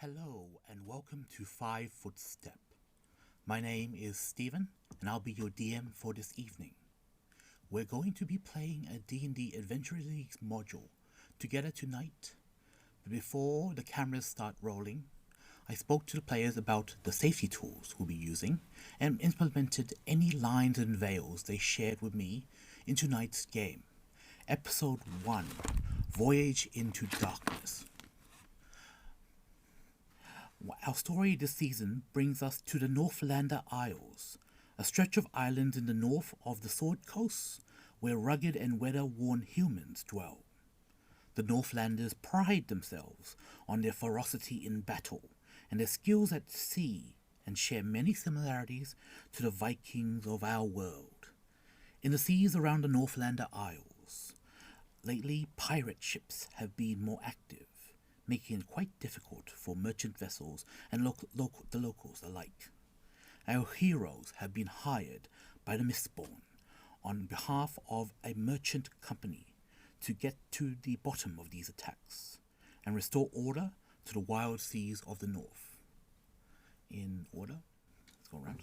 Hello and welcome to 5 Footstep. My name is Stephen and I'll be your DM for this evening. We're going to be playing a D&D Adventure League module together tonight. But before the cameras start rolling, I spoke to the players about the safety tools we'll be using and implemented any lines and veils they shared with me in tonight's game. Episode 1, Voyage into Darkness. Our story this season brings us to the Northlander Isles, a stretch of islands in the north of the Sword Coast where rugged and weather-worn humans dwell. The Northlanders pride themselves on their ferocity in battle and their skills at sea and share many similarities to the Vikings of our world. In the seas around the Northlander Isles, lately pirate ships have been more active, making it quite difficult for merchant vessels and the locals alike. Our heroes have been hired by the Mistborn on behalf of a merchant company to get to the bottom of these attacks and restore order to the wild seas of the north. In order, let's go around.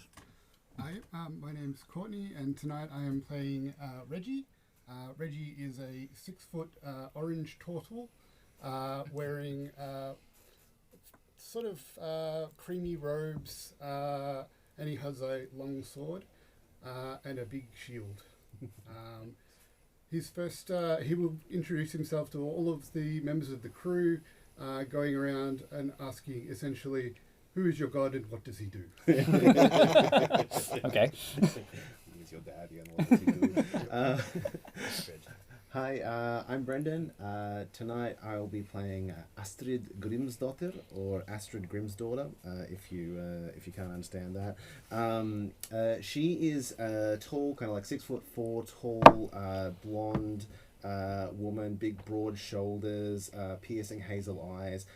Hi, my name's Courtney, and tonight I am playing Reggie. Reggie is a 6-foot orange turtle wearing sort of creamy robes, and he has a long sword and a big shield. He will introduce himself to all of the members of the crew, going around and asking essentially, who is your god and what does he do? Okay. Who's your daddy and what does he do? Hi, I'm Brendan. Tonight I will be playing Astrid Grimsdottir, or Astrid Grimsdaughter, if you can't understand that. She is a tall, kind of like 6'4", tall, blonde woman, big broad shoulders, piercing hazel eyes.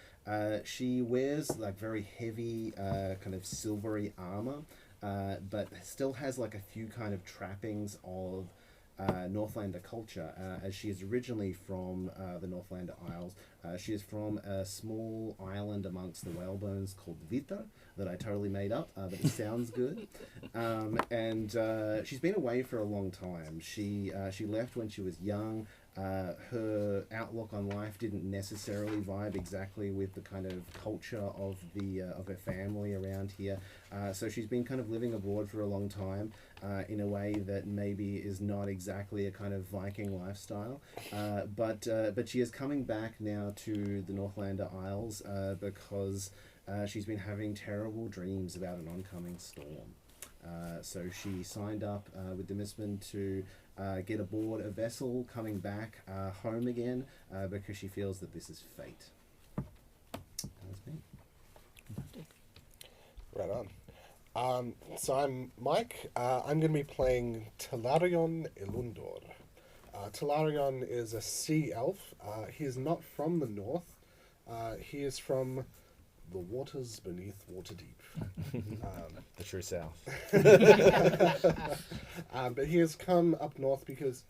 She wears like very heavy, kind of silvery armor, but still has like a few kind of trappings of Northlander culture, as she is originally from the Northlander Isles. She is from a small island amongst the whalebones called Vita, that I totally made up, but it sounds good. And she's been away for a long time. She left when she was young. Her outlook on life didn't necessarily vibe exactly with the kind of culture of her family around here. So she's been kind of living abroad for a long time, in a way that maybe is not exactly a kind of Viking lifestyle. But she is coming back now to the Northlander Isles because she's been having terrible dreams about an oncoming storm. So she signed up with the Mistborn to get aboard a vessel coming back home again, because she feels that this is fate. That's me. Right on. So I'm Mike. I'm going to be playing Telarion Ilundor. Telarion is a sea elf. He is not from the north. He is from the waters beneath Waterdeep. The true south. But he has come up north because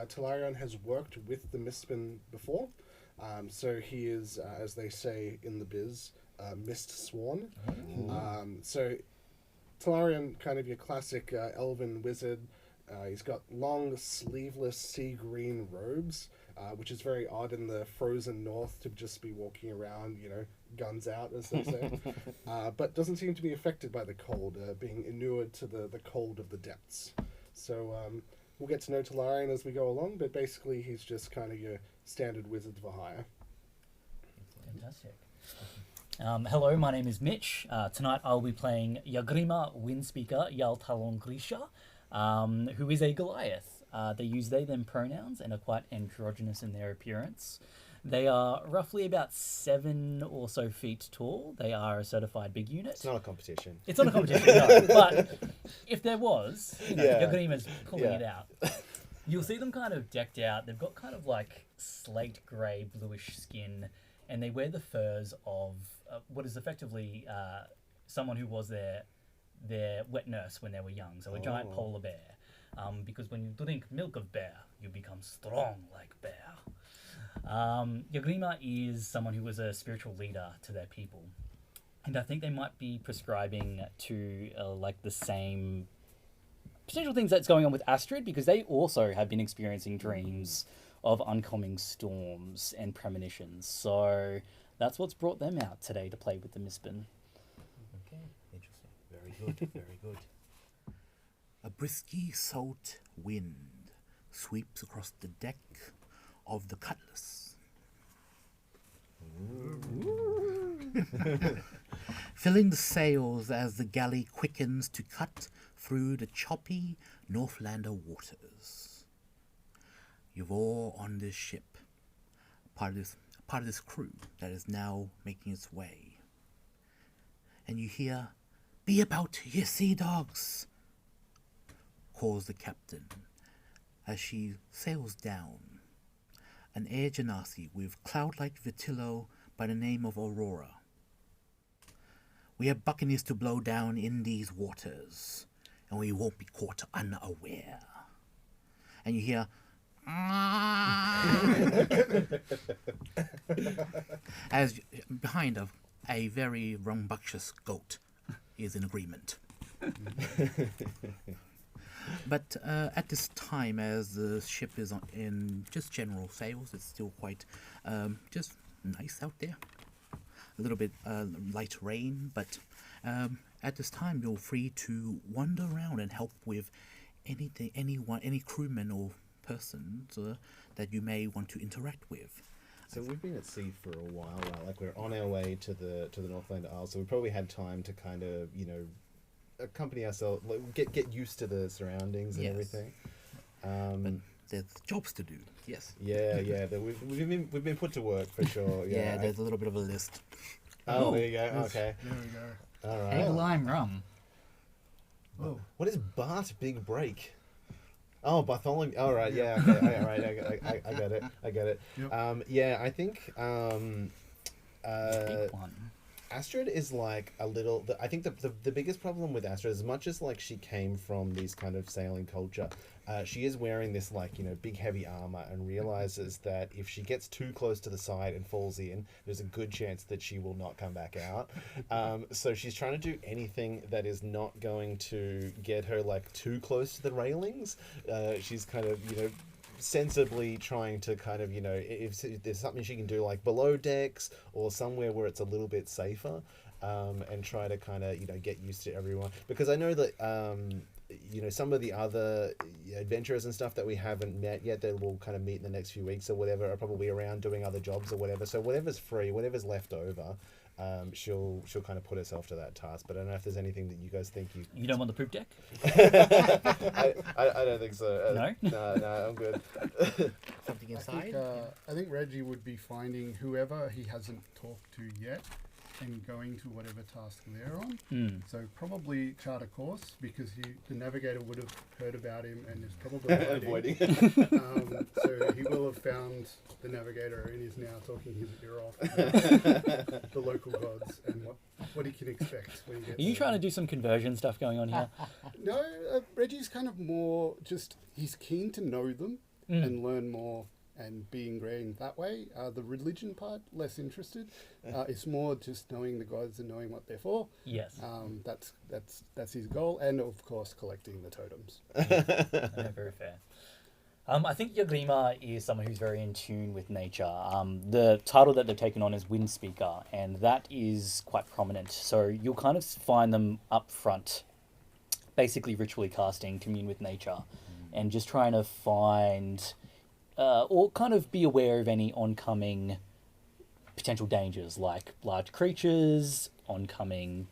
Telarion has worked with the Mistborn before. So he is, as they say in the biz, Mist Sworn. So Telarion, kind of your classic elven wizard. He's got long, sleeveless sea green robes, which is very odd in the frozen north to just be walking around, guns out, as they say. But doesn't seem to be affected by the cold, being inured to the cold of the depths. So we'll get to know Telarion as we go along, but basically he's just kind of your standard wizard for hire. Fantastic. Hello, my name is Mitch. Tonight I'll be playing Yagrima Windspeaker Yaltalon Grisha, who is a Goliath. They use they, them pronouns and are quite androgynous in their appearance. They are roughly about 7 or so feet tall. They are a certified big unit. It's not a competition. It's not a competition, no. But if there was, Yagrima's pulling it out. You'll see them kind of decked out. They've got kind of like slate grey, bluish skin, and they wear the furs of what is effectively someone who was their wet nurse when they were young, so a giant polar bear. Because when you drink milk of bear, you become strong like bear. Yagrima is someone who was a spiritual leader to their people. And I think they might be prescribing to like the same potential things that's going on with Astrid, because they also have been experiencing dreams of oncoming storms and premonitions. So that's what's brought them out today to play with the Mistborn. Okay, interesting. Very good, very good. A brisky salt wind sweeps across the deck of the Cutlass, filling the sails as the galley quickens to cut through the choppy Northlander waters. You're all on this ship, part of this crew that is now making its way. And you hear, "Be about, ye sea dogs," calls the captain as she sails down. An air genasi with cloud-like Vitillo by the name of Aurora. "We have buccaneers to blow down in these waters, and we won't be caught unaware." And you hear, as behind a very rambunctious goat is in agreement. But at this time, as the ship is in just general sails, it's still quite just nice out there. A little bit light rain, but at this time you're free to wander around and help with anything, any crewman or persons that you may want to interact with. So we've been at sea for a while, right? Like we're on our way to the Northlander Isles, so we probably had time to kind of, accompany ourselves, like, get used to the surroundings and Yes. everything. But there's jobs to do. Yes. Yeah. We've been put to work for sure. Yeah, there's a little bit of a list. Oh, there you go. Okay. There we go. All right. Egg lime rum. Oh, What is Bart Big Break? Oh, Bartholomew. All right. Yeah. Okay. All right. I get it. Yep. Yeah. I think. Big one. Astrid is like a little. I think the biggest problem with Astrid, as much as like she came from these kind of sailing culture, she is wearing this like big heavy armor and realizes that if she gets too close to the side and falls in, there's a good chance that she will not come back out. So she's trying to do anything that is not going to get her like too close to the railings. She's kind of sensibly trying to kind of if there's something she can do like below decks or somewhere where it's a little bit safer, and try to kind of get used to everyone, because I know that some of the other adventurers and stuff that we haven't met yet that we'll kind of meet in the next few weeks or whatever are probably around doing other jobs or whatever, so whatever's free, whatever's left over, she'll kind of put herself to that task. But I don't know if there's anything that you guys think You don't want the poop deck? I don't think so. No? No, I'm good. Something I inside? think, I think Reggie would be finding whoever he hasn't talked to yet and going to whatever task they're on. So probably chart a course, because the navigator would have heard about him and is probably avoiding. So he will have found the navigator and is now talking his ear off about the local gods and what he can expect when he gets Are you there. trying to do some conversion stuff going on here? No, Reggie's kind of more just, he's keen to know them and learn more and be ingrained that way. The religion part, less interested. It's more just knowing the gods and knowing what they're for. Yes. That's his goal, and of course collecting the totems. Very fair. I think Yagrima is someone who's very in tune with nature. The title that they've taken on is Wind Speaker, and that is quite prominent. So you'll kind of find them up front, basically ritually casting, commune with nature, and just trying to find or kind of be aware of any oncoming potential dangers, like large creatures, oncoming,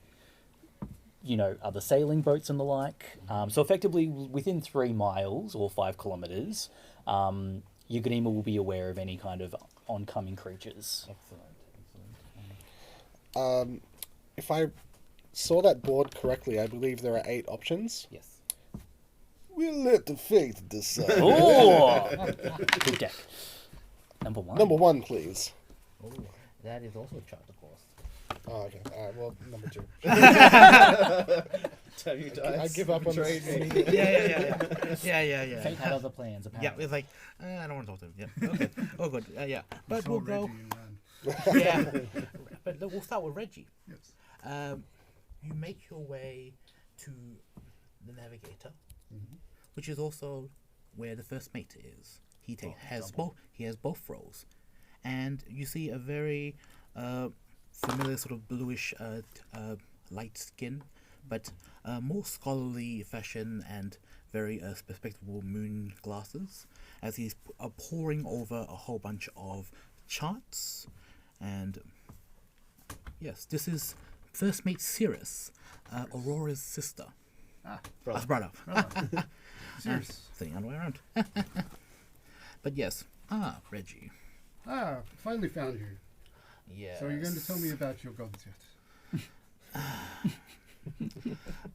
other sailing boats and the like. So effectively, within 3 miles or 5 kilometers, Yagrima will be aware of any kind of oncoming creatures. Excellent. If I saw that board correctly, I believe there are 8 options. Yes. We'll let the fate decide. Oh! Good deck. Number 1. Number 1, please. Oh, that is also chart the course. Oh, okay. All right. Well, number 2. Tell you I give up on betrayed me. Yeah. Fate had other plans, Yeah, apparently. it's like, I don't want to talk to him. Yeah, okay. Oh, good. Yeah. But Saw we'll go. Reggie and ran. Yeah. But we'll start with Reggie. Yes. You make your way to the navigator, which is also where the first mate is. He has both roles, and you see a very familiar sort of bluish light skin, but more scholarly fashion and very respectable moon glasses, as he's poring over a whole bunch of charts. And yes, this is first mate Cirrus, Aurora's sister. Brother. Serious. Thing other way around. But yes, Reggie. Finally found you. Yeah. So you're going to tell me about your gods yet?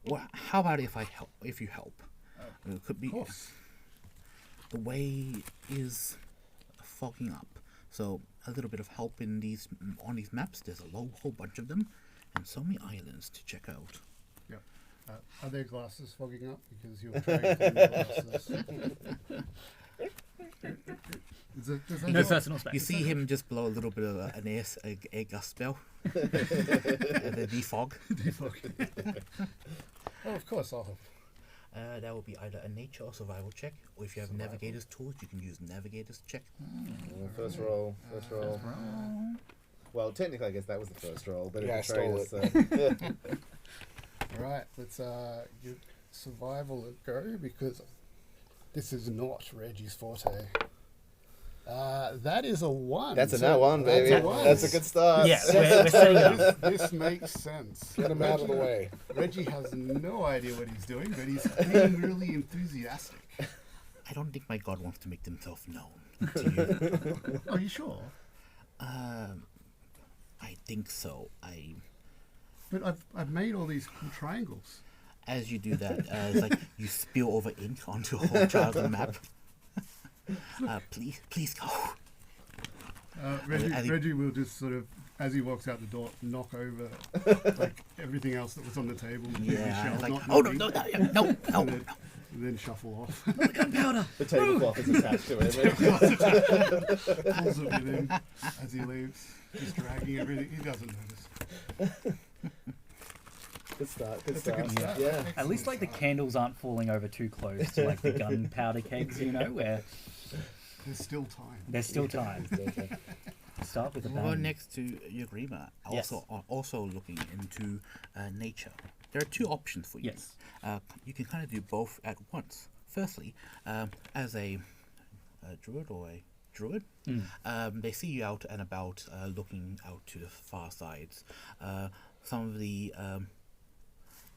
Well, how about if you help? It could be. Of course. The way is fogging up, so a little bit of help on these maps. There's a whole bunch of them, and so many islands to check out. Yep. Are their glasses fogging up? Because you're trying to glasses. No personal space. You see him just blow a little bit of an air gust spell, and then defog. Oh, of course, I'll help. That will be either a nature or survival check, or if you have navigator's tools, you can use navigator's check. First roll. Well, technically, I guess that was the first roll, but Yeah, I it's stole it. All right, let's give survival a go, because this is not Reggie's forte. That is a 1. That's a so nat 1, baby. That's a 1. That's a good start. Yeah, we're setting up. This makes sense. Get him out of the way. Reggie has no idea what he's doing, but he's being really enthusiastic. I don't think my god wants to make himself known to you. Are you sure? I think so. But I've made all these cool triangles. As you do that, it's like you spill over ink onto a whole chart of the map. Please go. Reggie will just sort of, as he walks out the door, knock over like everything else that was on the table. Yeah, like, not oh knocking, no, and then shuffle off. Gunpowder. The tablecloth is attached to it. Pulls it with him as he leaves, just dragging everything. He doesn't notice. Good start. That's a good start. Yeah. At least like the candles aren't falling over too close to like the gunpowder kegs, you know, where There's still time. there's still time. Start with a We'll go bang. next to Yagrima, Yes. also looking into nature. There are two options for you. Yes. You can kind of do both at once. Firstly, as a druid or a druid, they see you out and about, looking out to the far sides. Some of the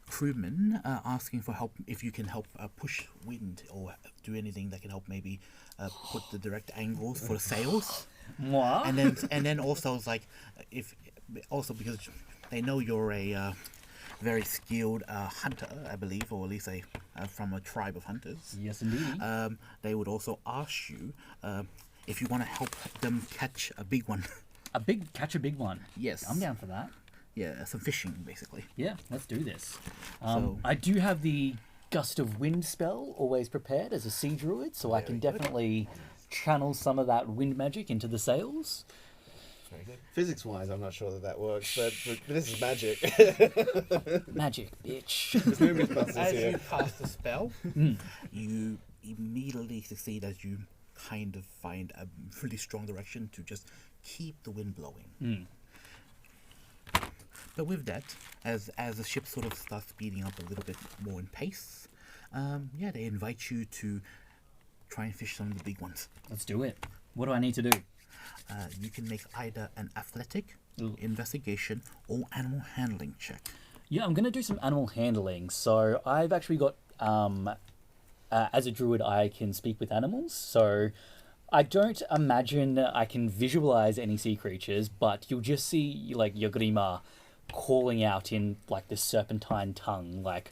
crewmen asking for help, if you can help push wind or do anything that can help maybe put the direct angles for the sails. Moi? And then also it's like, because they know you're a very skilled hunter, I believe, or at least from a tribe of hunters. Yes, indeed. They would also ask you if you want to help them catch a big one. Catch a big one. Yes. I'm down for that. Yeah, some fishing basically. Yeah, let's do this. So- I do have the Gust of Wind spell always prepared as a sea druid, so I can definitely channel some of that wind magic into the sails. Very good. Physics-wise, I'm not sure that works, but this is magic. Magic, bitch. There's no Mythbusters As here. you cast the spell, you immediately succeed as you kind of find a really strong direction to just keep the wind blowing. But with that, as the ship sort of starts speeding up a little bit more in pace, they invite you to try and fish some of the big ones. Let's do it. What do I need to do? You can make either an athletic, Ooh. investigation, or animal handling check. Yeah, I'm going to do some animal handling. So I've actually got, as a druid, I can speak with animals. So I don't imagine I can visualize any sea creatures, but you'll just see like Yagrima calling out in like the serpentine tongue, like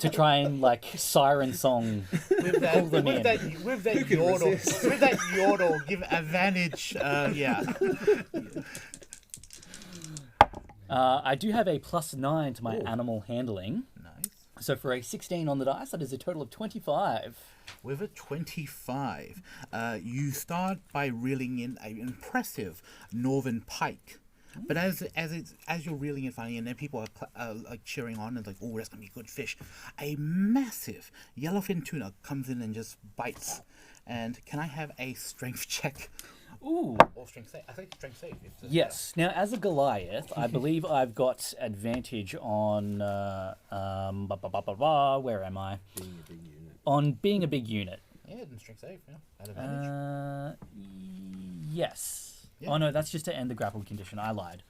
to try and like siren song With pull them in. with that yodel, give advantage. I do have a +9 to my animal handling. Nice. So for a 16 on the dice, that is a total of 25. With a 25, you start by reeling in an impressive northern pike. But as you're reeling it finally, and then people are like cheering on and like, oh, that's gonna be good fish. A massive yellowfin tuna comes in and just bites. And can I have a strength check? Ooh. Or strength save? I think strength save. Yes. Now, as a Goliath, I believe I've got advantage on. Where am I? Being a big unit. On being a big unit. Yeah, then strength save. Yeah, at advantage. Yes. Yeah. Oh no, that's just to end the grapple condition. I lied.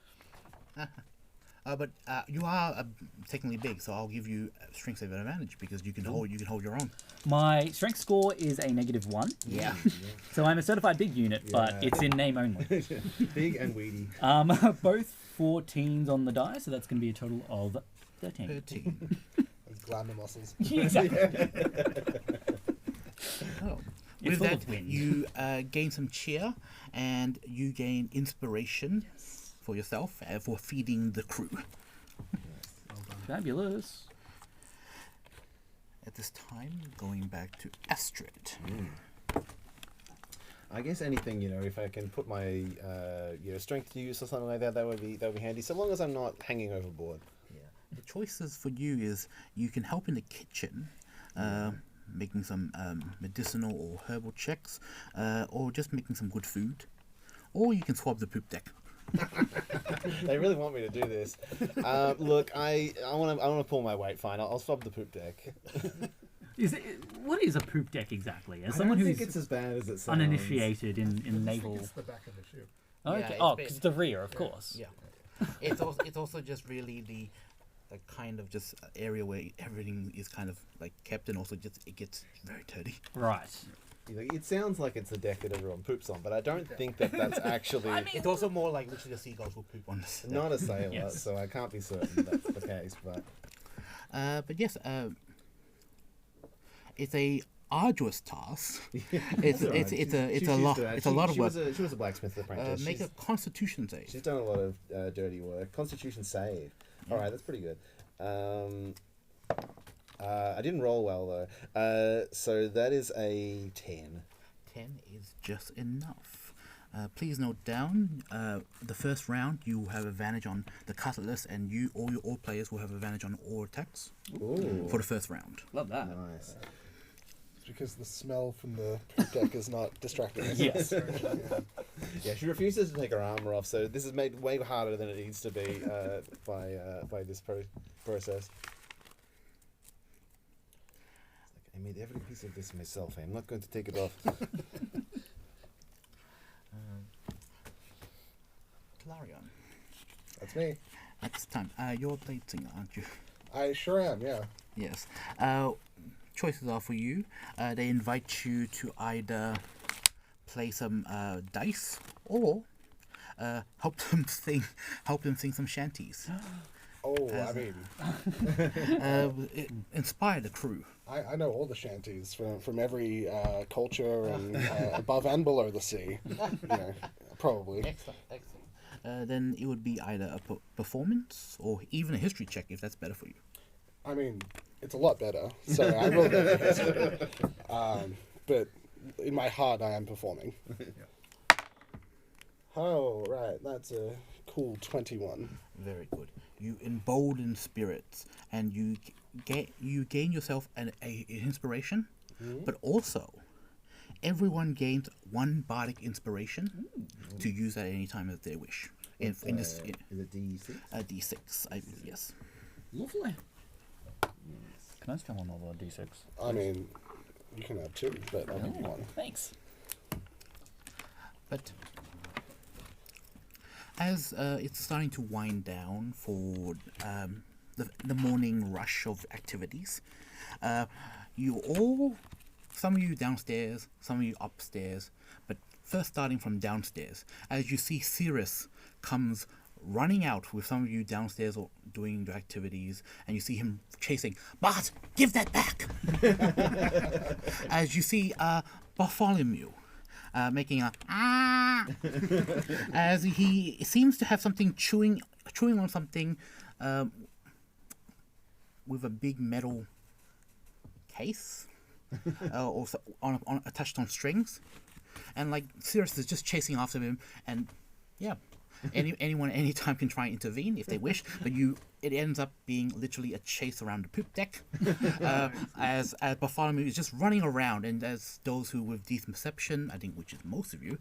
But you are technically big, so I'll give you strength save at advantage because you can hold your own. My strength score is a -1. Yeah. So I'm a certified big unit, but Yeah. it's in name only. Big and weedy. Both 14s on the die, so that's going to be a total of 13. 13. Those glamour muscles. Exactly. Oh. It's With full that, of wind. you gain some cheer and you gain inspiration for yourself for feeding the crew. Fabulous. At this time, going back to Astrid. I guess anything, if I can put my strength to use or something like that, that would be handy. So long as I'm not hanging overboard. Yeah. The choices for you is you can help in the kitchen, making some medicinal or herbal checks, or just making some good food, or you can swab the poop deck. They really want me to do this. Look, I want to pull my weight. Fine, I'll swab the poop deck. What is a poop deck exactly? As I someone don't who's think it's as bad as it sounds. uninitiated in I think naval. it's the back of the ship. Okay. Yeah, Oh, it's because the rear, of course. Yeah. It's also just really the kind of just area where everything is kind of like kept, and also just it gets very dirty. Right. It sounds like it's a deck that everyone poops on, but I don't think that that's actually It's also more like literally the seagulls will poop on this. not a sailor, Yes. so I can't be certain that's the case. But But yes, it's a arduous task. It's a lot of work. She was a blacksmith apprentice. Make a Constitution save. She's done a lot of dirty work. Constitution save. All right, that's pretty good. I didn't roll well though. So that is a 10. 10 is just enough. Please note down, the first round you will have advantage on the cutlass, and all players will have advantage on all attacks Ooh, for the first round. Love that. nice. It's because the smell from the poop deck is not distracting us. Yes. Yeah, she refuses to take her armor off, so this is made way harder than it needs to be by this process. I made every piece of this myself. I'm not going to take it off. Clarion, That's me. next time. You're a blade singer, aren't you? I sure am, yeah. Yes. Choices are for you. They invite you to either play some dice or help them sing some shanties. Oh, I mean, Inspire the crew. I know all the shanties from every culture and above and below the sea. Probably. Excellent. Then it would be either a performance or even a history check if that's better for you. I mean, it's a lot better. So I will go for history. But in my heart, I am performing. Oh, right. That's a cool 21. Very good. You embolden spirits, and you gain yourself an inspiration, but also everyone gains one bardic inspiration to use at any time as they wish. Is it D6? D6, I believe, yes. Lovely. Can I still on all the D6? I mean, you can have two, but I'll give you one. Thanks. But as it's starting to wind down for the morning rush of activities, some of you downstairs, some of you upstairs, but first starting from downstairs, as you see Cirrus comes running out with some of you downstairs or doing the activities, and you see him chasing, Bart, give that back! As you see Bartholomew making a as he seems to have something chewing on something with a big metal case, also attached on strings, and like Sirius is just chasing after him, and yeah. Anyone anytime can try and intervene if they wish, but it ends up being literally a chase around the poop deck, as Bartholomew is just running around, and as those who with decent perception, I think which is most of you,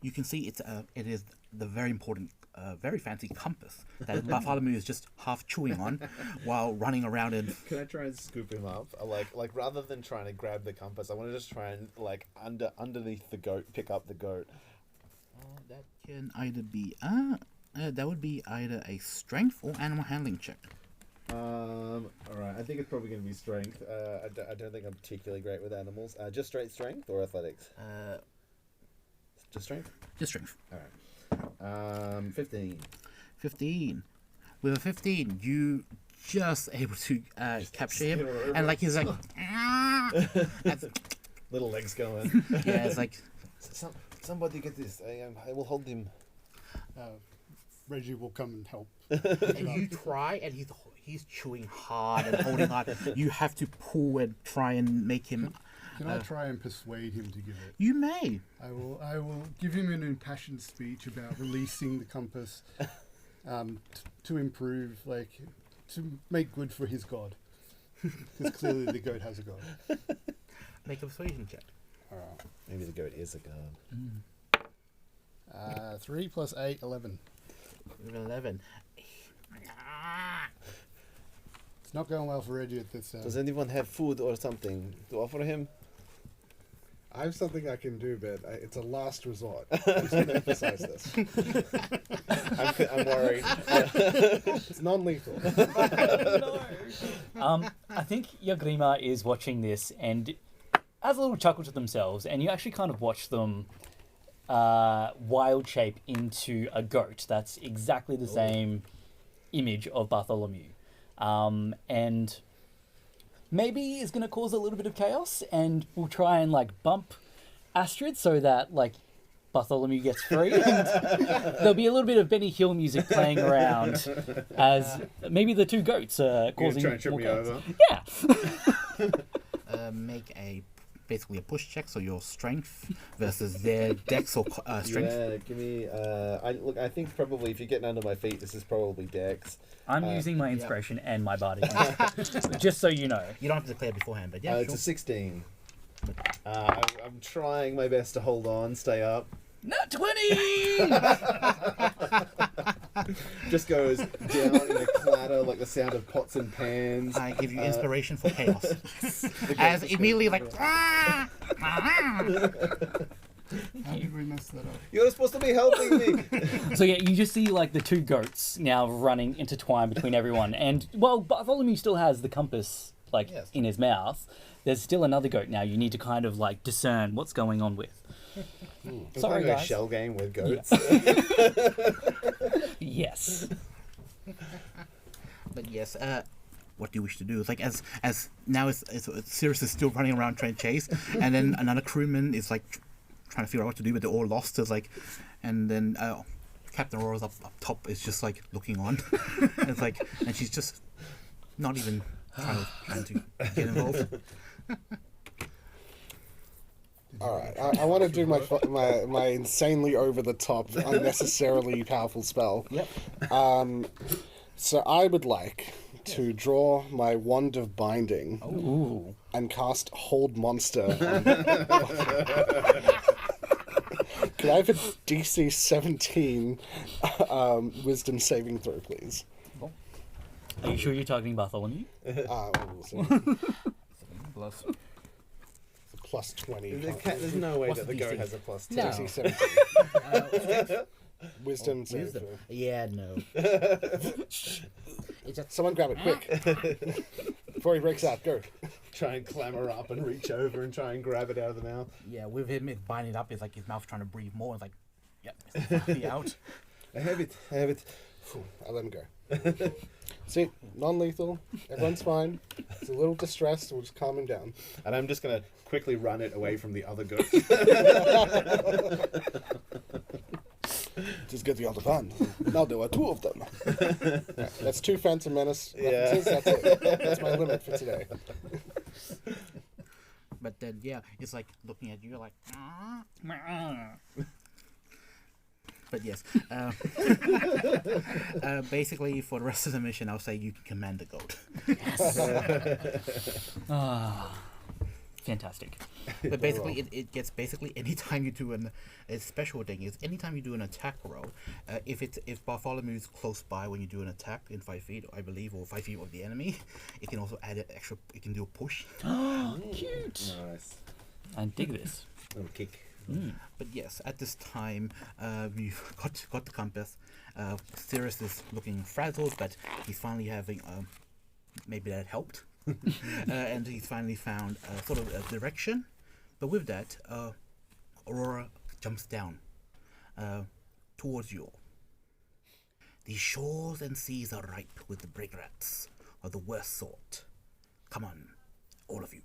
you can see it is the very important, very fancy compass that Bartholomew is just half chewing on while running around and. Can I try and scoop him up? Like rather than trying to grab the compass, I want to just try and like underneath the goat, pick up the goat. That can either be that would be either a strength or animal handling check. All right. I think it's probably going to be strength. I don't think I'm particularly great with animals. Just straight strength or athletics? Just strength. Just strength. All right. 15. 15. With a 15, you just able to capture him, and like he's like, Little legs going. yeah, it's like. Somebody get this. I will hold him. Reggie will come and help. And you try, and he's chewing hard and holding hard. You have to pull and try and make him. Can I try and persuade him to give it? You may. I will give him an impassioned speech about releasing the compass to improve, to make good for his god. Because clearly the goat has a god. Make a persuasion check. All right. Maybe the goat is a god. 3 plus 8, 11. With 11. It's not going well for Reggie at this. Does anyone have food or something to offer him? I have something I can do, but it's a last resort. I'm just going to emphasize this. I'm worried. It's non-lethal. I think Yagrima is watching this and has a little chuckle to themselves, and you actually kind of watch them wild shape into a goat. That's exactly the same image of Bartholomew. And maybe is going to cause a little bit of chaos, and we'll try and bump Astrid so that Bartholomew gets free. And there'll be a little bit of Benny Hill music playing around as maybe the two goats are causing You're trying to trip me over. over? Make basically a push check, so your strength versus their dex or strength. Yeah, give me. I think probably if you're getting under my feet, this is probably dex. I'm using my inspiration and my bardic inspiration, just so you know. You don't have to declare beforehand, but yeah, It's a 16. I'm trying my best to hold on, stay up. Not 20! Just goes down in a clatter like the sound of pots and pans. I give you inspiration for chaos. As immediately How did we mess that up? You're supposed to be helping me. So yeah, you just see the two goats now running intertwined between everyone, and while Bartholomew still has the compass Yes. in his mouth, there's still another goat now. You need to kind of discern what's going on with. Sorry, Playing a guys. shell game with goats. Yes. But yes, what do you wish to do? It's as now Sirius is still running around trying to chase, and then another crewman is trying to figure out what to do, but they're all lost. And then Captain Aurora's up top is just looking on. And and she's just not even trying to get involved. All right, I want to do my insanely over the top, unnecessarily powerful spell. Yep. So I would like to draw my wand of binding Ooh. and cast Hold Monster. Could I have a DC 17 Wisdom saving throw, please? Are you sure you're targeting Bartholomew? We'll see. Plus. Plus 20. There's no way What's that the the goat DC? has a plus 2. No. DC 17. Wisdom saving Wisdom. throw. Yeah, no. Someone grab it quick. Before he breaks out, go. Try and clamber up and reach over and try and grab it out of the mouth. Yeah, with him, it's binding up. It's his mouth trying to breathe more. It's yep, it's finally out. I have it. Phew, I let him go. See, non-lethal. Everyone's fine. It's a little distressed. We'll just calm him down. And I'm just going to quickly run it away from the other goat. Just getting out of hand. Now there are 2 of them. Right, that's 2 Phantom Menace references. That's it. That's my limit for today. But then, yeah, it's like looking at you like. But yes, basically for the rest of the mission, I'll say you can command the goat. Fantastic. But basically, it gets basically anytime you do a special thing is anytime you do an attack roll, if Bartholomew is close by when you do an attack in 5 feet, I believe, or 5 feet of the enemy, it can also add an extra. It can do a push. Cute. Nice. I dig this. Little kick. But yes, at this time, we've got the compass. Sirius is looking frazzled, but he's finally having maybe that helped. And he's finally found sort of a direction. But with that, Aurora jumps down towards you all. These shores and seas are ripe with the brig rats of the worst sort. Come on, all of you.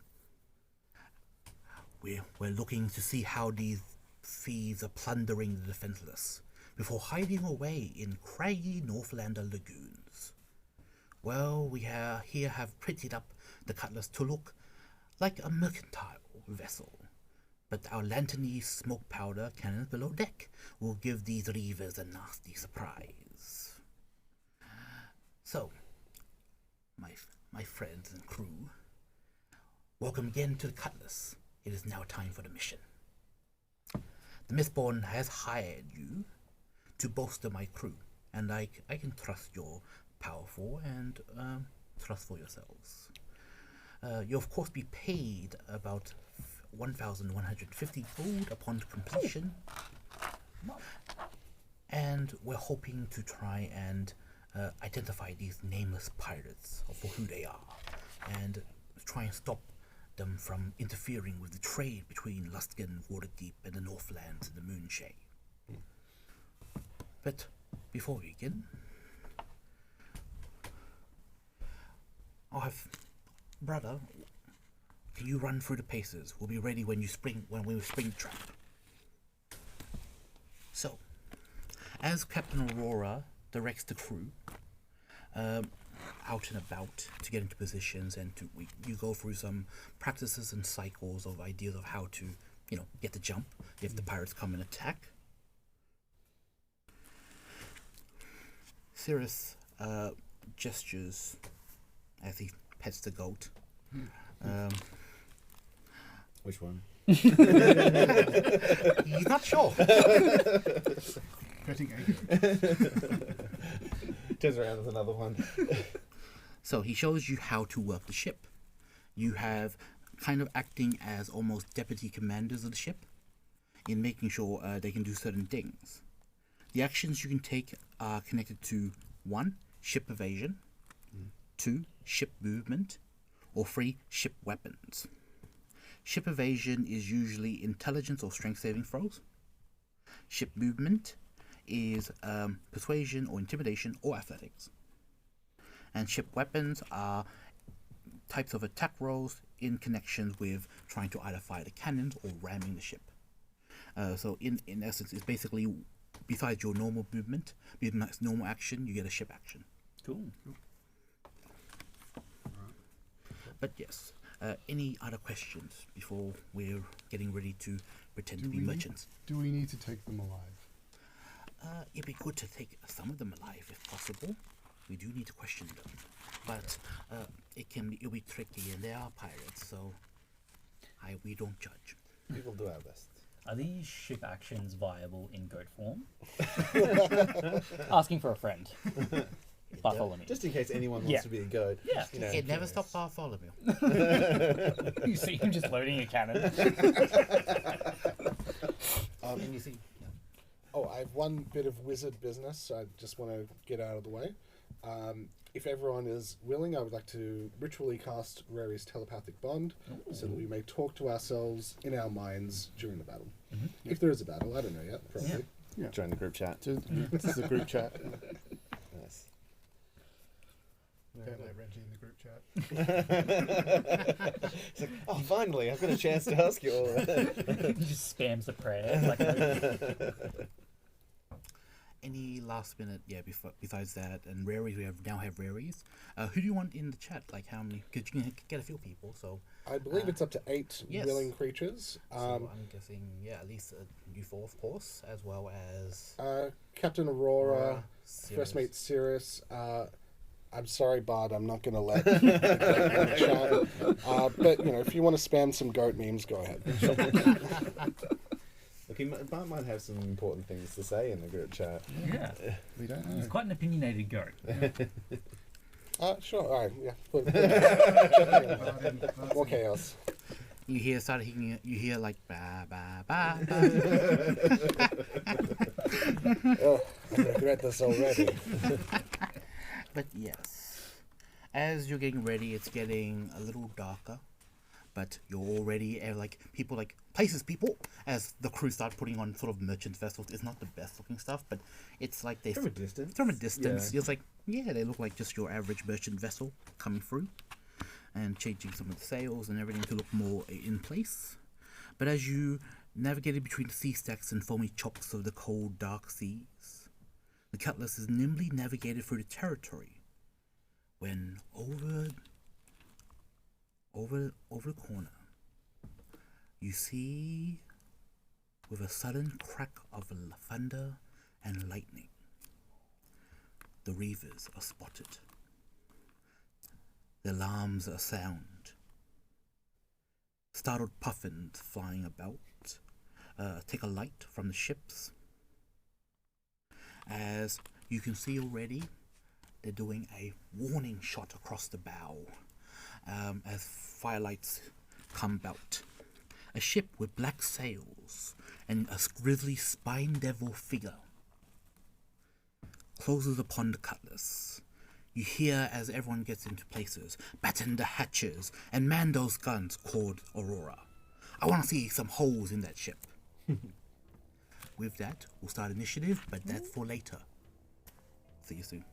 We're looking to see how these thieves are plundering the defenseless before hiding away in craggy Northlander lagoons. Well, we here have prettied up the Cutlass to look like a mercantile vessel, but our lanterny smoke powder cannons below deck will give these reavers a nasty surprise. So, my friends and crew, welcome again to the Cutlass. It is now time for the mission. The Mistborn has hired you to bolster my crew, and I can trust you're powerful and trustful yourselves. You'll of course be paid about 1,150 gold upon completion, and we're hoping to try and identify these nameless pirates for who they are, and try and stop them from interfering with the trade between Lustgan, Waterdeep, and the Northlands and the Moonshade. But before we begin, I'll have brother. Can you run through the paces? We'll be ready when we spring trap. So, as Captain Aurora directs the crew out and about to get into positions, and you go through some practices and cycles of ideas of how to, get the jump if the pirates come and attack. Sirius gestures as he pets the goat. Which one? He's not sure. Petting a goat. Turns around with another one. So he shows you how to work the ship. You have kind of acting as almost deputy commanders of the ship in making sure they can do certain things. The actions you can take are connected to 1. Ship evasion, 2. Ship movement, or 3. Ship weapons. Ship evasion is usually intelligence or strength saving throws. Ship movement is persuasion or intimidation or athletics. And ship weapons are types of attack rolls in connection with trying to either fire the cannons or ramming the ship. So in essence, it's basically, besides your normal movement, normal action, you get a ship action. Cool. But yes, any other questions before we're getting ready to pretend to be merchants? Do we need to take them alive? It'd be good to take some of them alive if possible. We do need to question them, but it'll be tricky, and they are pirates, so we don't judge. We will do our best. Are these ship actions viable in goat form? Asking for a friend. Bartholomew. Just in case anyone wants to be a goat. Yeah. It never stopped Bartholomew. You see him just loading a cannon. And you see, Oh, I have one bit of wizard business I just want to get out of the way. If everyone is willing, I would like to ritually cast Rary's telepathic bond so that we may talk to ourselves in our minds during the battle. Mm-hmm. If there is a battle, I don't know yet, probably. Yeah. Join the group chat. This is a group chat. Nice. Don't let Reggie in the group chat. It's like, oh, finally, I've got a chance to ask you all that. He just spams the prayer. Like, last minute, yeah. Besides that, and raries, we now have raries. Who do you want in the chat? Like how many? Because you can get a few people. So I believe it's up to 8 yes. willing creatures. so I'm guessing, yeah, at least you four, of course, as well as Captain Aurora, Cirrus. First Mate Cirrus. I'm sorry, Bard, I'm not going to let you in the chat. But, you know, if you want to spam some goat memes, go ahead. Okay, Bart might have some important things to say in the group chat. Yeah. We don't know. He's quite an opinionated goat. Sure, all right, yeah. More chaos. You hear started hitting. You hear like ba ba ba. ba. Oh, I regret this already. But yes, as you're getting ready, it's getting a little darker. But you're already like people like places people as the crew start putting on sort of merchant vessels. It's not the best looking stuff, but it's like they From a distance. From a distance, Yeah. it's like they look like just your average merchant vessel coming through, and changing some of the sails and everything to look more in place. But as you navigated between the sea stacks and foamy chops of the cold, dark seas, the Cutlass is nimbly navigated through the territory when over the corner you see, with a sudden crack of thunder and lightning, the reavers are spotted. The alarms are sound. Startled puffins flying about take a light from the ships. As you can see already, they're doing a warning shot across the bow as firelights come about. A ship with black sails and a grisly spine devil figure closes upon the Cutlass. You hear as everyone gets into places, batten the hatches and man those guns called Aurora. I want to see some holes in that ship. With that, we'll start initiative, but that's for later. See you soon.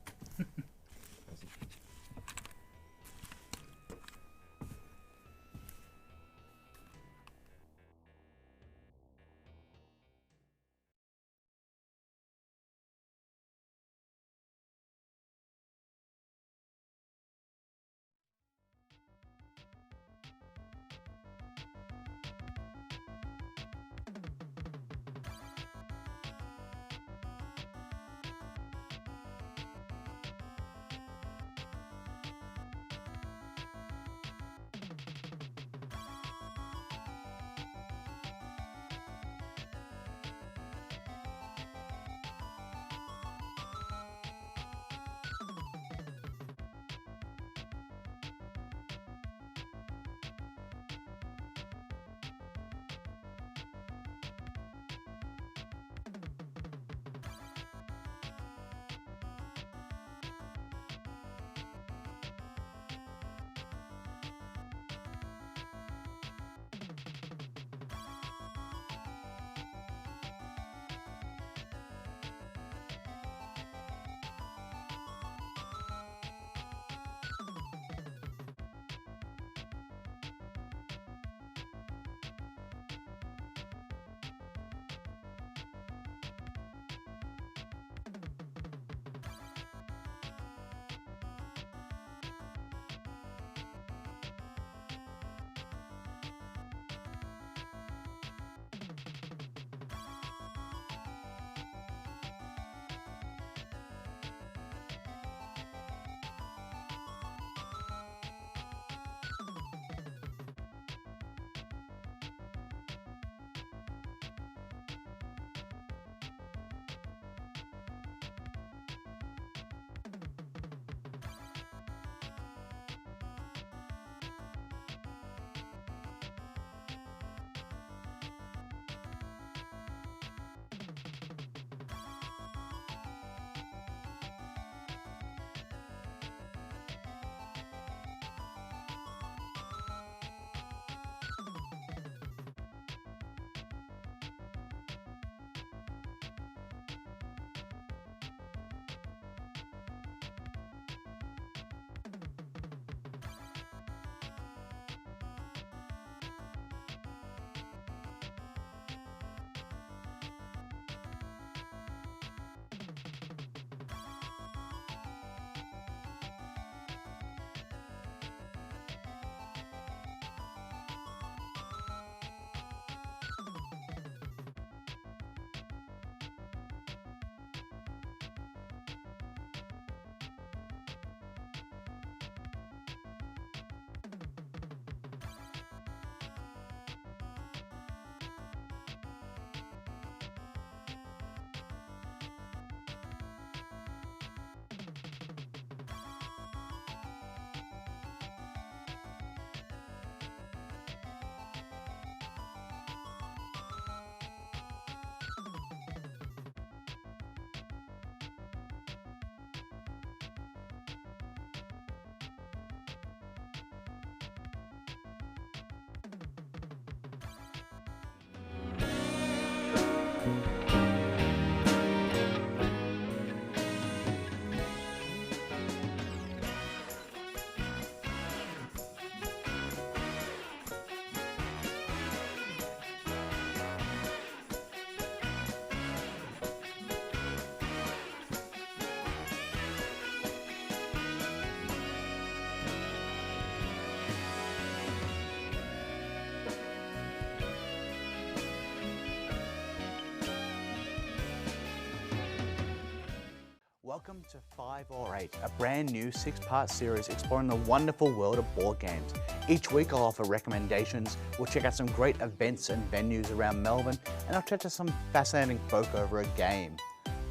Welcome to 5 or 8, a brand new 6-part series exploring the wonderful world of board games. Each week I'll offer recommendations, we'll check out some great events and venues around Melbourne, and I'll chat to some fascinating folk over a game.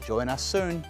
Join us soon.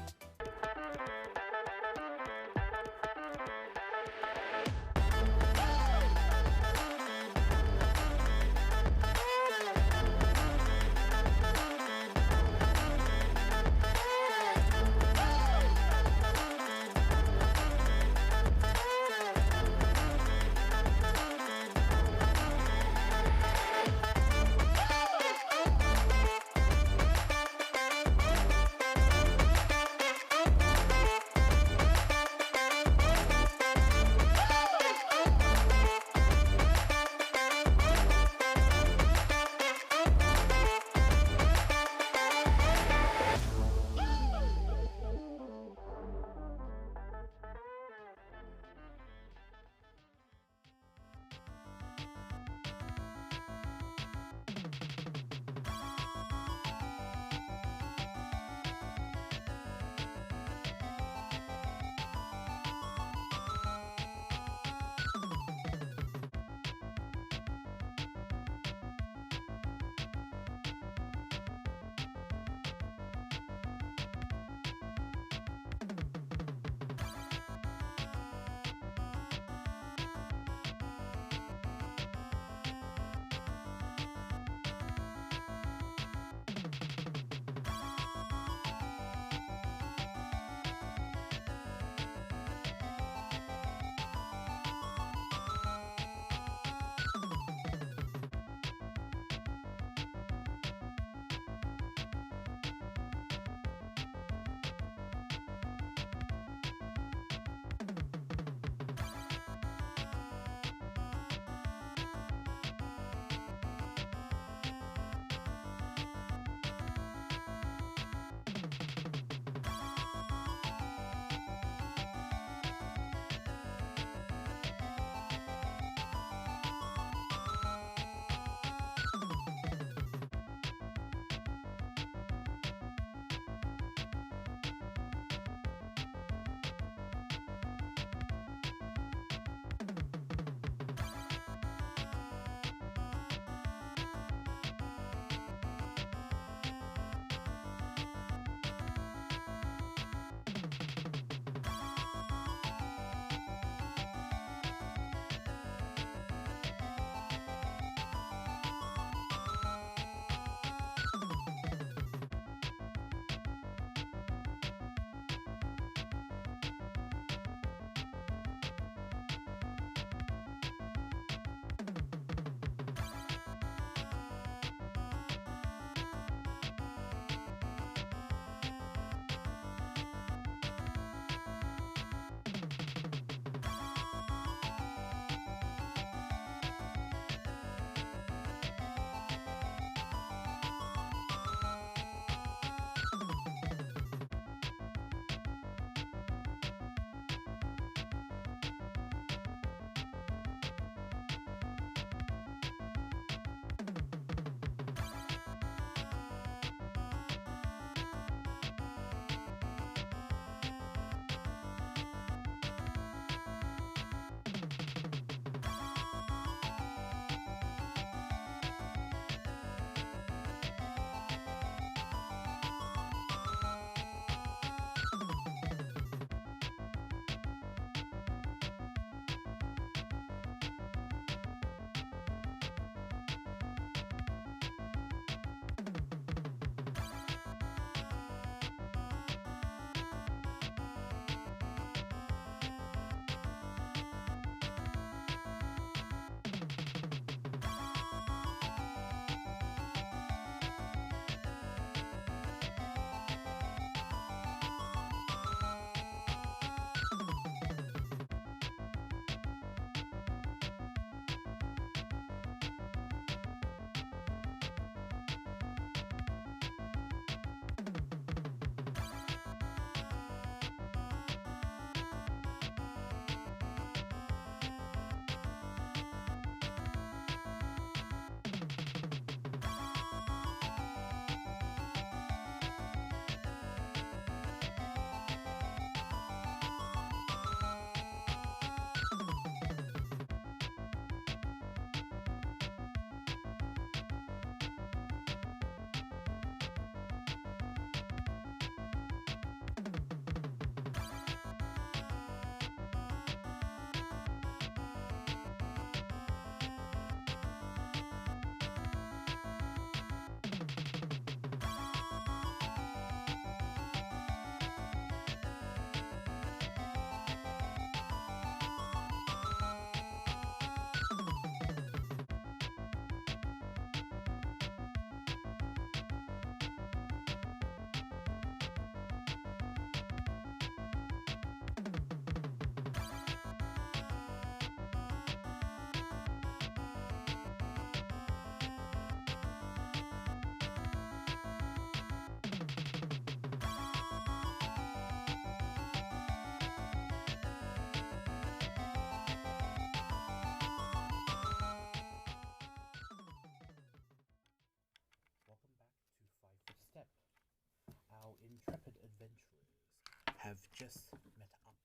have just met up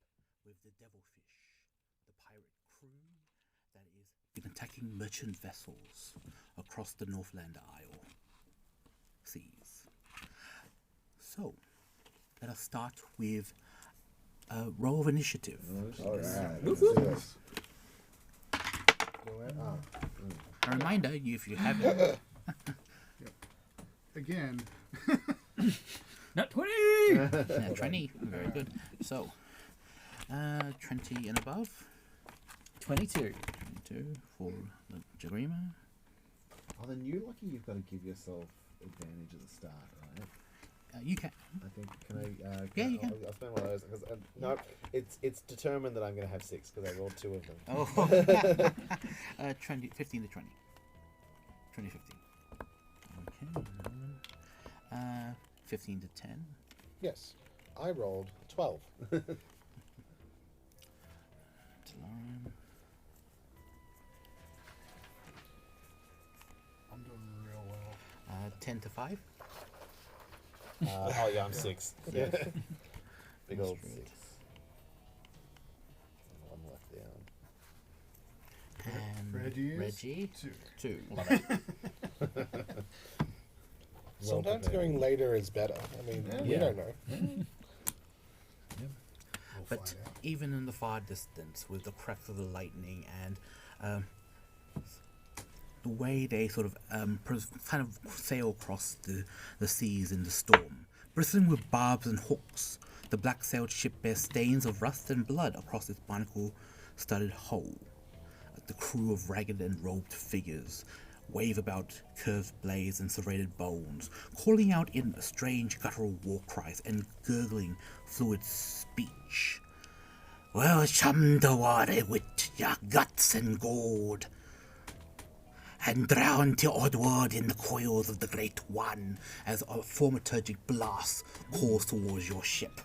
with the Devilfish, the pirate crew that is been attacking merchant vessels across the Northlander Isle seas. So, let us start with a roll of initiative. All right. Yes. A reminder, if you haven't, Again, Not 20! 20, very good. So, 20 and above, 22. 22 for the Jagrima. Oh, then you lucky you've got to give yourself advantage at the start, right? You can. I think. Can I? Yeah, you can. I'll spend one of those because no, it's determined that I'm going to have 6 because I rolled 2 of them. Oh, 20, 15 to 20. 20, 15. Okay. 15 to 10. Yes, I rolled 12. Talarian. I'm doing real well. 10 to 5. Oh yeah, I'm 6. Yeah. Big old Straight. 6. One left down. And Reggie is 2. 2. Sometimes prepared. going later is better. I mean, we Yeah. don't know. We'll But find out. even in the far distance, with the cracks of the lightning and the way they sort of kind of sail across the seas in the storm, bristling with barbs and hooks, the black-sailed ship bears stains of rust and blood across its barnacle-studded hull. The crew of ragged and robed figures wave about curved blades and serrated bones, calling out in strange guttural war cries and gurgling fluid speech. Well, chum the water with your guts and gold, and drown to Oddward in the coils of the Great One as a thaumaturgic blast calls towards your ship.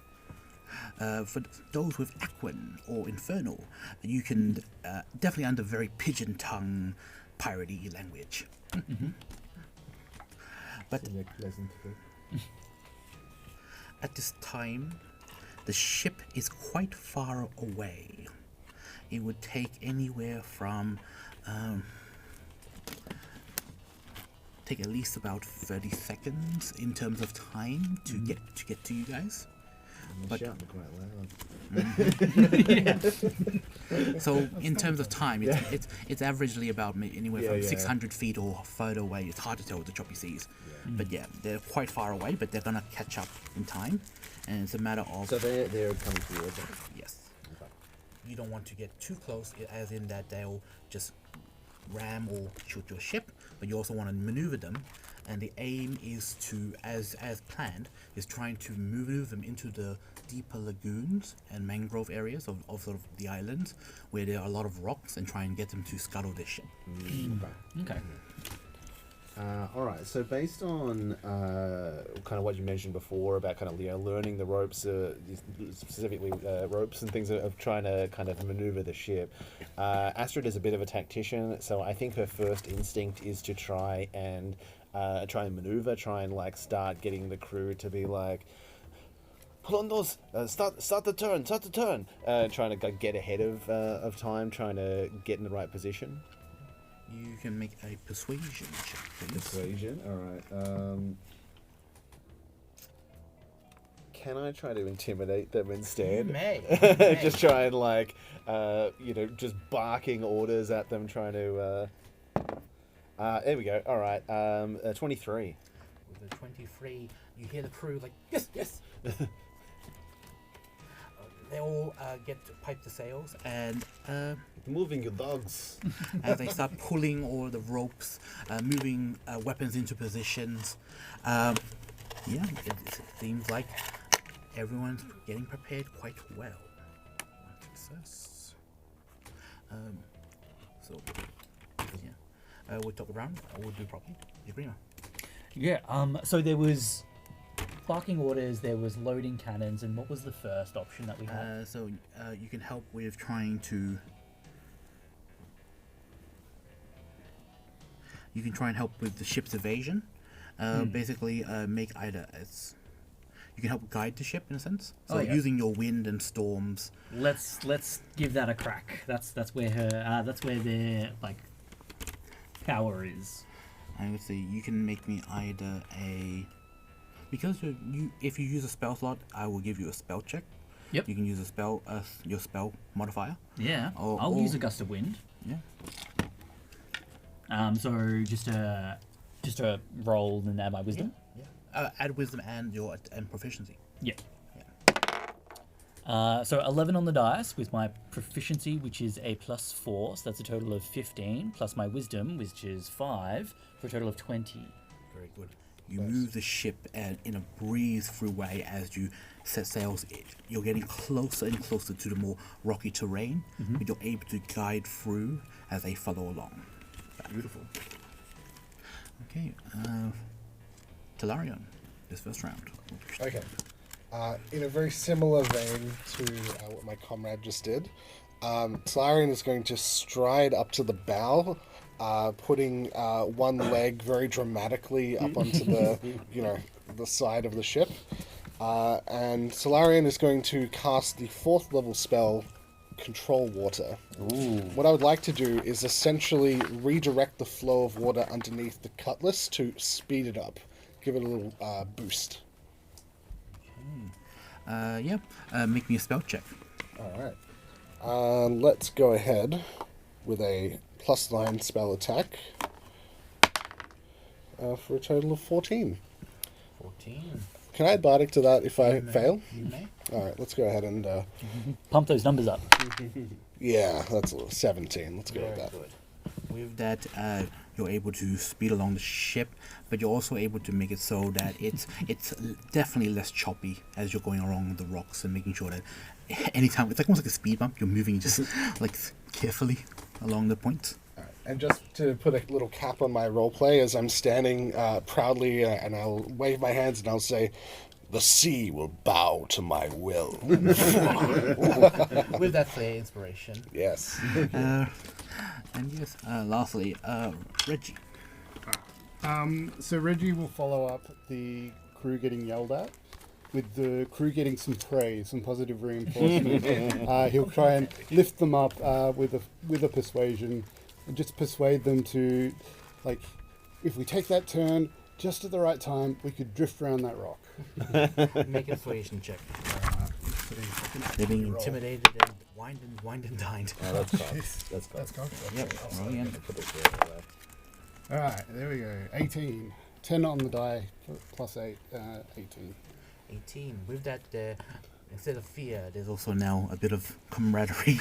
For those with Aquan or Infernal, you can definitely under very pigeon tongue, piratey language. But at this time, the ship is quite far away. It would take anywhere from take at least about 30 seconds in terms of time to get to you guys. I'm But- shouting quite loud. So in terms of time, it's averagely about anywhere Yeah, from yeah. 600 feet or further away. It's hard to tell with the choppy seas. But yeah, they're quite far away, but they're gonna catch up in time, and it's a matter of So they're coming towards us. yes. Okay. You don't want to get too close, as in that they'll just ram or shoot your ship, but you also want to maneuver them. And the aim is to, as planned, is trying to maneuver them into the deeper lagoons and mangrove areas of sort of the islands where there are a lot of rocks, and try and get them to scuttle their ship. Okay. All right. So based on kind of what you mentioned before about kind of learning the ropes, specifically ropes and things of trying to kind of maneuver the ship, Astrid is a bit of a tactician, so I think her first instinct is to try and maneuver, try and like start getting the crew to be like, pull on those, start the turn, trying to get ahead of time, trying to get in the right position. You can make a persuasion check, please. Persuasion. All right. Can I try to intimidate them instead? You may. Just try and like, just barking orders at them, trying to. There we go. All right. 23. With the 23, you hear the crew like, yes, yes. They all get to pipe the sails, and Moving your dogs. as they start pulling all the ropes, moving weapons into positions, it seems like everyone's getting prepared quite well. One success. We'll talk around. We'll do properly. Agree. Yeah, so there was barking orders, there was loading cannons, and what was the first option that we had? So you can help with trying to. You can try and help with the ship's evasion. Basically, make either as you can help guide the ship in a sense. So Oh, yeah. using your wind and storms. Let's give that a crack. That's where their like power is. I would say you can make me either because if you use a spell slot, I will give you a spell check. Yep. You can use a spell your spell modifier. Yeah. I'll use a gust of wind. Yeah. So just a roll and add my wisdom. Add wisdom and your proficiency. Yeah. So 11 on the dice with my proficiency, which is a +4, so that's a total of 15, plus my wisdom, which is 5, for a total of 20. Very good. You move the ship in a breeze-through way as you set sails. You're getting closer and closer to the more rocky terrain, but you're able to guide through as they follow along. Beautiful. Okay, Talarion, this first round. Okay. In a very similar vein to what my comrade just did, Talarion is going to stride up to the bow, putting one leg very dramatically up onto the, the side of the ship. And Talarion is going to cast the 4th level spell, Control Water. Ooh. What I would like to do is essentially redirect the flow of water underneath the cutlass to speed it up, give it a little boost. Make me a spell check. Alright. Let's go ahead with a +9 spell attack for a total of 14. 14. Can I add Bardic to that if I fail? You may. Alright, let's go ahead and... Pump those numbers up. yeah, that's 17. Let's go with Very that. good. With that, you're able to speed along the ship, but you're also able to make it so that it's definitely less choppy as you're going along the rocks and making sure that anytime it's like almost like a speed bump. You're moving just like carefully along the point. And just to put a little cap on my roleplay, as I'm standing proudly and I'll wave my hands and I'll say, "The sea will bow to my will." With that flair inspiration. Yes. And yes, lastly, Reggie. So Reggie will follow up the crew getting yelled at with the crew getting some praise, some positive reinforcement. He'll try and lift them up with a persuasion, and just persuade them to, like, if we take that turn just at the right time, we could drift around that rock. Make a persuasion check. They're being Intimidated and wined and dined. Oh, that's cocked. That's cocked. That's cocked. Yep. Roll again. Put this there, away. Alright, there we go. 18. 10 on the die, +8, 18. 18. With that, instead of fear, There's also now a bit of camaraderie.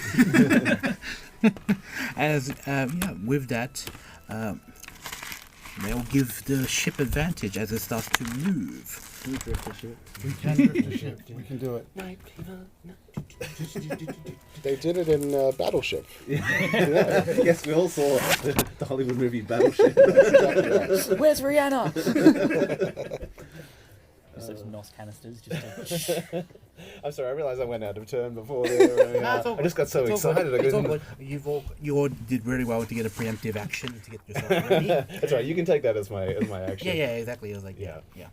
As with that, they'll give the ship advantage as it starts to move. Can we drift the ship? We can drift the ship. We can do it. They did it in Battleship. Yes, we all saw the Hollywood movie Battleship. Where's Rihanna? Just those NOS canisters. I'm sorry, I realised I went out of turn before there. I just got so excited. You all did really well to get a preemptive action to get yourself ready. That's right, you can take that as my action. Yeah, exactly. I was like, Yeah. yeah.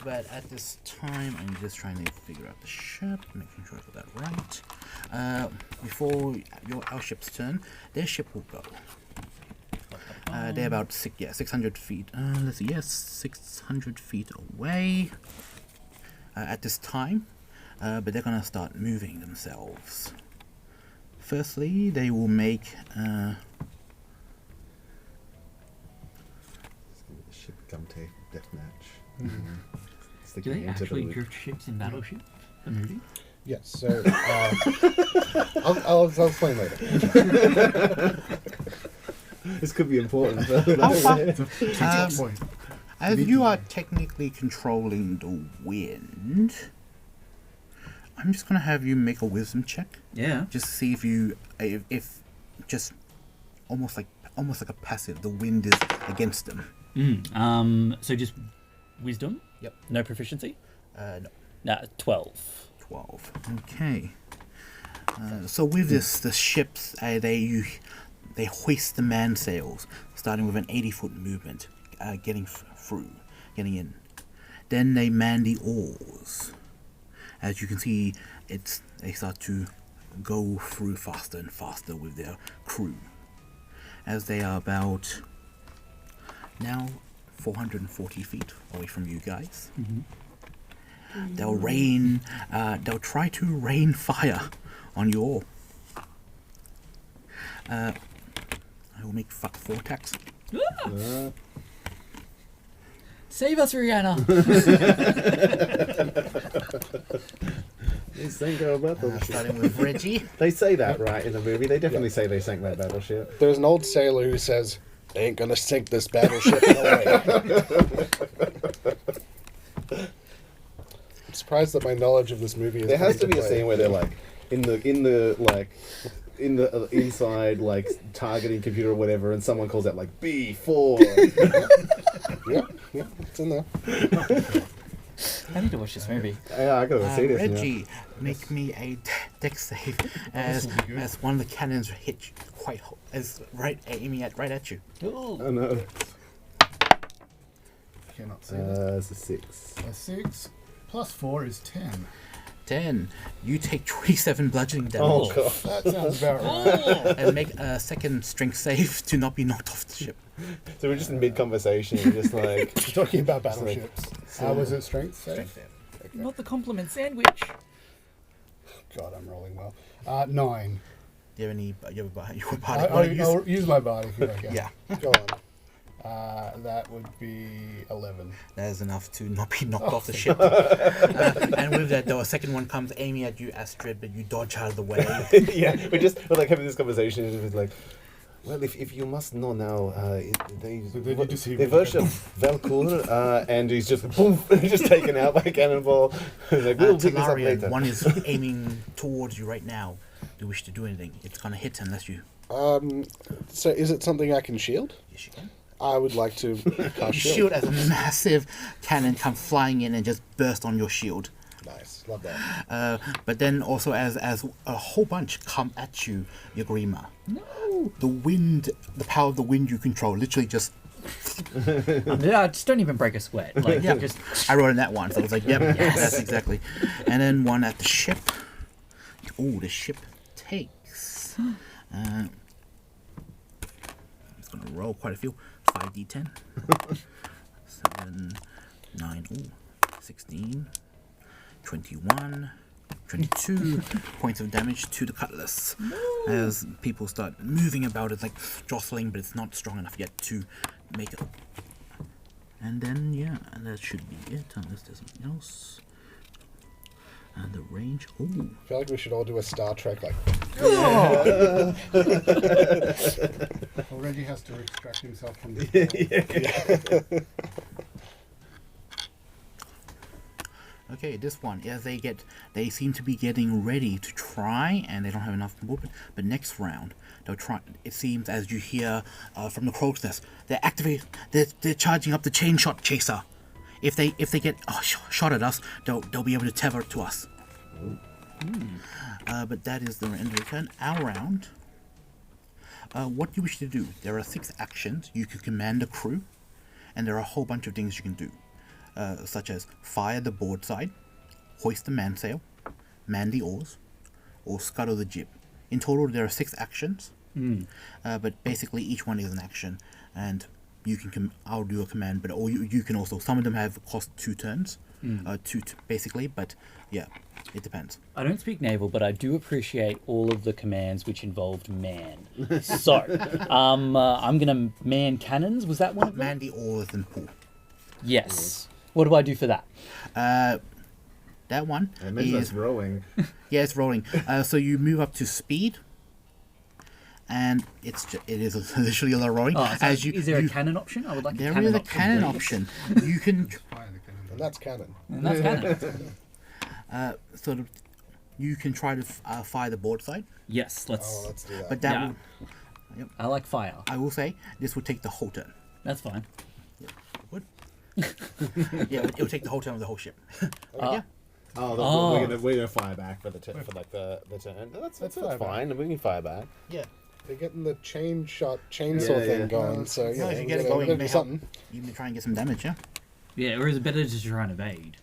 But at this time, I'm just trying to figure out the ship, making sure I got that right. Before our ship's turn, their ship will go. They're about 600 feet. Let's see, 600 feet away at this time. But they're gonna start moving themselves. Firstly, they will make. The ship come take deathmatch. Do they actually drift ships in Battleship, the movie? Yes, so I'll explain later. This could be important. As you are technically controlling the wind, I'm just gonna have you make a wisdom check. Yeah. Just to see if just almost like a passive. The wind is against them. So just wisdom. Yep. No proficiency. No. Nah, 12. 12. Okay. So with this, the ships they hoist the mainsails, starting with an 80-foot movement, getting in. Then they man the oars. As you can see, they start to go through faster and faster with their crew. As they are about now 440 feet away from you guys. They'll try to rain fire on you all. I will make 4 attacks. Save us, Rihanna! They sank our battleship. Starting with Reggie. They say that, right, in the movie. They definitely say they sank that battleship. There's an old sailor who says, "They ain't gonna sink this battleship." No way. I'm surprised that my knowledge of this movie is. There has to be a scene where they're like in the inside like targeting computer or whatever, and someone calls out like B4. Yeah, it's in there. I need to watch this movie. Yeah, I gotta see this. Reggie, make me a dex save as one of the cannons hit you aiming right at you. Oh no. Cannot see that. It's a 6. A 6 plus 4 is 10. 10. You take 27 bludgeoning damage. Oh god. That sounds about right. And make a second strength save to not be knocked off the ship. So we're just in mid-conversation, just like... We're talking about battleships. How was it strength save? Strength save. Okay. Not the compliment sandwich. God, I'm rolling well. 9. Do you have any... You have a bardic? I'll use my bardic here, I guess. Yeah. Go on. That would be 11. That is enough to not be knocked off the ship. And with that, though, a second one comes aiming at you, Astrid, but you dodge out of the way. Yeah, we're like having this conversation, and it's like... Well, if you must know now, they worship Valkur, and he's just boom, just taken out by a cannonball. Like, we'll pick this up Talaria, later. one is aiming towards you right now. Do you wish to do anything? It's gonna hit unless you... So is it something I can shield? Yes, you can. I would like to cast shield. Shield as a massive cannon come flying in and just burst on your shield. Nice, love that. But then also as a whole bunch come at you, Yagrima. No. The wind, the power of the wind you control, literally just... Just don't even break a sweat. Like, Yeah, just... I wrote in that one, so I was like, yep, that's exactly. And then one at the ship. Oh, the ship takes... I'm just going to roll quite a few. 5d10. 7, 9, 16, 21, 22 points of damage to the cutlass. As people start moving about, it's like jostling, but it's not strong enough yet to make it. And then, yeah, that should be it, unless there's something else. And the range, oh. I feel like we should all do a Star Trek, like... Already has to extract himself from the... Okay, this one, as they seem to be getting ready to try, and they don't have enough movement. But next round, they'll try. It seems as you hear from the crow's nest, they're charging up the chain shot chaser. If they get shot at us, they'll be able to tether to us. But that is the end of the turn. Our round. What do you wish to do? There are 6 actions. You can command a crew, and there are a whole bunch of things you can do. Such as fire the board side, hoist the mainsail, man the oars, or scuttle the jib. In total, there are 6 actions, but basically each one is an action, and you can. I'll do a command, but or you can also. Some of them have cost 2 turns, basically. But yeah, it depends. I don't speak naval, but I do appreciate all of the commands which involved man. So, I'm gonna man cannons. Was that one of them? Man the oars and pull. Yes. What do I do for that? That one And maybe is that's rowing. yeah, it's rolling. So you move up to speed, and it is literally a rolling. Oh, so is there a cannon option? I would like a There cannon is a option, cannon please. option. You can And that's canon. And that's cannon. sort of you can try to fire the board side, Yes, Oh, let's... let's do that. but that Yeah. will, I like fire. I will say this will take the whole turn. That's fine. Would yeah, it will take the whole turn of the whole ship. Yeah. Oh, we're gonna fire back for the turn. That's fire back. fine. We can fire back. Yeah. They're getting the chainsaw Yeah, thing yeah. going, so No, yeah, if you get it gotta going, do it may help. something. You can try and get some damage, yeah. Yeah, or is it better to try and evade?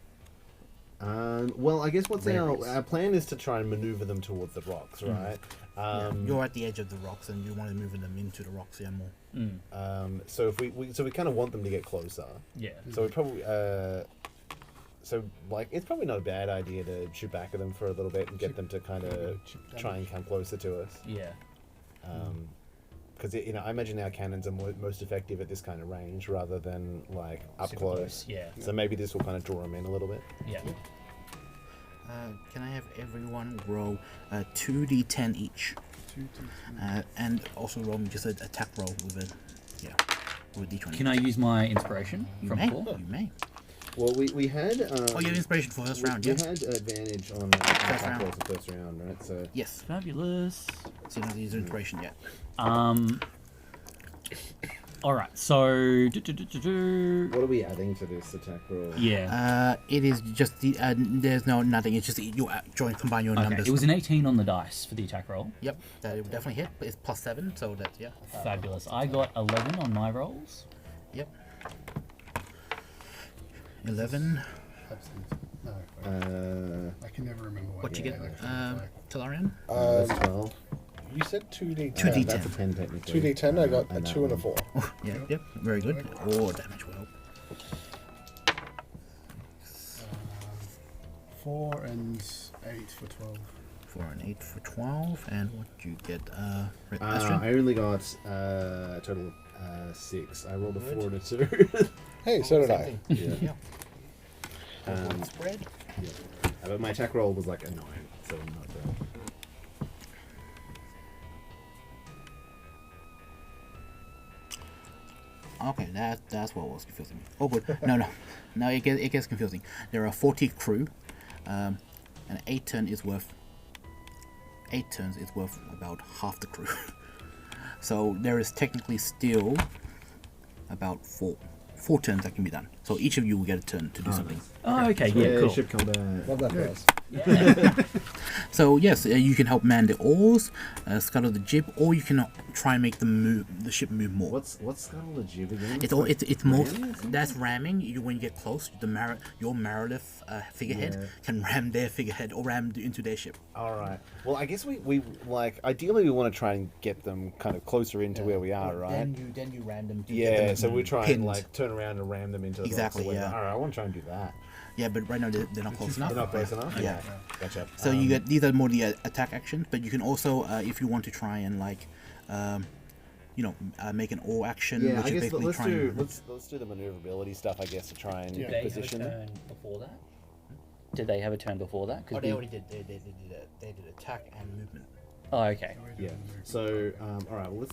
Well, I guess what's Varies. our plan is to try and maneuver them towards the rocks, right? You're at the edge of the rocks, and you want to move them into the rocks, yeah, more. So if we kind of want them to get closer. Yeah. So we probably so like it's probably not a bad idea to shoot back at them for a little bit and get them to kind of try and come closer to us. Yeah. Because I imagine our cannons are most effective at this kind of range rather than like up Super close. Yeah. So maybe this will kind of draw them in a little bit. Yeah. Can I have everyone roll 2d10 each? 2d10. And also roll me just an attack roll with a d20. Can I use my inspiration You from may. before? You may. Well, we had. Oh, you have inspiration for first round, We yeah? had advantage on First attack round. rolls the first round, right? So Yes. Fabulous. So you don't use inspiration yet. All right. So. what are we adding to this attack roll? Yeah. It is just the. There's nothing. It's just you combine your Okay. numbers. It was an 18 on the dice for the attack roll. Yep, that will definitely hit. But it's +7, so that's yeah. Fabulous. I got 11 on my rolls. Yep. 11. No, Uh, I can never remember What you that get, actually looks like. Talarian? that's 12. You said 2d10. 2d10. That's a 10 technically. 2d10, I got a And 2 and a that 4. Yeah, yep, very good. Oh, damage will help. 4 and 8 for 12. 4 and 8 for 12. And what do you get, I Astrid? only got a total of 6. I rolled a 4 and a 2. Hey, so did I. yeah. Yeah. Um, Spread. yeah. But my attack roll was like a 9, so not bad. Okay, that's what was confusing me. Oh, good. No, it gets confusing. There are 40 crew, and 8 turns is worth about half the crew. So there is technically still about four turns that can be done. So each of you will get a turn to do something. Oh, okay. Yeah, cool. Ship combat. Love that for us. So yes, you can help man the oars, scuttle the jib, or you can try and make the ship move more. What's scuttle the jib again? It's more ramming or something? that's ramming. When you get close, your Marilith figurehead can ram their figurehead or ram into their ship. All right. Well, I guess we like ideally we want to try and get them kind of closer into where we are, right? Then you ram them. To get Yeah. them So we try and pinned. like turn around and ram them into the Exactly, rocks or whatever. yeah. All right. I want to try and do that. Yeah, but right now they're not close enough. They're not close enough. Yeah. Gotcha. So you get these are more the attack actions, but you can also if you want to try and like, make an all action. Yeah, which I is guess basically let's trying do to- let's do the maneuverability stuff. I guess to try and Yeah. Did they position have a them. turn before that? Did they have a turn before that? 'Cause Oh, they we- already did. They did attack and movement. Oh, okay. Yeah. So, all right. Well,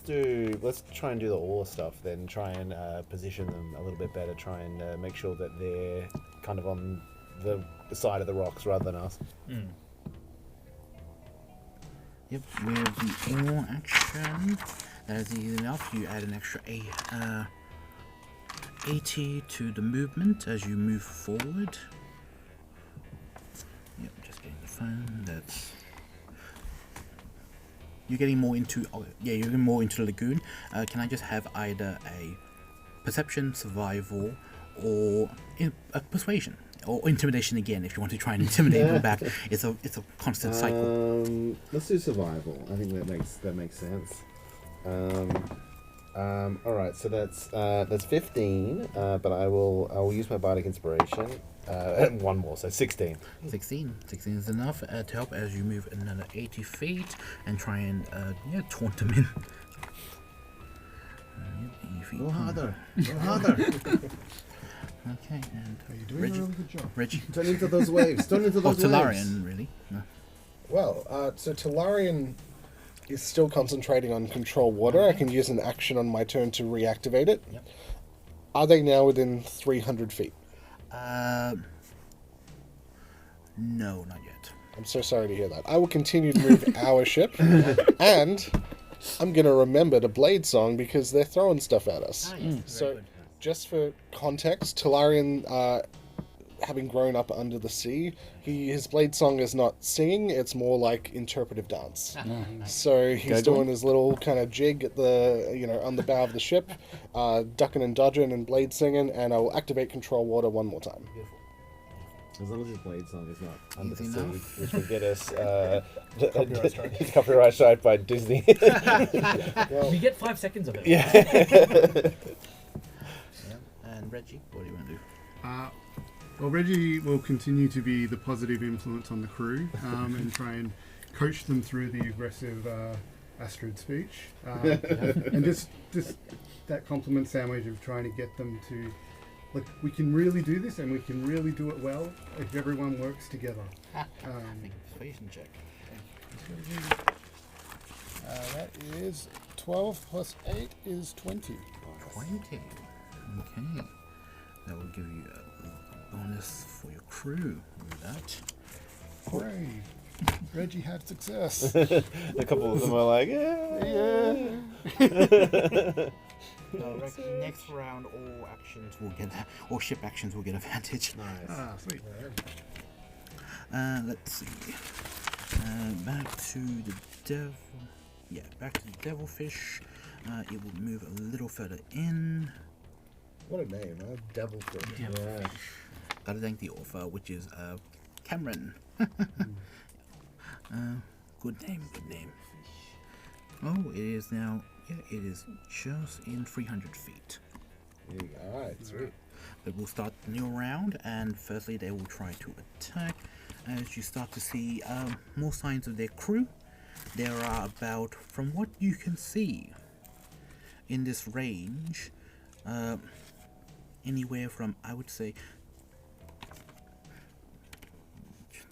let's try and do the oar stuff then. Try and position them a little bit better. Try and make sure that they're kind of on the side of the rocks rather than us. Mm. Yep, with the all action, that is easy enough. You add an extra 80 to the movement as you move forward. Yep, just getting the phone. That's you're getting more into. Oh, yeah, you're getting more into the lagoon. Can I just have either a perception, survival, or persuasion? Or intimidation again, if you want to try and intimidate them back. It's a constant cycle. Let's do survival. I think that makes sense. All right. So that's 15. But I will use my bardic inspiration. And one more, so 16. 16 is enough to help as you move another 80 feet and try and taunt them in. 80 feet. Go harder. Go harder. Okay, and You're doing Reggie. a really good job. Reggie. Turn into those waves. Turn into Oh, those waves. Talarian, really? No. Well, so Talarian is still concentrating on control water. I can use an action on my turn to reactivate it. Yep. Are they now within 300 feet? No, not yet. I'm so sorry to hear that. I will continue to move our ship, and I'm going to remember the Blade song because they're throwing stuff at us. Yes, So, just for context, Talarian having grown up under the sea, his blade song is not singing; it's more like interpretive dance. So he's doing his little kind of jig at the on the bow of the ship, ducking and dodging and blade singing, and I will activate control water one more time. As long as his blade song is not under the Easy sea, enough. which would get us Copyright strike by Disney. We get 5 seconds of it. Yeah. And Reggie, what do you want to do? Well, Reggie will continue to be the positive influence on the crew and try and coach them through the aggressive Astrid speech. And just that compliment sandwich of trying to get them to, look, we can really do this and we can really do it well if everyone works together. Persuasion check. That is 12 plus 8 is 20. 20. Okay. That will give you a bonus for your crew with that. Hooray! Reggie had success. A couple of them are like, Next round, all actions will get, all ship actions will get advantage. nice. Sweet. Let's see. Back to the devil. Yeah, back to the devilfish. It will move a little further in. What a name, huh? Devilfish. Yeah. Gotta thank the author, which is Cameron. Good name, good name. Oh, it is now. Yeah, it is just in 300 feet. Alright, sweet. But we'll start the new round, and firstly they will try to attack. As you start to see more signs of their crew, there are about, from what you can see in this range, anywhere from, I would say,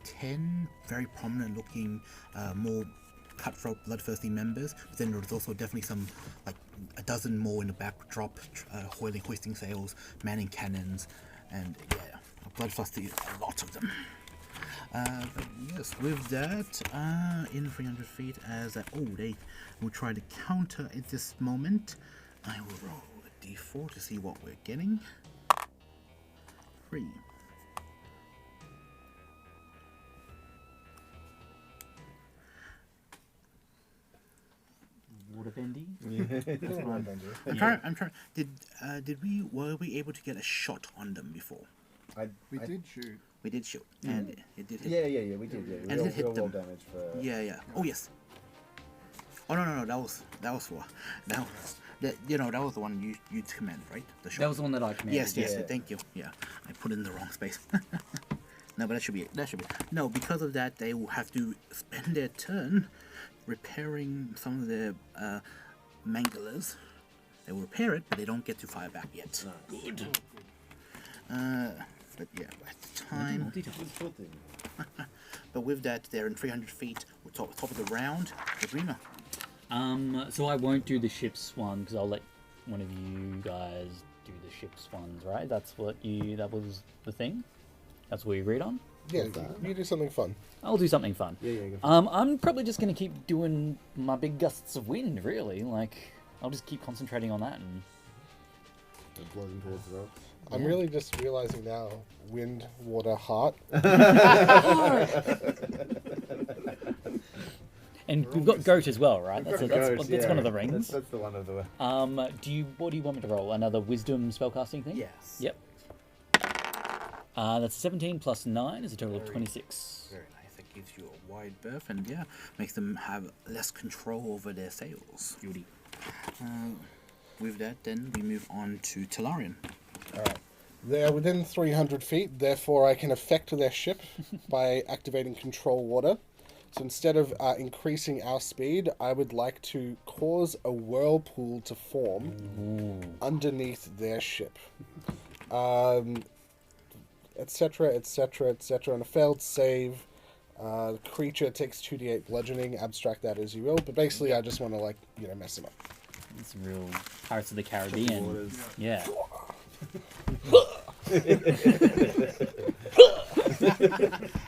10 very prominent looking, more cutthroat, bloodthirsty members. But then there's also definitely some, like a dozen more in the backdrop, hoisting sails, manning cannons, and yeah, bloodthirsty, a lot of them. But yes, with that, in 300 feet, as they will try to counter at this moment. I will roll a d4 to see what we're getting. 3. Waterbendy. I'm trying. Were we able to get a shot on them before? We did shoot. We did shoot, and it did hit. Yeah, we did. Yeah, And it hit real them. damage for. Yeah. Oh yes. Oh no, that was for that was the one you commanded, right? The shot. That was the one that I commanded. Yes, Yeah. thank you. Yeah, I put it in the wrong space. No, but that should be it. No, because of that, they will have to spend their turn repairing some of their manglers. They will repair it, but they don't get to fire back yet. Nice. Good. But yeah, at the time. But with that, they're in 300 feet. We're top of the round. Adrina. So I won't do the ship's one because I'll let one of you guys do the ship's ones, right? That was the thing. That's what we agreed on. Yeah, you do something fun. I'll do something fun. Yeah, go for it. I'm probably just gonna keep doing my big gusts of wind. Really, like I'll just keep concentrating on that. And Blowing towards the rocks. I'm really just realizing now, wind, water, heart. and we've got goat as well, right? That's Goat, one of the rings. That's the one of the. What do you want me to roll? Another wisdom spellcasting thing? Yes. Yep. That's 17 plus 9 is a total of 26. Very nice. That gives you a wide berth, and yeah, makes them have less control over their sails. Beauty. With that, then we move on to Talarian. Alright. They are within 300 feet, therefore I can affect their ship by activating control water. So instead of increasing our speed, I would like to cause a whirlpool to form underneath their ship. Etc., etc., etc. On a failed save, the creature takes 2d8 bludgeoning, abstract that as you will, but basically I just want to, mess them up. It's real Pirates of the Caribbean. Yeah.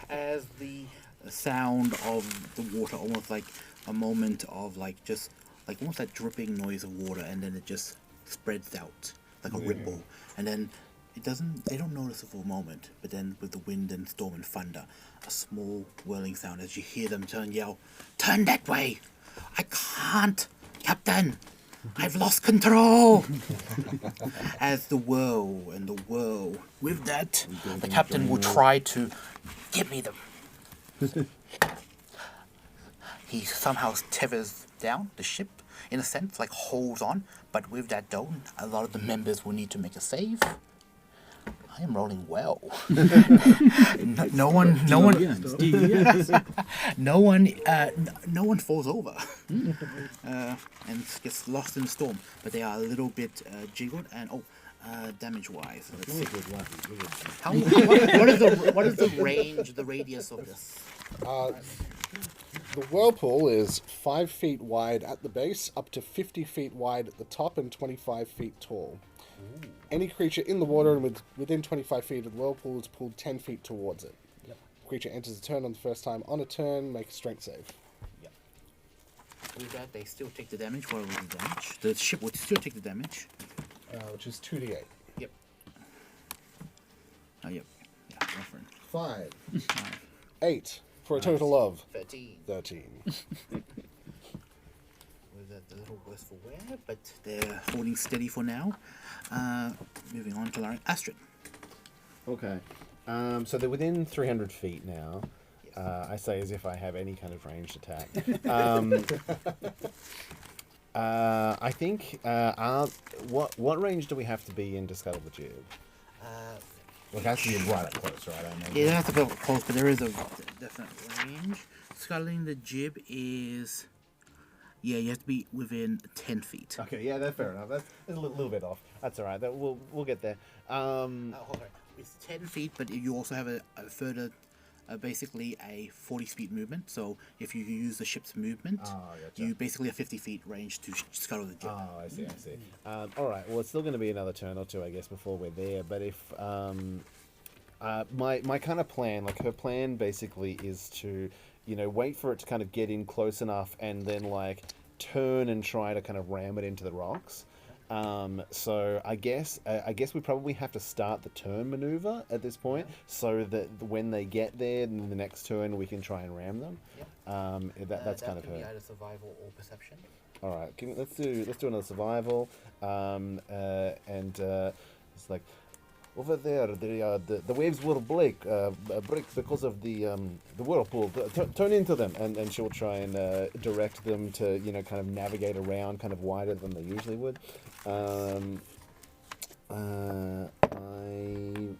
As the sound of the water, almost like a moment of just almost that dripping noise of water, and then it just spreads out like a ripple, and then They don't notice it for a moment, but then with the wind and storm and thunder, a small whirling sound as you hear them yell, "Turn that way! I can't, Captain! I've lost control!" As the whirl and the whirl. With that, the captain will try to give me them. He somehow tethers down the ship, in a sense, like holds on, but with that though, a lot of the members will need to make a save. I am rolling well. No one falls over and gets lost in the storm. But they are a little bit jiggled and damage-wise. Let's see. What is the range, the radius of this? The whirlpool is 5 feet wide at the base, up to 50 feet wide at the top, and 25 feet tall. Ooh. Any creature in the water and within 25 feet of the whirlpool is pulled 10 feet towards it. Yep. Creature enters the turn on the first time. On a turn, make a strength save. Yep. With that, they still take the damage. What was the damage? The ship would still take the damage. Which is 2d8. Yep. Oh, yep. Yeah, different. 5. 8. For a total of 13. Was that a little worse for wear, but they're holding steady for now. Moving on to Astrid. Okay. So they're within 300 feet now. Yes. I say as if I have any kind of ranged attack. I think. What range do we have to be in to scuttle the jib? It has to be right up close, right? Yeah, that's a bit close, but there is a definite range. Scuttling the jib is... Yeah, you have to be within 10 feet. Okay, yeah, that's fair enough. That's a little bit off. That's all right. We'll get there. It's 10 feet, but you also have a further... basically a 40 speed movement. So if you use the ship's movement, you basically have 50 feet range to scuttle the jib. Oh, I see. All right. Well, it's still going to be another turn or two, I guess, before we're there. But if my kind of plan, like her plan, basically is to, wait for it to kind of get in close enough, and then turn and try to kind of ram it into the rocks. So I guess we probably have to start the turn maneuver at this point, so that when they get there, in the next turn we can try and ram them. Yep. That's kind of her. That can be either survival or perception. All right, let's do another survival. It's like over there, the waves will break because of the whirlpool. Turn into them, and she'll try and direct them to kind of navigate around kind of wider than they usually would.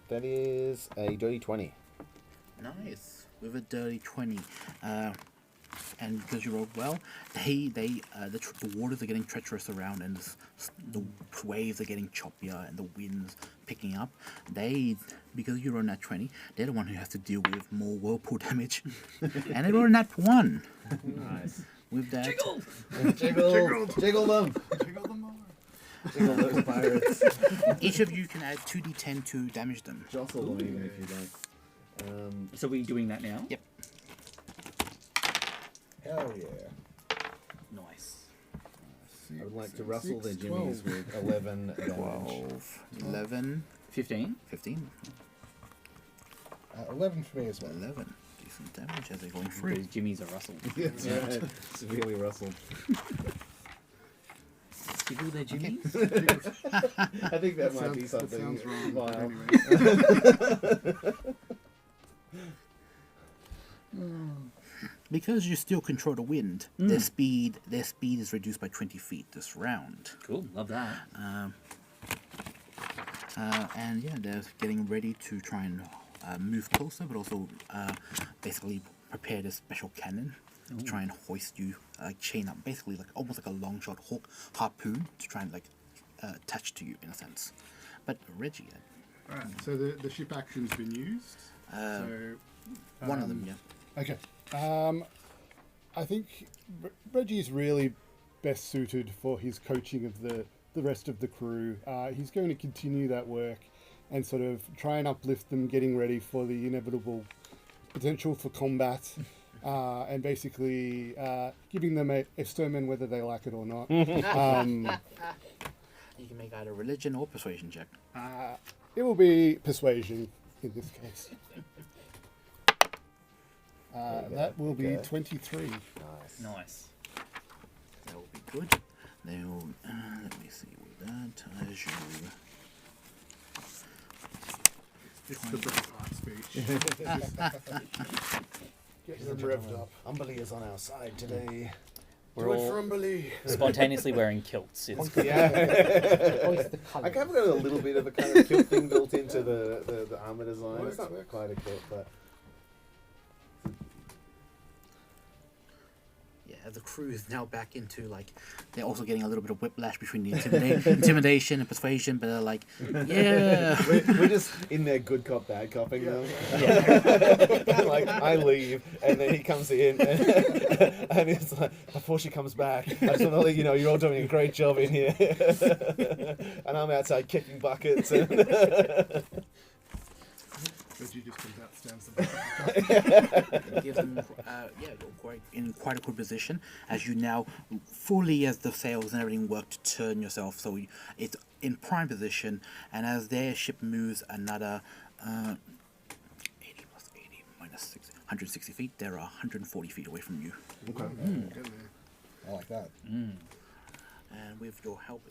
That is a dirty 20. Nice, with a dirty 20. And because you rolled well, the waters are getting treacherous around, and the waves are getting choppier, and the winds picking up. Because you rolled nat 20, they're the one who has to deal with more whirlpool damage, and they rolled nat 1. Nice. With that, Jiggle them, Jiggle them more. jiggle those pirates. each of you can add 2d10 to damage them. Jostle them even if you like. So we're doing that now? Yep. Hell yeah. Nice. I would like to rustle their jimmies with 11 damage. 12, 11, 15. 15, 11 for me as well. 11. Decent damage as they're going through. Because Jimmy's are rustled. That's right. Severely rustled. Jiggle their Jimmies? I think that might be something. That sounds wrong. Vile. Anyway. Because you still control the wind, their speed is reduced by 20 feet this round. Cool, love that. And yeah, they're getting ready to try and move closer, but also basically prepare this special cannon to try and hoist you, chain up, basically almost like a long shot hook harpoon to try and attach to you in a sense. But Reggie, Alright, so the ship action's been used. one of them, yeah. Okay. I think Reggie's really best suited for his coaching of the rest of the crew. He's going to continue that work and sort of try and uplift them, getting ready for the inevitable potential for combat, and basically giving them a sermon whether they like it or not. You can make either religion or persuasion check. It will be persuasion in this case. That will be 23. Nice. That will be good. Now, let me see with that. As you. It's the Bret Hart speech. Get them revved up. Umberly is on our side today. We're all Umberly. spontaneously wearing kilts. It's Yeah. I kind of got a little bit of the kind of kilt thing built into the armor design. It's not quite a kilt, but Yeah, the crew is now back into like they're also getting a little bit of whiplash between the intimidation and persuasion, but they're like, yeah. we're just in there good cop, bad copping them. Like, I leave, and then he comes in, and it's like, before she comes back, I just want to let you know you're all doing a great job in here. And I'm outside kicking buckets. And Reggie just comes out, stands them. Give them, you're in quite a good position as you now fully, as the sails and everything work to turn yourself, so it's in prime position, and as their ship moves another 80 plus 80 minus 6, 160 feet, they're 140 feet away from you. Okay. I like that. And with your help,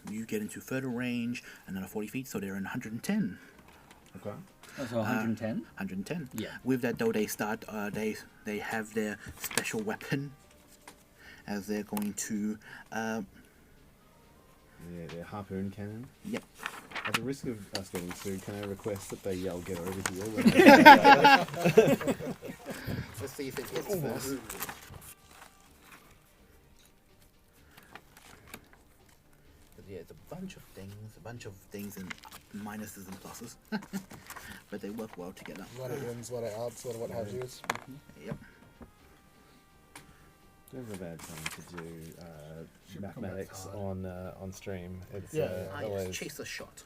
you get into further range, another 40 feet, so they're in 110. okay. so 110. 110. Yeah. With that, though, they start. They have their special weapon, as they're going to. Yeah, the harpoon cannon. Yep. At the risk of us getting sued, can I request that they yell "Get over here"? Let's see if it hits first. But yeah, it's a bunch of things and minuses and pluses, but they work well together. A lot of ins, a lot of outs, a lot of what have yous. Yep. Never a bad time to do mathematics combat's on stream. It's I always just chase a shot.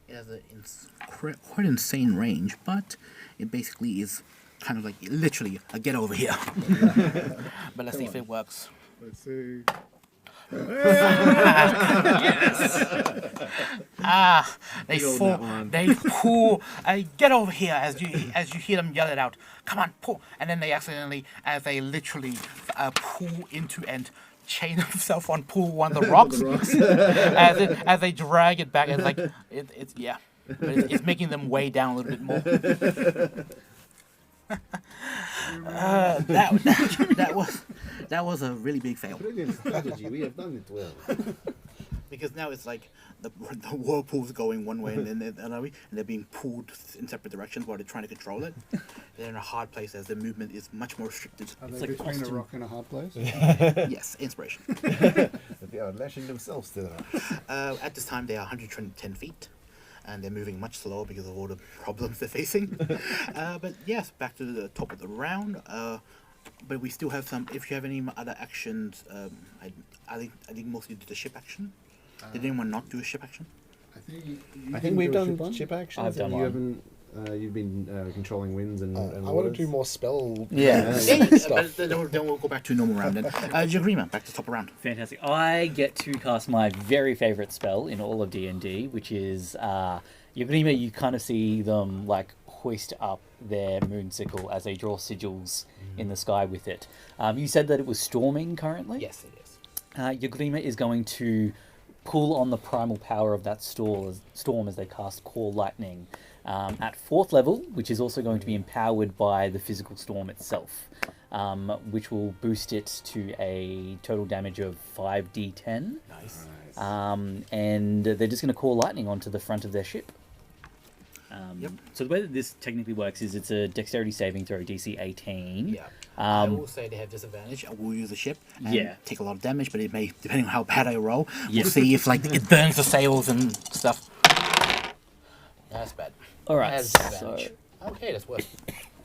It has a quite insane range, but it basically is kind of like literally a get over here. But let's see if it works. Let's see. They Good old fall. that one. They pull. Get over here as you hear them yell it out. Come on, pull! And then they accidentally, as they literally pull into and chain themselves on pull one of the rocks. as they drag it back, it's like it's yeah, but it's making them weigh down a little bit more. That was a really big fail. brilliant strategy. We have done it well. Because now it's like the whirlpool's going one way and then they're being pulled in separate directions while they're trying to control it. They're in a hard place as their movement is much more restricted. Are It's they like between a Austin. rock and a hard place? Yes, inspiration. They are lashing themselves to the rock. At this time, they are 110 feet, and they're moving much slower because of all the problems they're facing. But yes, back to the top of the round. But we still have some. If you have any other actions, I think mostly did the ship action. Did anyone not do a ship action? I think we've done ship actions. I've done and you one. haven't. You've been controlling winds and I want waters. to do more spell Yeah. stuff. But then we'll go back to normal round then. Jagrima, back to top of round. Fantastic. I get to cast my very favourite spell in all of D&D, which is Yagrima. You kind of see them like hoist up their moon sickle as they draw sigils in the sky with it. You said that it was storming currently? Yes, it is. Yagrima is going to pull on the primal power of that storm as they cast Core Lightning at 4th level, which is also going to be empowered by the physical storm itself, which will boost it to a total damage of 5d10. Nice. And they're just going to Core Lightning onto the front of their ship. Yep. So the way that this technically works is it's a dexterity saving throw, DC 18. Yeah. I will say they have disadvantage. I will use the ship. And Yeah. Take a lot of damage, but it may, depending on how bad I roll, Yeah. we'll see if like it burns the sails and stuff. That's bad. All right, Has so disadvantage. Okay, that's worse.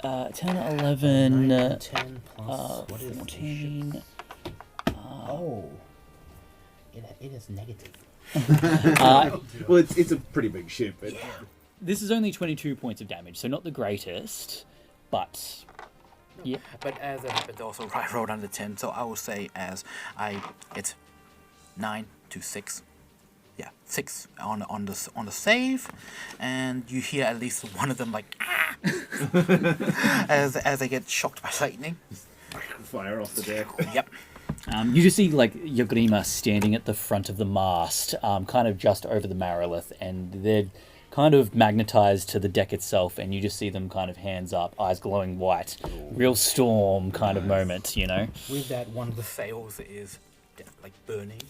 10, 11, 10 plus what is 14. Oh. It is negative. Well, it's a pretty big ship. This is only 22 points of damage, so not the greatest, but yeah. But as it happened, also I rolled under 10, so I will say it's 9 to 6 Yeah, 6 on the save, and you hear at least one of them like as they get shocked by lightning. Fire off the deck. Yep. You just see like Yogrima standing at the front of the mast, kind of just over the Marilith, and they're kind of magnetized to the deck itself, and you just see them kind of hands up, eyes glowing white, real storm kind of moment, you know. With that, one of the sails is like burning.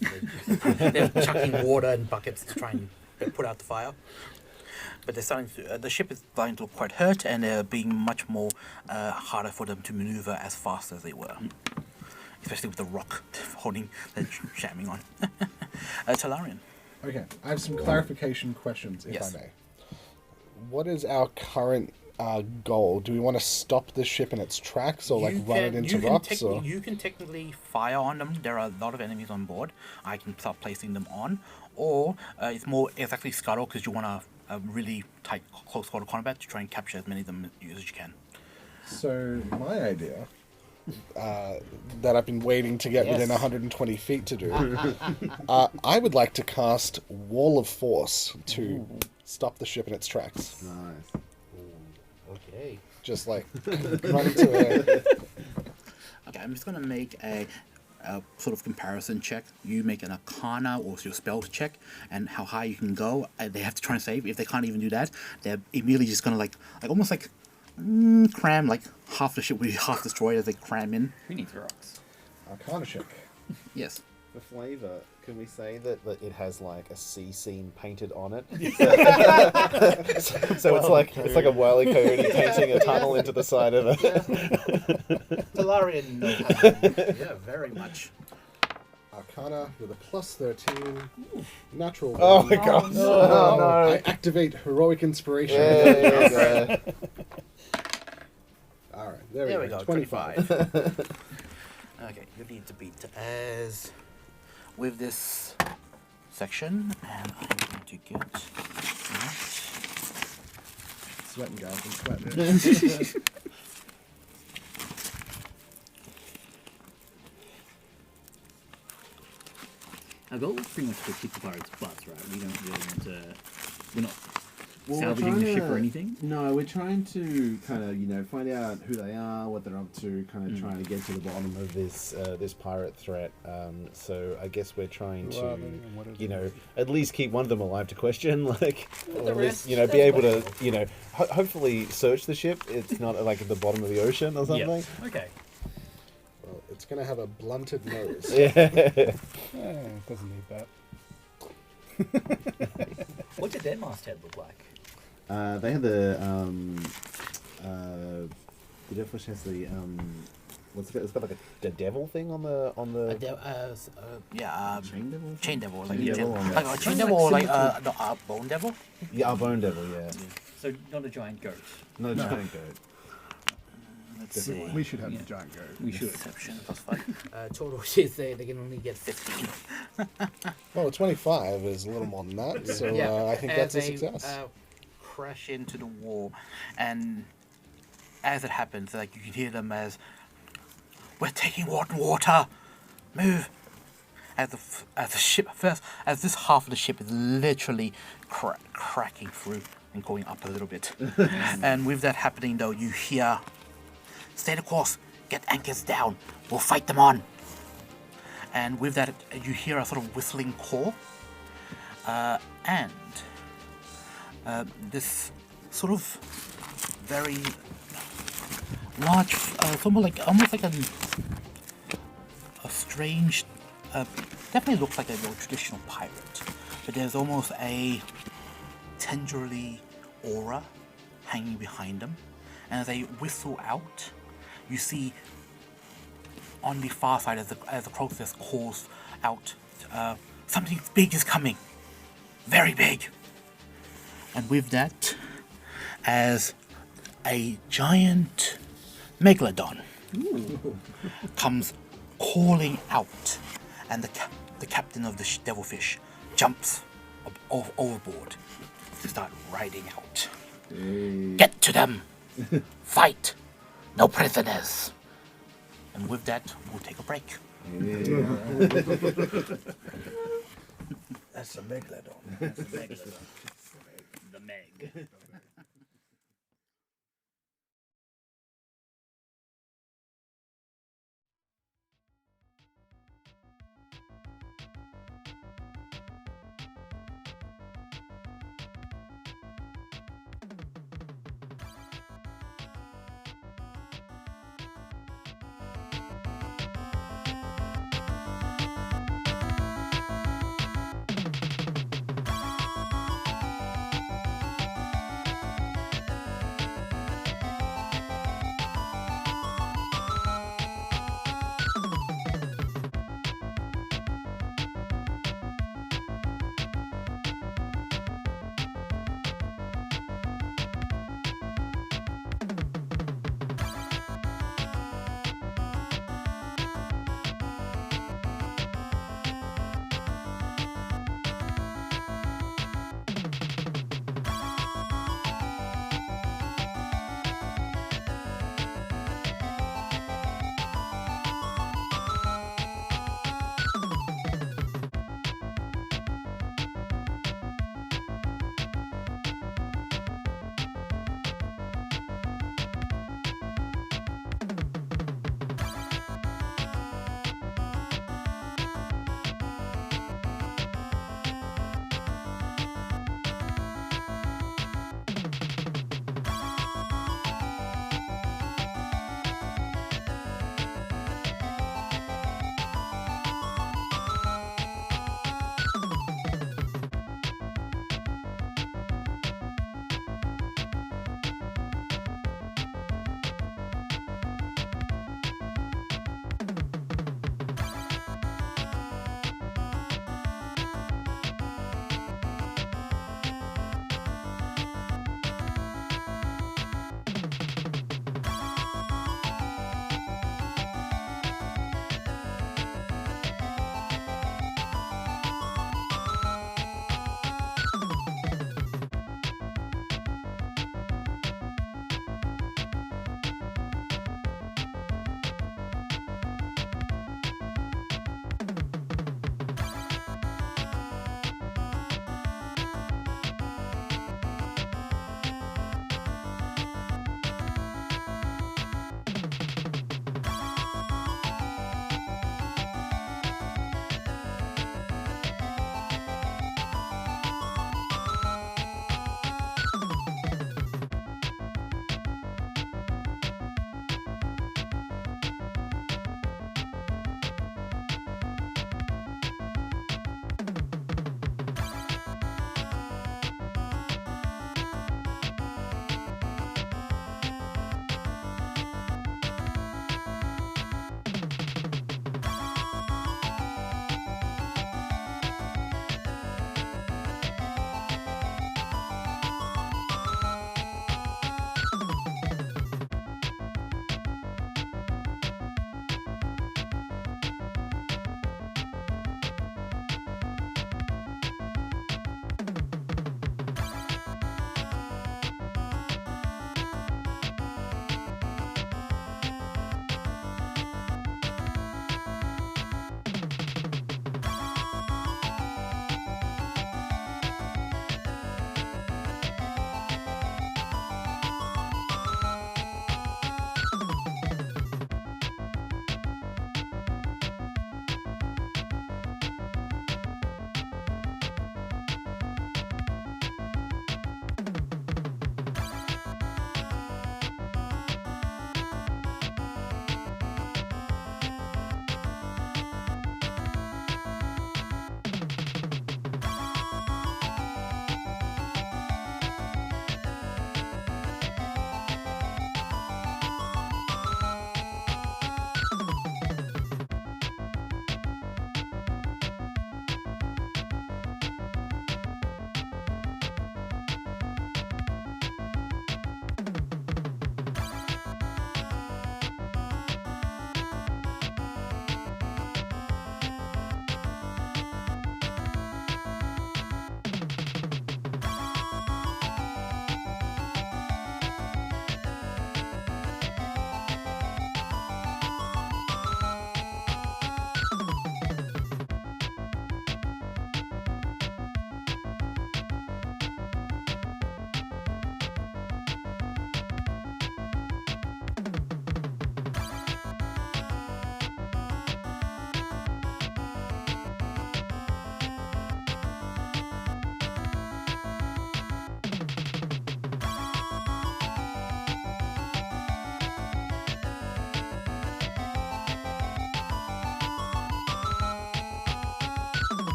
They're chucking water in buckets to try and put out the fire. But they're starting to, the ship is starting to look quite hurt, and they're being much more harder for them to maneuver as fast as they were. Especially with the rock holding, they're jamming on. Talarian. Okay, I have some clarification questions, if Yes. I may. What is our current goal? Do we want to stop the ship in its tracks, or like run it into rocks? Or You can technically fire on them. There are a lot of enemies on board. I can start placing them on. Or it's actually scuttle because you want a really tight close quarter combat to try and capture as many of them as you can. So my idea, that I've been waiting to get within Yes. 120 feet to do, I would like to cast Wall of Force to stop the ship in its tracks. Nice. Okay. Just like run into it. Okay, I'm just going to make a sort of comparison check. You make an Arcana or your spell check, and how high you can go. They have to try and save. If they can't even do that, they're immediately just going to like almost like cram, like half the ship will be half destroyed as they cram in. Who needs rocks? Arcana check. Yes. For flavour, can we say that it has like a sea scene painted on it? So it's like a Wile E. Coyote painting a tunnel into the side of it. Talarian. Yeah, very much. Arcana with a plus 13. Natural. Oh one. my god! no. I activate heroic inspiration. Yeah. All right, there There we we go. go. 25. 25. Okay, you need to beat as with this section, and I'm going to get that. Sweating, guys. I'm sweating. Our goal is pretty much to kick the pirates' butts, right? We don't really want to. We're not Well, we're salvaging the trying ship or to- anything. No, we're trying to kind of find out who they are, what they're up to, kind of trying to get to the bottom of this this pirate threat. So I guess we're trying to at least keep one of them alive to question, like, or at least be able to hopefully search the ship. It's not like at the bottom of the ocean or something. Yeah. Okay. Well, it's going to have a blunted nose. Yeah. It doesn't need that. What did their masthead look like? They had the Devilfish has the what's it got? It's got like a devil thing on the Chain devil, like Chain devil on like that. a chain devil or like the bone devil. yeah, our bone devil, yeah. So not a giant goat. No, giant goat. Let's see. We should have the giant goat. We should. Deception +5. Total is they can only get 15. Well, 25 is a little more than that, so I think that's a they, success. Crash into the wall, and as it happens, like you can hear them as, "We're taking water, move!" As the ship first, as this half of the ship is literally cracking through and going up a little bit, and with that happening, though, you hear, "Stay the course, get anchors down, we'll fight them on." And with that, you hear a sort of whistling call, and this sort of very large, almost like a strange, definitely looks like a real traditional pirate, but there's almost a tenderly aura hanging behind them, and as they whistle out, you see on the far side as the process calls out, something big is coming, very big. And with that, as a giant megalodon comes calling out, and the captain of the devilfish jumps overboard to start riding out. Get to them! Fight! No prisoners! And with that, we'll take a break. That's a megalodon. That's a megalodon. The Meg.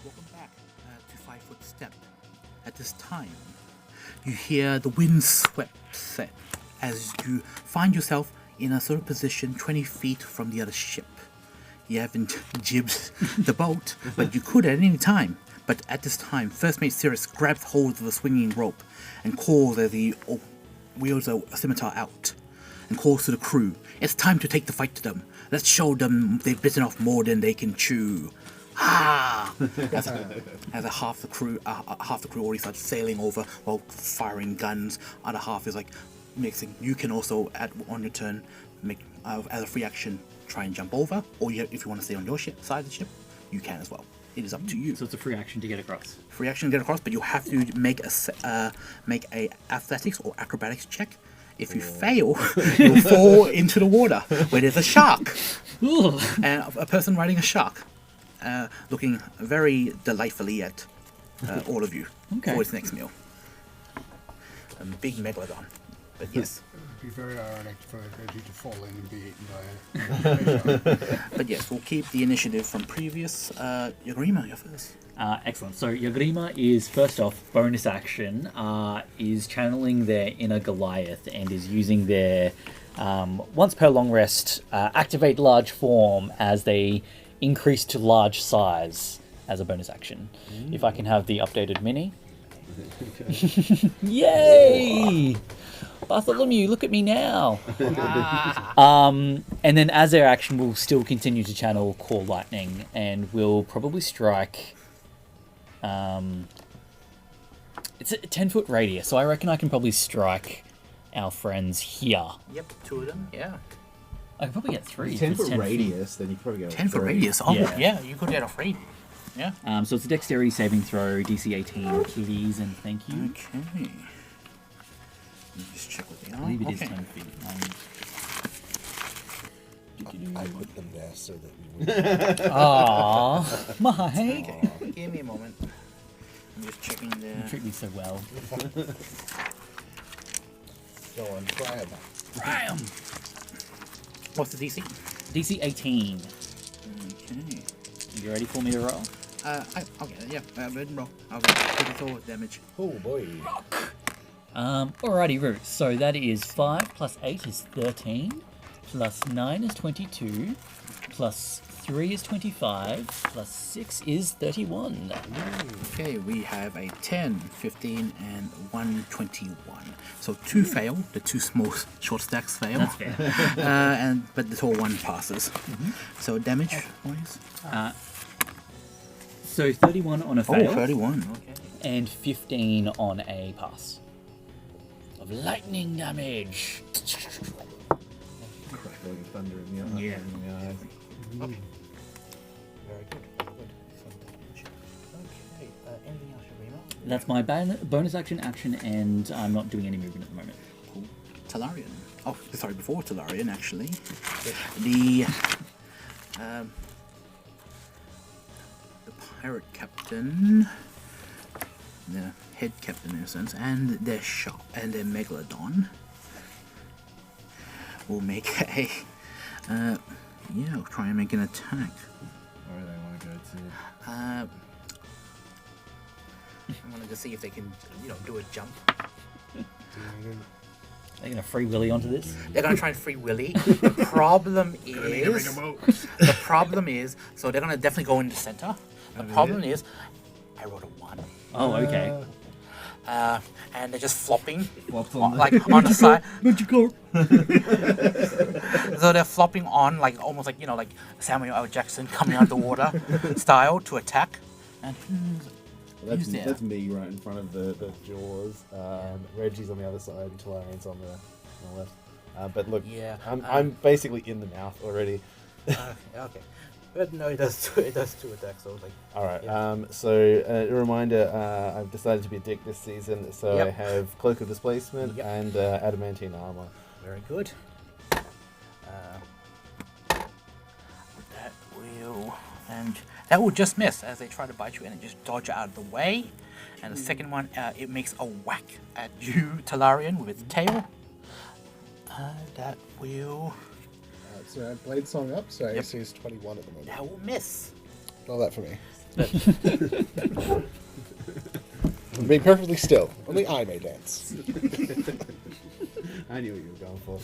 Welcome back to 5 Foot Step. At this time, you hear the wind swept set as you find yourself in a sort of position 20 feet from the other ship. You haven't jibbed the boat, but you could at any time. But at this time, First Mate Cirrus grabs hold of the swinging rope and calls as he wheels a scimitar out and calls to the crew. It's time to take the fight to them. Let's show them they've bitten off more than they can chew. Ah! As half the crew already starts sailing over while firing guns. Other half is like mixing. You can also, on your turn, make as a free action, try and jump over, or if you want to stay on your side of the ship, you can as well. It is up to you. So it's a free action to get across. Free action to get across, but you have to make a athletics or acrobatics check. If you fail, you'll fall into the water where there's a shark. And a person riding a shark, looking very delightfully at all of you for its next meal. A big megalodon. But yes. It would be very ironic for Reggie to fall in and be eaten by a But yes, we'll keep the initiative from previous. Yagrima, you're first. Excellent. So Yagrima is, first off, bonus action, is channeling their inner Goliath and is using their once per long rest activate large form as they increase to large size as a bonus action. If I can have the updated mini. Yay! Bartholomew, look at me now. And then as their action, we'll still continue to channel Core Lightning, and we'll probably strike. It's a 10-foot radius, so I reckon I can probably strike our friends here. Yep, 2 of them. Yeah. I could probably get 3. 10-foot radius, then you probably go 10-foot radius. Oh yeah, you could get a free. Yeah. So it's a dexterity saving throw, DC 18, please, and thank you. Okay. Let me just check what they are. I believe it is Okay. 10 feet. I put them there so that we would. Aww, Mike. Give me a moment. I'm just checking You the. treat me so well. Go on, try it. Bam! What's the DC? DC 18. Okay. You ready for me to roll? Okay, yeah. Red and roll. I'll get 34 damage. Oh boy. Alrighty, Root. So that is 5 plus 8 is 13, plus 9 is 22, plus 3 is 25, plus 6 is 31. Okay, we have a 10, 15, and 1 21. So 2 fail. The 2 small short stacks fail. That's fair. But the tall one passes. So damage wise? So 31 on a fail, 31. Okay. and 15 on a pass. Of lightning damage. Crackling thunder in the eye. Yeah. In the eyes. Very good. Very good. Some damage. Okay. Anything else, Sharima? That's my bonus action, and I'm not doing any movement at the moment. Cool. Talarian. Oh, sorry, before Talarian, actually. The pirate captain, the head captain in a sense, and their shop and their megalodon will make a try and make an attack. Where do they want to go to? I wanted to see if they can, do a jump. They're going to free willy onto this? They're gonna try and free Willy. The problem is, so they're gonna definitely go in the center. The problem is, I rolled a 1. Oh, okay. And they're just flopping, Flops on on the side. Magical. So they're flopping on, like almost like like Samuel L. Jackson coming out of the water style to attack. And who's there? That's me right in front of the jaws. Reggie's on the other side, and Talarian's on the left. But look, Yeah, I'm basically in the mouth already. Okay. But no, it does 2 attacks, so like. All right. Yeah. So a reminder, I've decided to be a dick this season, so I Yep. have Cloak of Displacement Yep. and Adamantine Armor. Very good. That will just miss as they try to bite you and just dodge out of the way. And the second one, it makes a whack at you, Talarian, with its tail. That will So I have Blade Song up, so Yep. AC is 21 at the moment. miss. Roll that for me. Be perfectly still. Only I may dance. I knew what you were going for.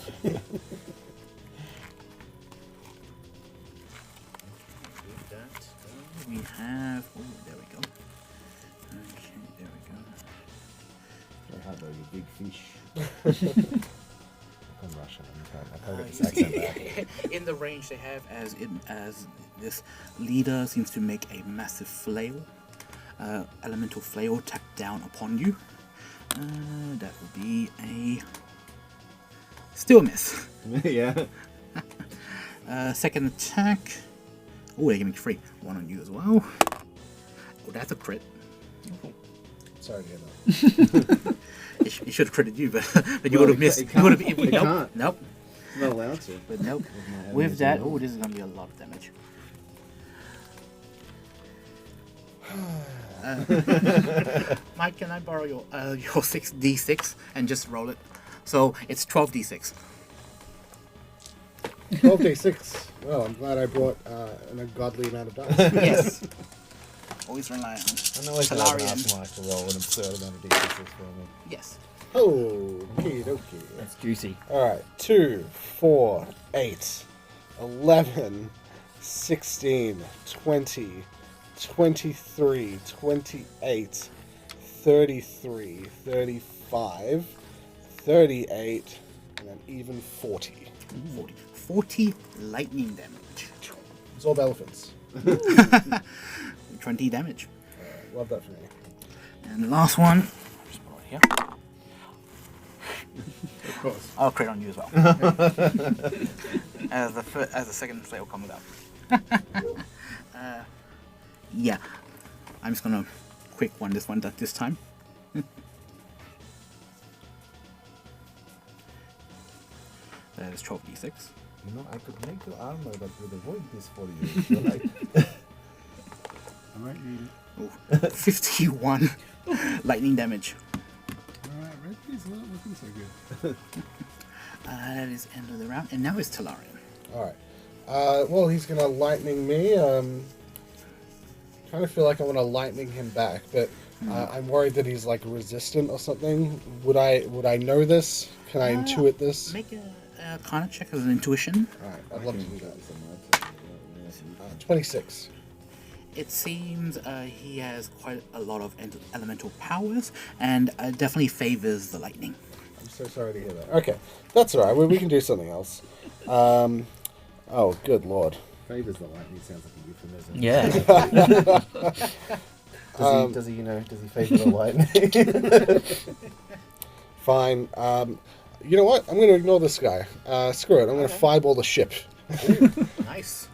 We have. Oh, there we go. Okay, there we I have you big fish. I'm Russian. I can't get this accent back. go. In the range they have, as this leader seems to make a massive flail, elemental flail tacked down upon you. That will be a still a miss. Yeah. Second attack. Oh, they give me 3. 1 on you as well. Oh, that's a crit. Sorry to hear that. It should have critted you, but you Well, would have missed. it You would have. can't. Nope. can't. Nope. I'm not allowed to. But nope. my With enemies that, involved. oh, this is gonna be a lot of damage. Mike, can I borrow your 6d6 and just roll it? So it's 12d6. 12d6. Well, I'm glad I brought an ungodly amount of dice. Yes. Always rely on. I know I should have asked Mike to roll an absurd amount of d6s for me. Yes. Okie dokie. That's juicy. Alright, 2, 4, 8, 11, 16, 20, 23, 28, 33, 35, 38, and then even 40. 40 lightning damage. Absorb elephants. 20 damage. Love that for me. And the last one. Just put it here. Of course. I'll crit on you as well. as the second flail comes up. Yeah. I'm just gonna quick one this time. That is 12d6. You know, I could make the armor that would avoid this for you. If you like. I might need it. Oh, 51 lightning damage. Alright, Reggie's not looking so good. That is end of the round, and now it's Talarian. Alright. Well, he's gonna lightning me. Kind of feel like I want to lightning him back, but I'm worried that he's like resistant or something. Would I know this? Can I intuit this? Make a kind of check as an intuition. Alright, I'd love to do that. 26. It seems he has quite a lot of elemental powers, and definitely favors the lightning. I'm so sorry to hear that. Okay, that's alright. We can do something else. Oh, good lord. Favors the lightning sounds like a euphemism. Yeah. Does he favor the lightning? Fine. You know what? I'm going to ignore this guy. Screw it. I'm going to fireball the ship. Nice.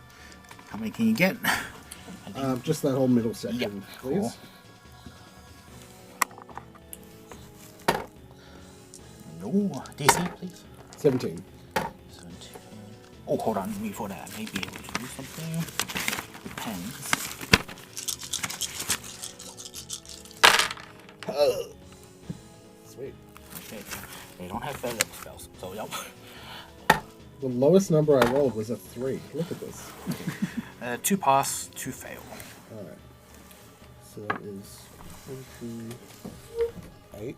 How many can you get? Just that whole middle section, Yep, please. No. DC, please. 17. 17. Oh, hold on. Before that, I may be able to do something. Depends. Sweet. Okay. They don't have feather spells, so yep. The lowest number I rolled was a 3. Look at this. 2 pass, 2 fail. Alright. So that is 28,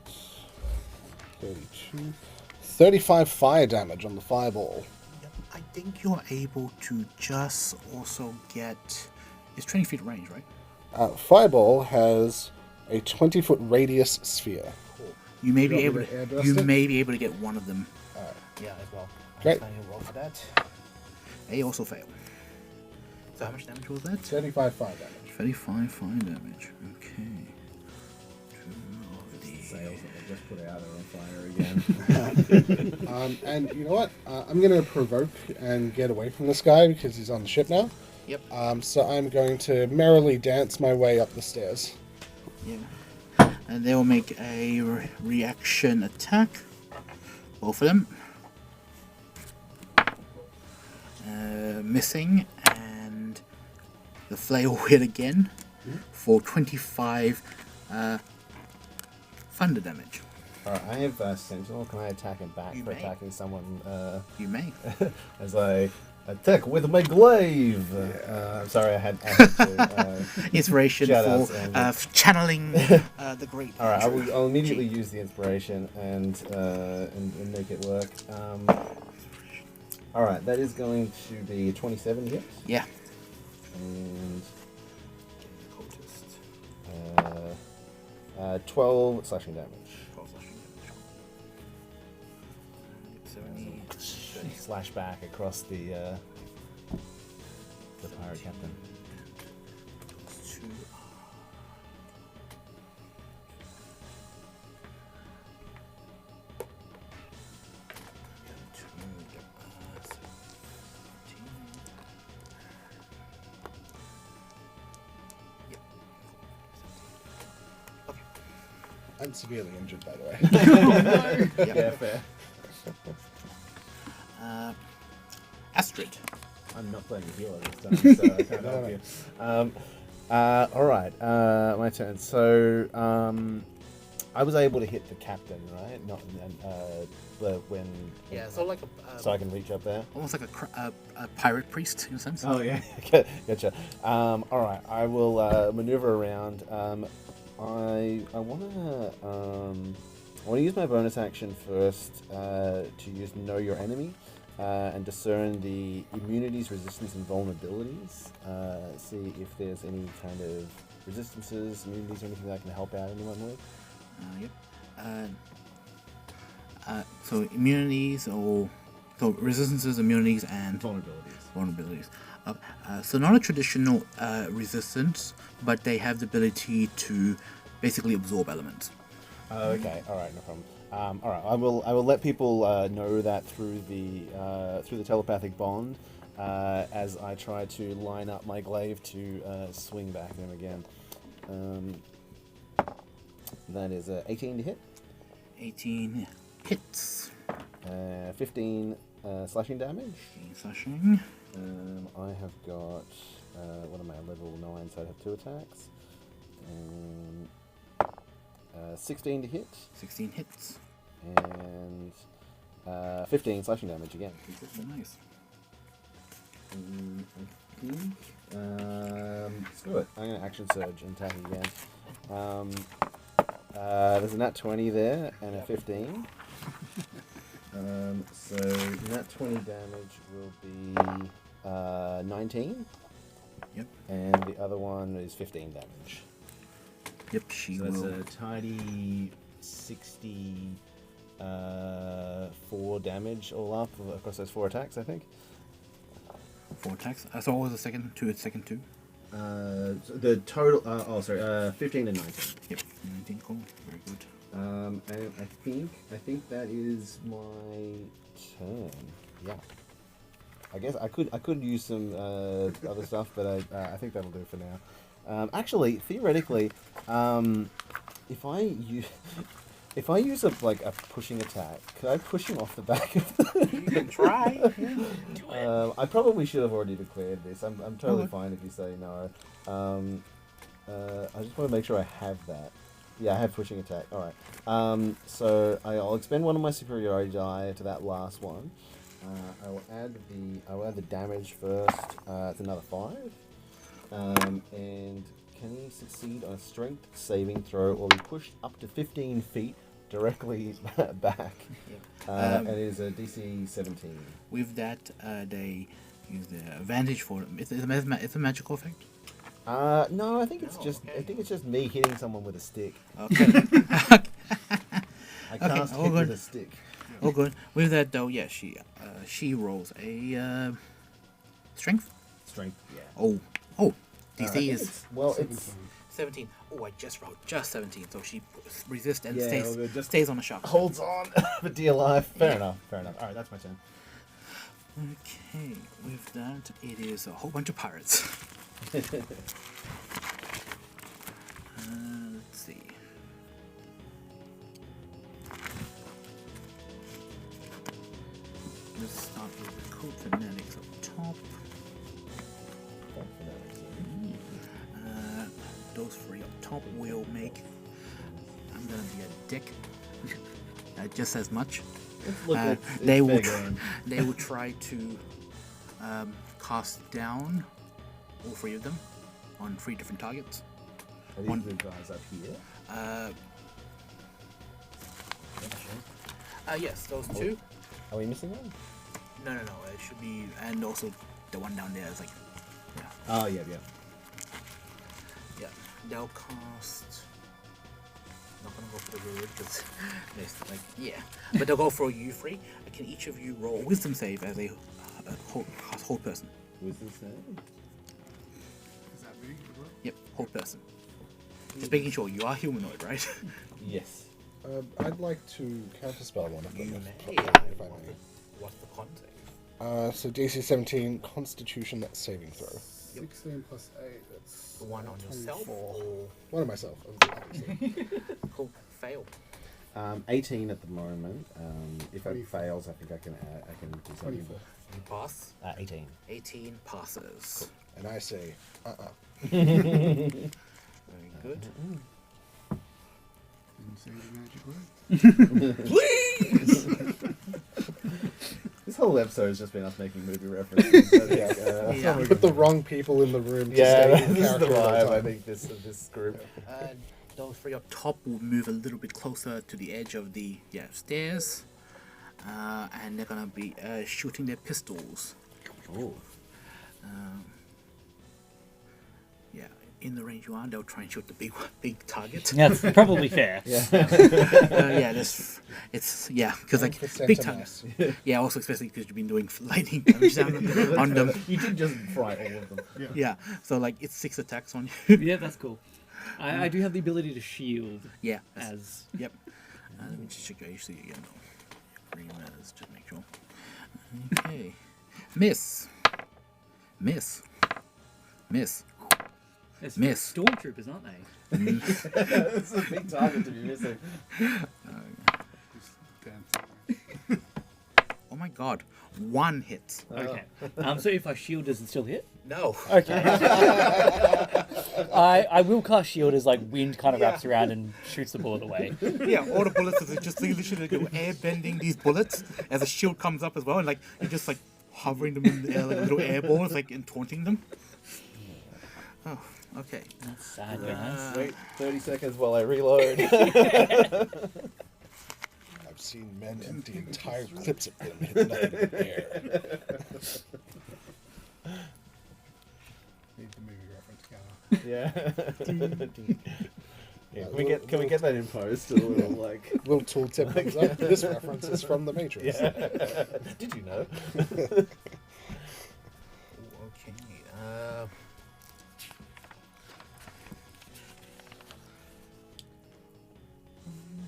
32, 35 fire damage on the fireball. Yep. I think you're able to just also get. It's 20 feet range, right? Fireball has a 20-foot radius sphere. You may You be want able me to air to. dust You it? may be able to get one of them. Yeah, as well. Great. So you roll for that. They also fail. So how much damage was that? 35 fire damage. 35 fire damage. Okay. Sails that I just put out are on fire again. And you know what? I'm going to provoke and get away from this guy because he's on the ship now. Yep. So I'm going to merrily dance my way up the stairs. Yeah. And they will make a reaction attack. Both of them. Missing, and the flail hit again for 25 thunder damage. Alright, I have Sentinel. Can I attack him back You for may. attacking someone? You may. As I Attack with my glaive. I'm sorry, I had to. Inspiration shout for outs and- channeling the great. All right, Andrew. I'll immediately use the inspiration and make it work. All right, that is going to be 27 hits. Yeah. And 12 slashing damage. 12 slashing damage. 70. Slash back across the pirate captain. Two. I'm severely injured, by the way. Yeah, fair. Astrid. I'm not playing a healer this time, so I can't help you. All right, my turn. So I was able to hit the captain, right? Not when. Yeah, so like a. So I can reach up there. Almost like a pirate priest in a sense. Oh yeah, gotcha. All right, I will maneuver around. I want to use my bonus action first to use Know Your Enemy and discern the immunities, resistance, and vulnerabilities. See if there's any kind of resistances, immunities, or anything that I can help out anyone with. Yep. So immunities or so resistances, immunities, and Vulnerabilities. So not a traditional resistance, but they have the ability to basically absorb elements. Okay. All right. No problem. All right. I will let people know that through the telepathic bond as I try to line up my glaive to swing back them again. That is 18 to hit. 18 hits. 15 slashing damage. 15 slashing. I have got what am I, level 9, so I have 2 attacks. 16 to hit. 16 hits. And 15 slashing damage again. Nice. I think, screw it. I'm going to action surge and attack again. There's a nat 20 there and a 15. So nat 20 damage will be 19. Yep. And the other one is 15 damage. Yep, she So will. that's a tidy 64 damage all up across those 4 attacks, I think. 4 attacks. So what was the second two? Second two? So the total. 15 and 19. Yep, 19. Cool. Very good. And I think that is my turn. Yeah. I guess I could use some other stuff, but I think that'll do for now. Actually, theoretically, if I use a pushing attack, could I push him off the back of the... You can try. Do it. I probably should have already declared this. I'm totally fine if you say no. I just want to make sure I have that. Yeah, I have pushing attack. All right. So I'll expend one of my superiority die to that last one. I will add the damage first. It's another 5. And can he succeed on a strength saving throw or be pushed up to 15 feet directly back? And it is a DC 17. With that, they use the advantage for it. It's a magical effect. No, I think it's just me hitting someone with a stick. Okay. I cast hit with a stick. Oh, good. With that, though, yeah, she rolls a strength. Strength, yeah. Oh, DC is It's 17. Oh, I just rolled just 17, so she resists and Yeah, well, good. Just stays on the shock. holds on for dear life. Fair enough. All right, that's my turn. Okay, with that, it is a whole bunch of pirates. Let's see. Let's start with the code fanatics up top. Those 3 up top will make. I'm gonna be a dick. Just as much. Look, They will. They will try to cast down all 3 of them on 3 different targets. Are these the guys up here? Yes, those 2. Are we missing one? No, it should be, and also the one down there is like, Oh, yeah. yeah, they'll cast. Not gonna go for the rude because there's like, yeah, but they'll go for you 3. Can each of you roll a wisdom save as a whole person? Wisdom save? Is that me as well? Yep, whole person. Just making sure you are humanoid, right? Yes. I'd like to counterspell one of them, if I may. What's the con save? So DC 17 Constitution saving throw. 16 plus 8, that's... One on yourself 24. or One of myself, obviously. cool fail? 18 at the moment. If it 24. fails, I think I can do something. 24. You pass. 18. 18 passes. And I say, Very good. Didn't say the magic word. This whole episode has just been us making movie references. So, Yeah. put the wrong people in the room to Yeah, stay in this is the character all vibe, I time. think, this group. Those 3 up top will move a little bit closer to the edge of the stairs, and they're gonna be shooting their pistols. Oh. Yeah, in the range you are, they'll try and shoot the big target. That's probably fair. Yeah, it's because like For big center target. mass. Yeah, also especially because you've been doing lightning damage down on them. You did just fry all of them. Yeah, so like it's 6 attacks on you. Yeah, that's cool. I do have the ability to shield Yeah. that's- as... Yep. Let me just check your AC again. Green matters, just make sure. Okay. Miss. As Miss. stormtroopers, aren't they? It's a big target to be missing. This damn thing. Oh my god. 1 hit. Okay. So if I shield, does it still hit? No. Okay. I will cast shield as like wind kind of wraps around and shoots the bullet away. Yeah, all the bullets are just literally go air bending these bullets as a shield comes up as well, and like you're just like hovering them in the air like little air balls, like and taunting them. Oh, okay. That's sad, guys. Wait 30 seconds while I reload. I've seen men empty entire clips of them hit nothing in the air. Need the movie reference, Yeah. Yeah, can we get that in post? A little like. Little tooltip comes up. This reference is from the Matrix. Yeah. Did you know? Okay.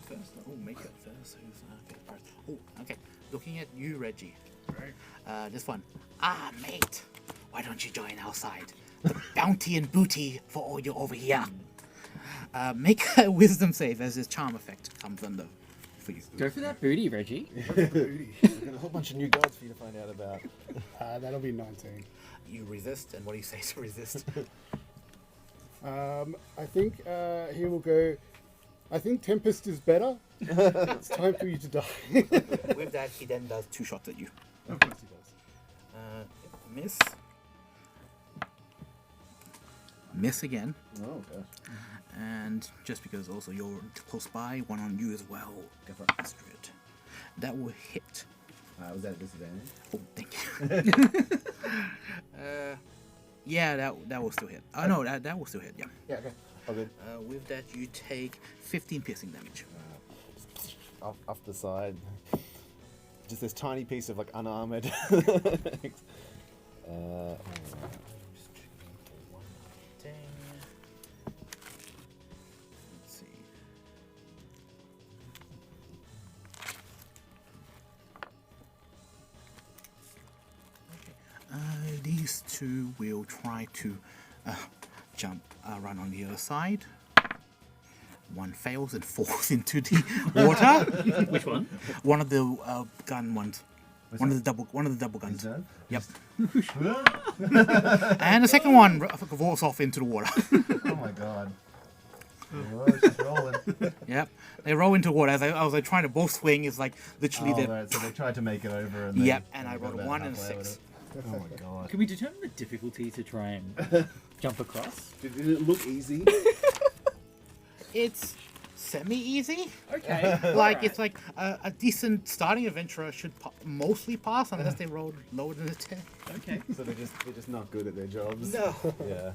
First, make it first. Who's first? Oh, okay. Looking at you, Reggie. right? This one. Ah, mate. Why don't you join our side? The bounty and booty for all you over here. Make a wisdom save as this charm effect comes under for you. Go for that booty, Reggie. We've got a whole bunch of new gods for you to find out about. That'll be 19. You resist, and what do you say to resist? I think he will go. I think Tempest is better. It's time for you to die. With that, he then does 2 shots at you. Of course he does. Miss. Miss again. Oh, gosh. And just because also you're close by, 1 on you as well. Go for it. Astrid. That will hit. Was that a disadvantage? Oh, thank you. Yeah, that will still hit. Oh no, that will still hit. Yeah. Yeah, okay. All good. With that, you take 15 piercing damage. Off the side. Just this tiny piece of like unarmored. Let's see. These 2 will try to jump, run on the other side. 1 fails and falls into the water. Which one? One of the gun ones. One of the double guns. Yep. And the second one falls off into the water. Oh my god. Oh, she's rolling. Yep. They roll into water. As I was trying to both swing, it's like literally Oh, that. right, so they tried to make it over. And Yep. they And I got rolled a about 1 and a halfway with 6. it. Oh my god. Can we determine the difficulty to try and jump across? Did it look easy? It's semi-easy. Okay. Like it's like a decent starting adventurer should mostly pass unless they rolled lower than a 10. Okay. So they're just not good at their jobs. No. Yeah.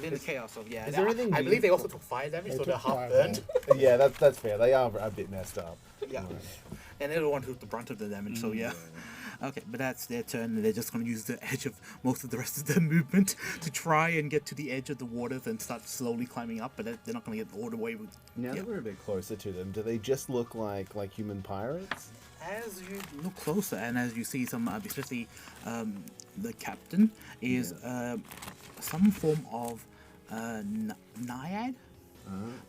In the chaos of Is there anything I believe they also took fire damage, so they're half burned. Yeah, that's fair. They are a bit messed up. Yeah. Right. And they're the one who took the brunt of the damage, so yeah. Okay, but that's their turn, and they're just going to use the edge of most of the rest of their movement to try and get to the edge of the waters and start slowly climbing up, but they're not going to get all the way with... Now that we're a bit closer to them, do they just look like human pirates? As you look closer, and as you see some, especially the captain, is some form of naiad.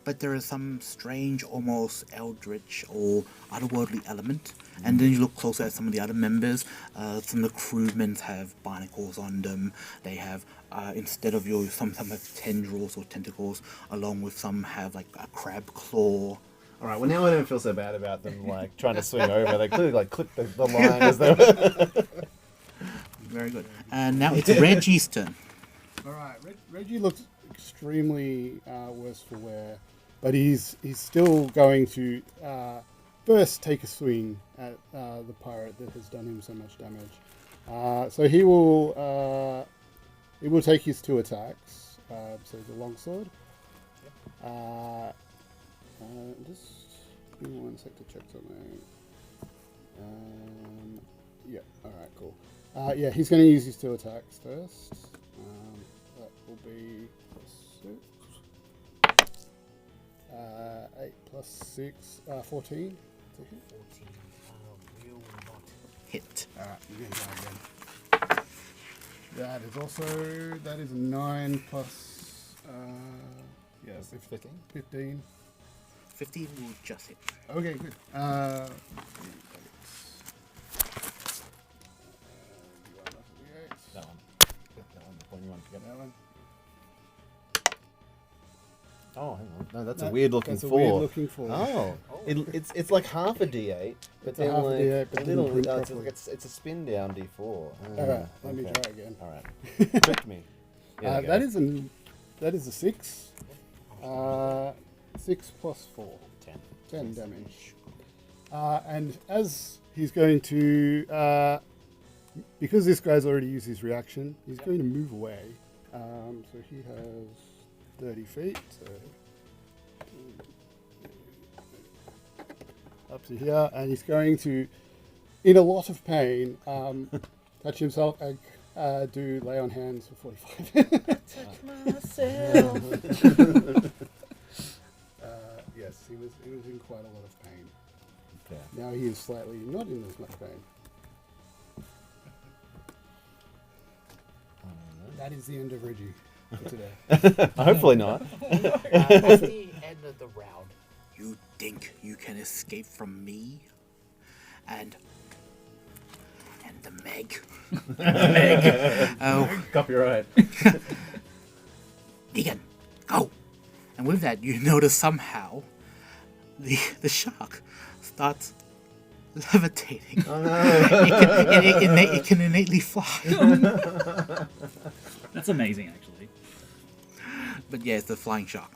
But there is some strange, almost eldritch or otherworldly element. And then you look closer at some of the other members. Some of the crewmen have barnacles on them. They have, instead of some have tendrils or tentacles, along with some have like a crab claw. All right. Well, now I don't feel so bad about them like trying to swing over. They clearly like clipped the line as they were. Very good. And now it's Reggie's turn. All right, Reggie looks extremely worse for wear, but he's still going to first take a swing at the pirate that has done him so much damage. So he will take his 2 attacks. So the longsword. Just give me 1 sec to check something. Yeah. All right. Cool. Yeah, he's going to use his 2 attacks first. That will be 8 plus 6, 14. 14. Will not Hit. Alright, you're going to try again. That is 9 plus, yes, 15. 15. 15 will just hit. Okay, good. That one. That one. The pointy one. Forget That one. Oh, hang on. No, that's a No, weird looking that's a 4. weird looking 4. Oh, it's like half a D8, but It's a then half a like D8, but a little. didn't print It's, properly. it's a spin down D4. Alright, let me try again. All right, tricked me. Yeah, That is a 6. 6 plus 4. 10 damage. And as he's going to, because this guy's already used his reaction, he's going to move away. So he has 30 feet. So up to here, and he's going to, in a lot of pain, touch himself and do lay on hands for 45. Touch myself. Yes, he was in quite a lot of pain. Okay. Now he is slightly not in as much pain. That is the end of Reggie for today. Hopefully not. That's the end of the round. You think you can escape from me? And the Meg. Meg. Oh, Copyright. Deegan, go. And with that, you notice somehow the shark starts levitating. Oh no. It can innately fly. That's amazing, actually. But yeah, it's the flying shark.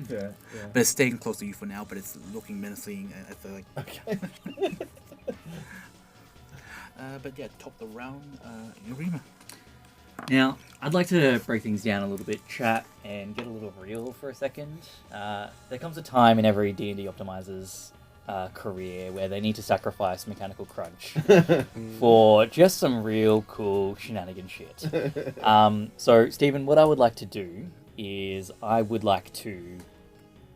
Yeah. But it's staying close to you for now, but it's looking menacing. Okay. But yeah, top the round, Yurima. now, I'd like to break things down a little bit, chat, and get a little real for a second. There comes a time in every D&D optimizer's career where they need to sacrifice mechanical crunch for just some real cool shenanigan shit. So, Stephen, what I would like to do is I would like to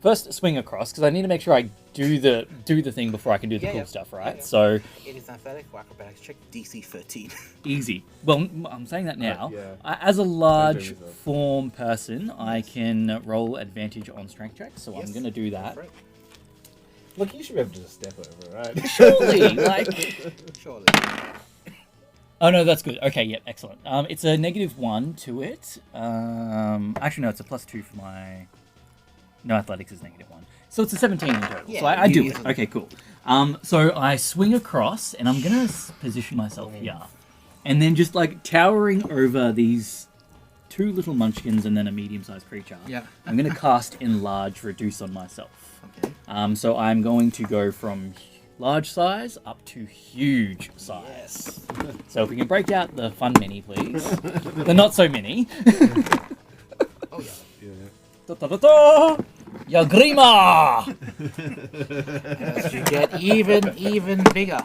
first swing across, because I need to make sure I do the thing before I can do the cool stuff, right? Yeah. So It is athletic or acrobatics check, DC 13. easy. Well, I'm saying that now. yeah. As a large yourself. form person, I can roll advantage on strength checks, so I'm going to do that. Right. Look, you should be able to just step over, right? Surely, like... Surely. Oh, no, that's good. Okay, yep, excellent. It's a -1 to it. Actually, no, it's a +2 for my... No, athletics is -1. So it's a 17 in total. Yeah, so I do you it. Okay, cool. So I swing across, and I'm going to position myself here. And then just like towering over these two little munchkins and then a medium-sized creature. Yeah. I'm going to cast Enlarge Reduce on myself. Okay. So I'm going to go from large size up to huge size. Yes. So if we can break out the fun mini, please. The not so mini. Oh yeah. Da, da, da, da! Yagrima! As you get even bigger.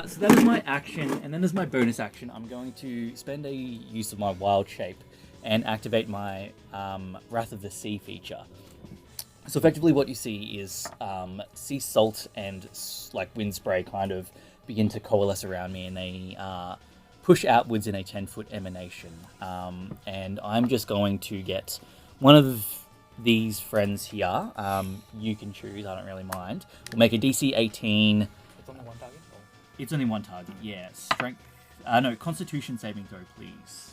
So that is my action, and then as my bonus action, I'm going to spend a use of my wild shape and activate my Wrath of the Sea feature. So effectively what you see is sea salt and like wind spray kind of begin to coalesce around me, and they push outwards in a 10-foot emanation. And I'm just going to get one of these friends here. You can choose, I don't really mind. We'll make a DC 18. It's only one target? Or? It's only one target, yeah. Strength. No, Constitution saving throw, please.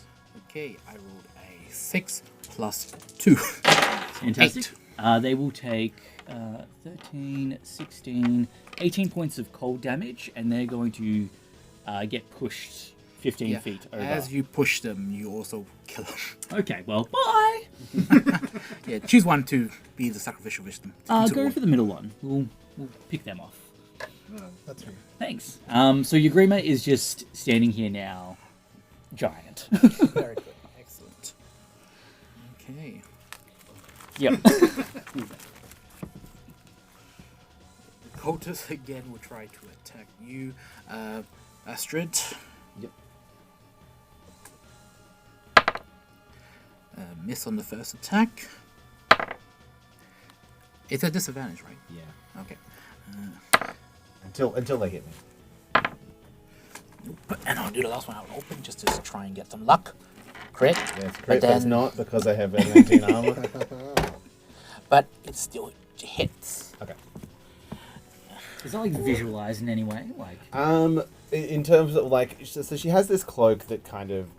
Okay, I rolled a 6 plus 2. Fantastic. 8. They will take 13, 16, 18 points of cold damage, and they're going to get pushed 15 feet over. As you push them, you also kill them. Okay, well, bye! Yeah, choose one to be the sacrificial victim. Go for the middle one. We'll pick them off. That's me. Thanks. So Yagrima is just standing here now, giant. Very good. Excellent. Okay. Yep. Cultists again will try to attack you. Astrid. Yep. Miss on the first attack. It's a disadvantage, right? Yeah. Okay. Until they hit me. And I'll do the last one out open just to try and get some luck. Crit. Yes, But crit, but it's then- not because I have 19 armor. But it still hits. Okay. Is that like visualized in any way? Like, In terms of like, so she has this cloak that kind of,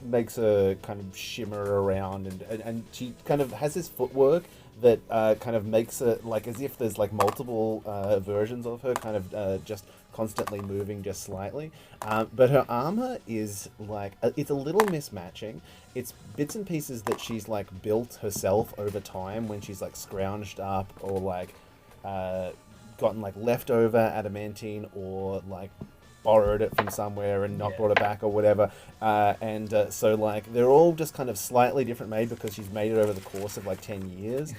makes her kind of shimmer around, and she kind of has this footwork that kind of makes it like as if there's like multiple versions of her kind of just constantly moving just slightly. But her armor is like, it's a little mismatching. It's bits and pieces that she's like built herself over time when she's like scrounged up or like gotten like leftover adamantine or like borrowed it from somewhere and not brought it back or whatever. So like they're all just kind of slightly different made because she's made it over the course of like 10 years.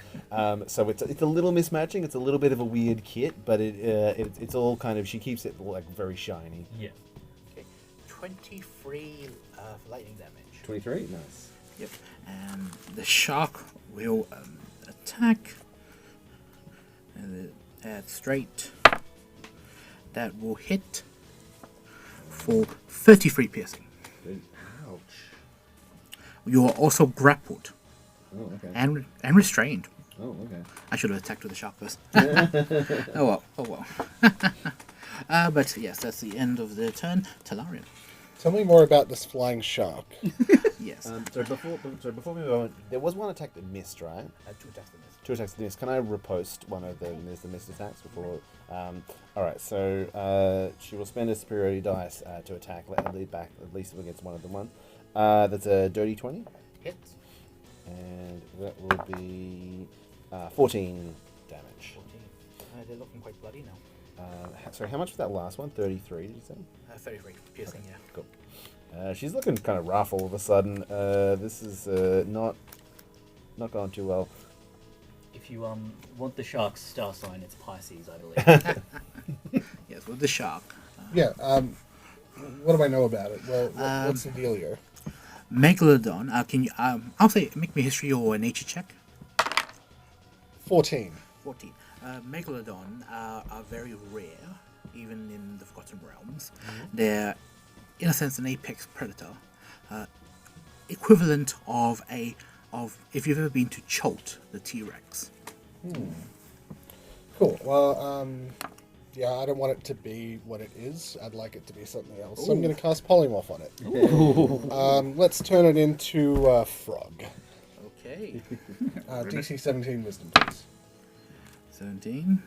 So it's a little mismatching. It's a little bit of a weird kit, but it's all kind of, she keeps it like very shiny. yeah. Okay. 23 lightning damage. 23? Nice. Yep. And the shark will attack. Add straight. That will hit for 33 piercing. Ouch. You are also grappled Oh, okay. and restrained. Oh, okay. I should have attacked with the shark first. Oh well. But yes, that's the end of the turn. Talarian. Tell me more about this flying shark. Yes. So before we move on, there was one attack that missed, right? 2 attacks to miss. 2 attacks that missed. Can I repost one of the missed attacks before? Alright, so she will spend a superiority dice to attack, lead back at least against one of the ones. That's a dirty 20. Hits. And that will be 14 damage. 14. They're looking quite bloody now. Sorry, how much was that last one? 33, did you say? 33 piercing, yeah. Cool. She's looking kind of rough all of a sudden. This is not going too well. If you want the shark's star sign, it's Pisces, I believe. Yes, with the shark. Yeah. What do I know about it? Well, what's the deal here? Megalodon. Can you? I'll say make me history or a nature check. 14. 14. Megalodon are very rare, even in the Forgotten Realms. They're, in a sense, an apex predator, equivalent of if you've ever been to Cholt, the T-Rex. Cool. Well, yeah, I don't want it to be what it is. I'd like it to be something else. So I'm going to cast Polymorph on it. Let's turn it into a frog. Okay. DC 17 Wisdom, please. 17.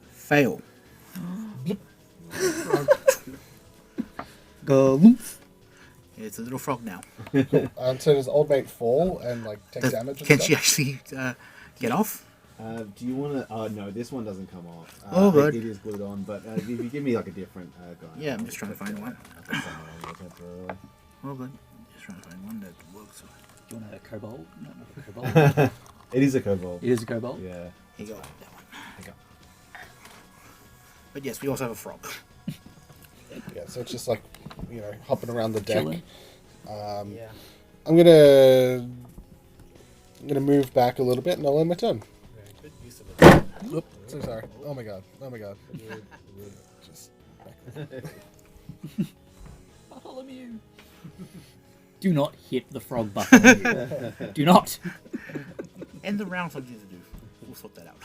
Fail. It's a little frog now. So does old mate fall and like take damage? And Can stuff? she actually get off? Do you want to? Oh no, this one doesn't come off. Oh, good. It is glued on, but if you give me like a different guy. Yeah, I'm just trying to find one. one. Oh, good. Just trying to find one that works. Do you want a kobold? No, not a kobold. It is a kobold. It is a kobold? Yeah. Here you go. That one. There you go. But yes, we also have a frog. Yeah, so it's just like, hopping around the deck. Chilling. Yeah. I'm gonna move back a little bit and I'll end my turn. Very good use of it. Oop, so sorry. Oh my god. Just Bartholomew. Do not hit the frog, Bartholomew. Do not. End the round, something to do. We'll sort that out.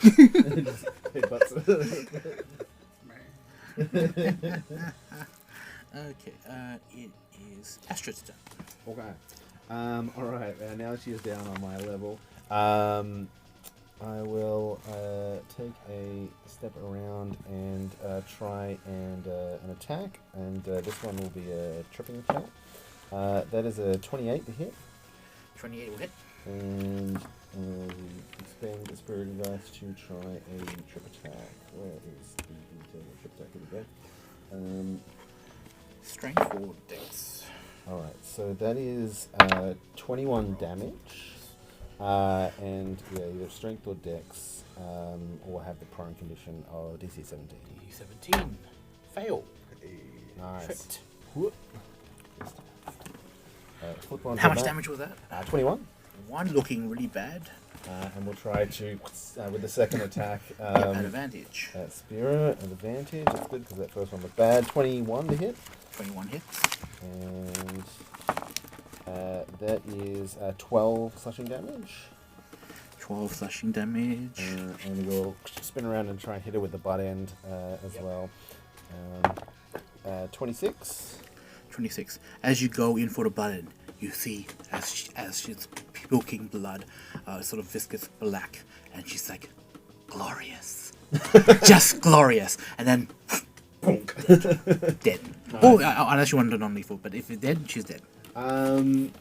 Okay, it is Astrid's turn. Okay. All right. Now she is down on my level. I will take a step around and try and an attack, and this one will be a tripping attack. That is a 28 to hit. 28 will hit. And expend the spirit dice to try a trip attack. Where is the internal trip attack? Here we go. Strength or dex? Alright, so that is 21 damage. And yeah, either strength or dex, or have the prone condition of DC 17. DC 17. Fail. Nice. Tripped. Flip on How to much that. damage was that? 21. One looking really bad. And we'll try to, with the second attack, At advantage. Spirit at advantage. That's good because that first one was bad. 21 to hit. 21 hits. And that is 12 slashing damage. 12 slashing damage. And we'll spin around and try and hit her with the butt end as well. 26. 26. As you go in for the button, you see as she's puking blood, sort of viscous black, and she's like, glorious. Just glorious. And then, dead. Nice. Oh, unless you want to non-lethal, but if it's dead, she's dead.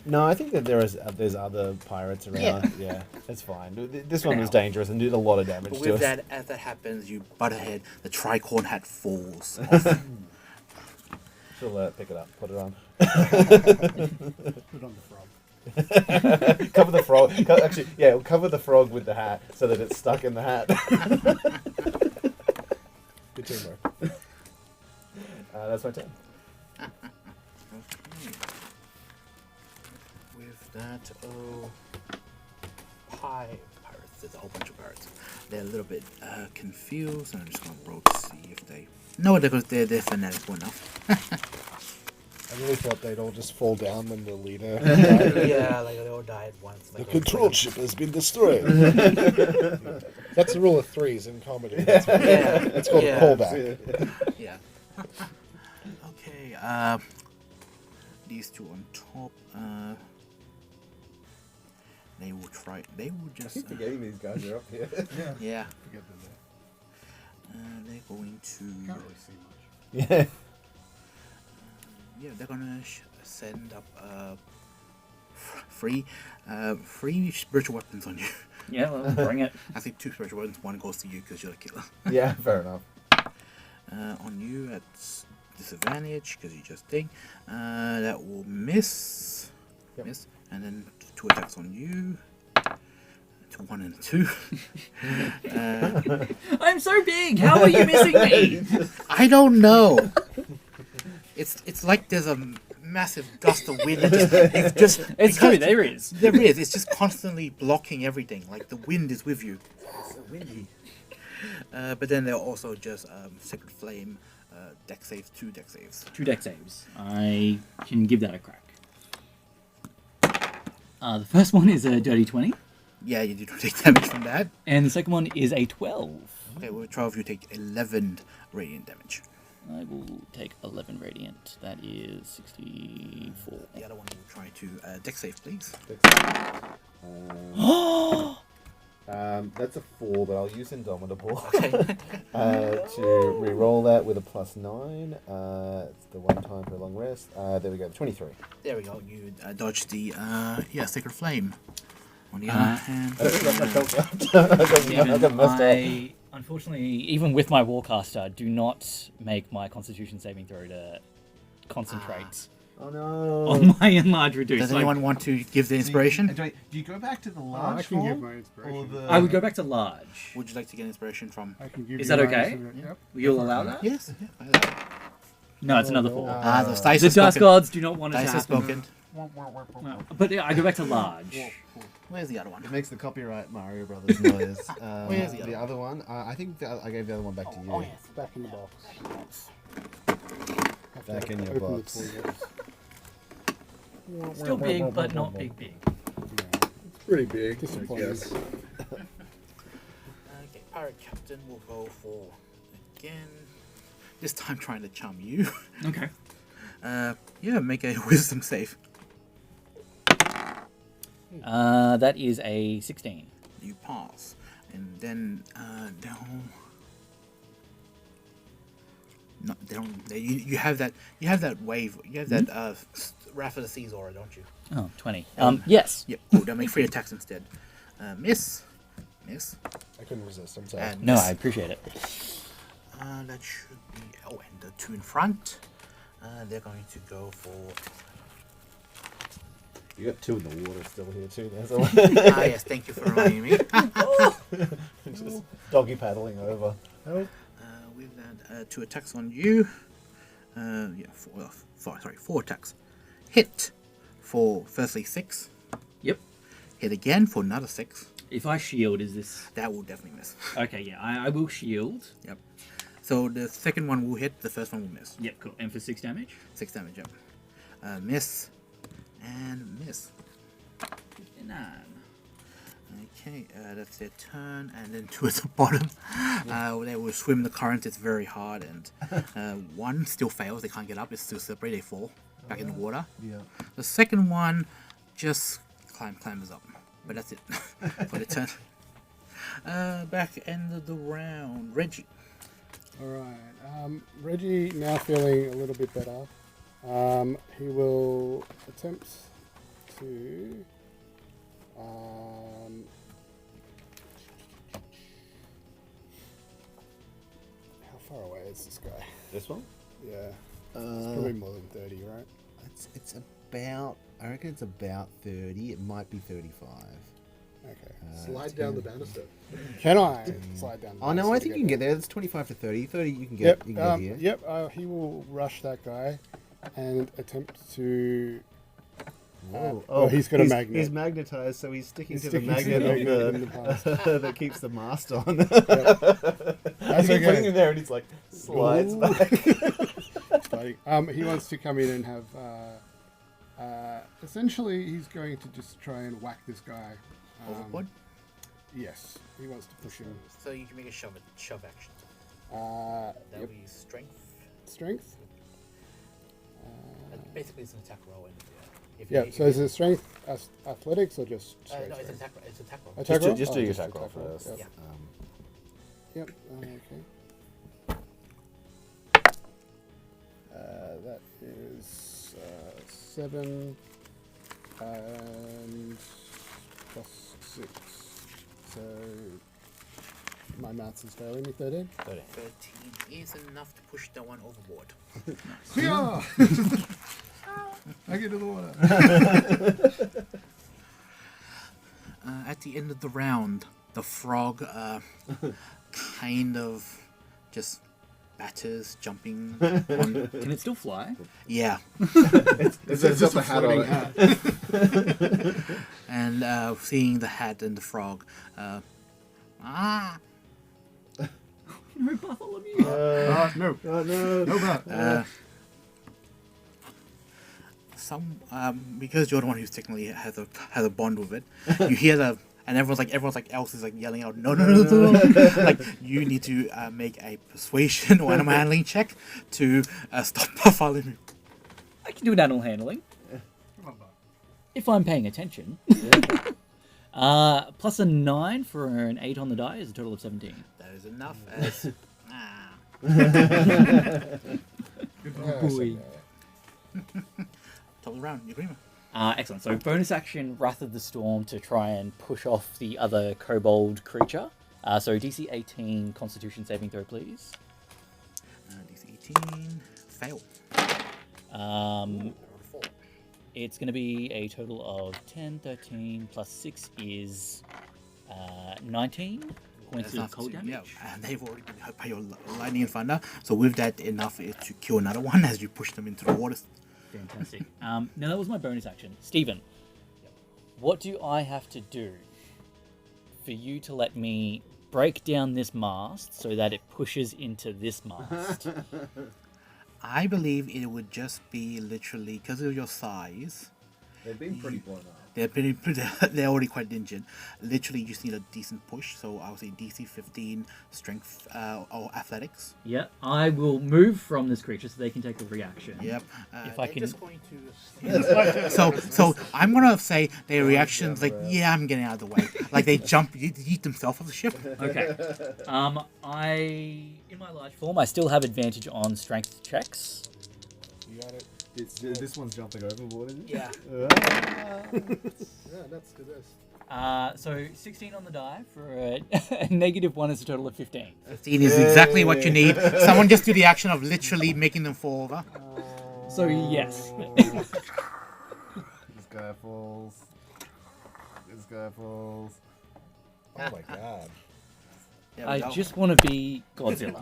No, I think that there's other pirates around. Yeah, that's fine. This one was dangerous and did a lot of damage But to with us. that, as that happens, you butt ahead, the tricorn hat falls. She'll pick it up, put it on. put on the frog. Cover the frog. Actually, yeah, we'll cover the frog with the hat so that it's stuck in the hat. Good teamwork. That's my turn. With that, pirates. There's a whole bunch of pirates. They're a little bit confused, and I'm just going to roll to see if they... No, because they're fanatical enough. I really thought they'd all just fall down when the leader. Yeah, like they all die at once. The Like, control ship has been destroyed. That's the rule of threes in comedy. That's it's called a callback. Yeah. Okay, these two on top, they will just... forgetting these guys are up here. Yeah. Forget them there. They're going to... Can't really see much. Yeah. Yeah, they're gonna send up free spiritual weapons on you. Yeah, well, bring it. I think 2 spiritual weapons. One goes to you because you're the killer. Yeah, fair enough. On you at disadvantage because you just ding. That will miss. Yep. Miss, and then 2 attacks on you. 1 and 2. I'm so big. How are you missing me? I don't know. It's like there's a massive gust of wind. It's True. There is. There is. It's just constantly blocking everything. Like the wind is with you. It's so windy. But then there are also just Sacred Flame, deck saves, 2 deck saves. 2 deck saves. I can give that a crack. The first one is a dirty 20. Yeah, you do take damage from that. And the second one is a 12. Okay, well, 12 you take 11 radiant damage. I will take 11 radiant. That is 64. The other one will try to deck save, please. That's a 4, but I'll use Indomitable Okay. to re-roll that with a +9. It's the one time for a long rest. There we go, 23. There we go. You dodged the Sacred Flame. On the other hand, I don't think I've got much left. I got messed up. I, unfortunately, even with my Warcaster, do not make my Constitution saving throw to concentrate Oh no. on my enlarge reduce. does Like, anyone want to give the inspiration? Do you go back to the I large can give form? my inspiration. Or the... I would go back to large. Would you like to get inspiration from? I can give Is you that my okay? inspiration. Yep. Will you allow that? Yes. No, it's another 4. The dice The has Dice spoken. Gods do not want it to Dice has happen. spoken. No, but yeah, I go back to large. Where's the other one? It makes the copyright Mario Brothers noise. Where's The other one? I think I gave the other one back to you. Oh yes. Back in the box. Have to Back in your open the box. toilet. Still big, but not big. It's pretty big. Disappointing. Yes. Okay, Pirate Captain will go for again. This time trying to charm you. Okay. Yeah, make a wisdom save. That is a 16. You pass, and then down. No, they don't. You have that. You have that wave. You have that Wrath of the Seas aura, don't you? Oh, 20. Yes. Yep. Cool. They'll make 3 attacks instead. Miss. I couldn't resist. I'm sorry. And No, miss. I appreciate it. That should be. Oh, and the 2 in front. They're going to go for. You got 2 in the water still here too. There's a Yes, thank you for reminding me. just doggy paddling over. With that, 2 attacks on you. Yeah, 4 attacks. Hit for firstly 6. Yep. Hit again for another 6. If I shield, is this... That will definitely miss. Okay, yeah, I will shield. Yep. So the second one will hit, the first one will miss. Yep, cool. And for 6 damage? 6 damage, yep. Miss. And miss. 59. Okay, that's their turn, and then 2 at the bottom. They will swim the current, it's very hard, and 1 still fails, they can't get up, it's still slippery, they fall back in the water. Yeah. The second one just climbs up, but that's it for the turn. Back end of the round, Reggie. Alright, Reggie now feeling a little bit better. He will attempt to how far away is this guy? This one? Yeah, it's probably more than 30, right? It's about. I reckon it's about 30. It might be 35. Okay. Slide down the banister. Can I slide down? the Oh no, banister I to think you can get there. It's 25 to 30. 30 you can get. Yep. You can get here. Yep. He will rush that guy and attempt to. Oh, he's got a magnet. He's magnetized, so he's sticking He's to the sticking to magnet the of magnet in the past. that keeps the mast on. That's He's okay. putting him there, and he's like slides Ooh. back. He wants to come in and have. Essentially, he's going to just try and whack this guy. Overboard? Yes, he wants to push him. So you can make a shove action. That Yep. will be strength. Strength. Basically, it's an attack roll. Yeah. So is it strength, athletics, or just strength? No, it's an attack roll. Attack roll? Just do Oh, your attack roll first. Yep. Yeah. Yep. Okay. That is 7 and plus 6. So my maths is failing me. 13. 13 is enough to push that one overboard. Yeah. I get to the water. At the end of the round, the frog kind of just batters, jumping on. Can it still fly? Yeah. It's just a hat on it. And seeing the hat and the frog. No, Bartholomew. No. no. No bad. Because you're the one who's technically has a bond with it, you hear the and everyone's like else is like yelling out no. Like you need to make a persuasion or animal handling check to stop Bartholomew. I can do an animal handling. If I'm paying attention. Plus a 9 for an 8 on the die is a total of 17. That is enough as. Boy. Top of the round, you agree? Excellent. So bonus action, Wrath of the Storm to try and push off the other kobold creature. So DC 18 Constitution saving throw, please. DC 18. Fail. It's going to be a total of 10, 13, plus 6 is 19 points of cold damage. Yeah, and they've already been hurt by your lightning and thunder. So with that, enough to kill another one as you push them into the water. Fantastic. Now that was my bonus action. Stephen, what do I have to do for you to let me break down this mast so that it pushes into this mast? I believe it would just be literally because of your size. They've been pretty blown up. They're already quite injured. Literally, you just need a decent push. So I would say DC 15 strength or athletics. Yeah, I will move from this creature so they can take a reaction. Yep. If I can. Just going to. So I'm gonna say their reactions like, yeah, I'm getting out of the way. Like they jump, eat themselves off the ship. Okay. In my large form, I still have advantage on strength checks. You got it. This one's jumping overboard, isn't it? Yeah. Yeah, that's good. So 16 on the die for a -1 is a total of 15. 15 is exactly what you need. Someone just do the action of literally making them fall over. So yes. This guy falls. This guy falls. Oh my god. There we I go. just want to be Godzilla.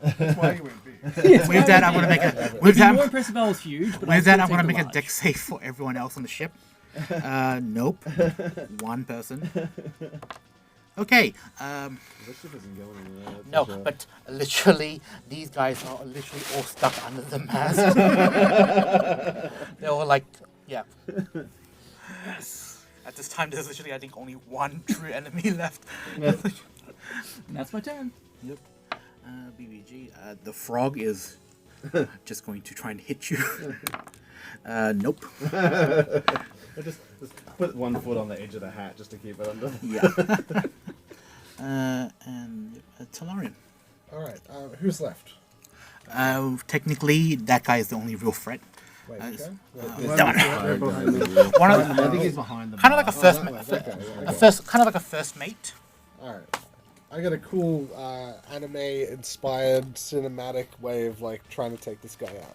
That's why you went big. With that, I'm gonna make a. With It'd be more that, impressive if I was huge, but with that, I'm going gonna to make a dex save for everyone else on the ship. Nope. One person. Okay. This ship isn't going anywhere. that's No, for sure. but literally, these guys are literally all stuck under the mast. They're all like, yeah. Yes. At this time, there's literally, I think, only one true enemy left. And that's my turn. Yep. BBG. The frog is just going to try and hit you. Nope. Just put one foot on the edge of the hat just to keep it under. Yeah. And Talarian. All right. Who's left? Technically, that guy is the only real threat. Wait. Uh, Okay. that one. One One of I think he's behind them. kind of like a first, kind of like a first mate. All right. I got a cool anime-inspired cinematic way of like trying to take this guy out.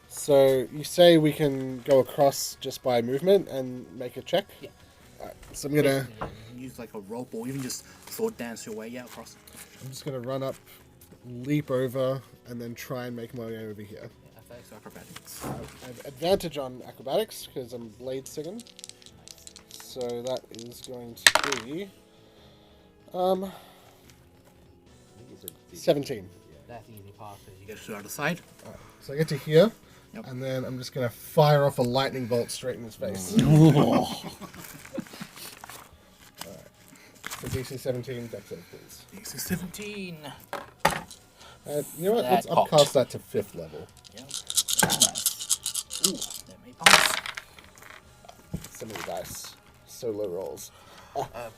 So you say we can go across just by movement and make a check? Yeah. Alright, so I'm gonna Use like a rope or even just sword dance your way out across. I'm just gonna run up, leap over, and then try and make my way over here. Athletics or acrobatics. I have advantage on acrobatics because I'm blade singing. So that is going to be 17. That's easy passes. You get to the other side. Alright, so I get to here, Yep. and then I'm just gonna fire off a lightning bolt straight in his face. So DC 17, dex save, please. DC 17. You know what? That Let's popped. upcast that to 5th level. Yeah. Nice. Ooh, that may pass. So many dice. Solo rolls.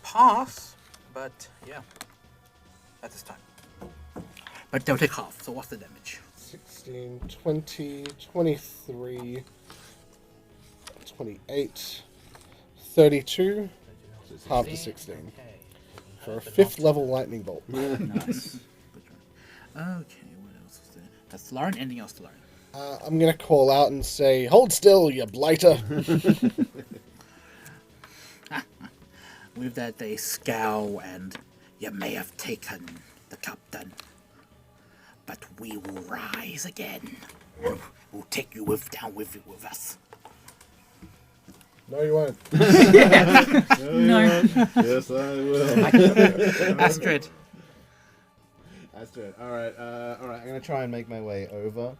Pass, but yeah. At this time. But they'll take half, so what's the damage? 16, 20, 23, 28, 32, half to 16. Okay. For a 5th level lightning bolt. Nice. Okay, what else is there? That's Lauren. Anything else to learn? I'm gonna call out and say, "Hold still, you blighter!" With that, they scowl and you may have taken the captain, but we will rise again. We'll take you down with us. No, you won't. No. Yes, I will. Astrid. Astrid. All right. I'm gonna try and make my way over.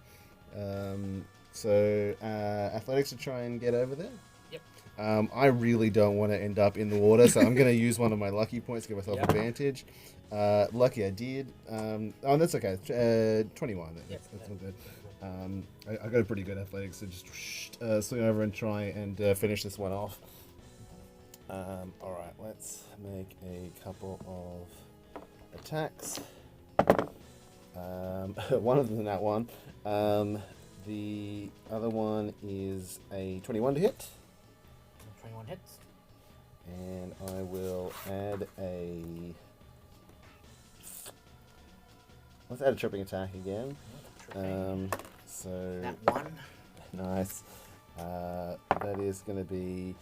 So athletics to try and get over there. Yep. I really don't want to end up in the water, so I'm gonna use one of my lucky points to give myself Yep. advantage. Lucky I did. Oh, that's okay. 21. That's all good. I got a pretty good athletics, so just swing over and try and finish this one off. Alright, let's make a couple of attacks. One of them is that one. The other one is a 21 to hit. 21 hits. And I will add a... Let's add a tripping attack again. So... That one. Nice. That is going to be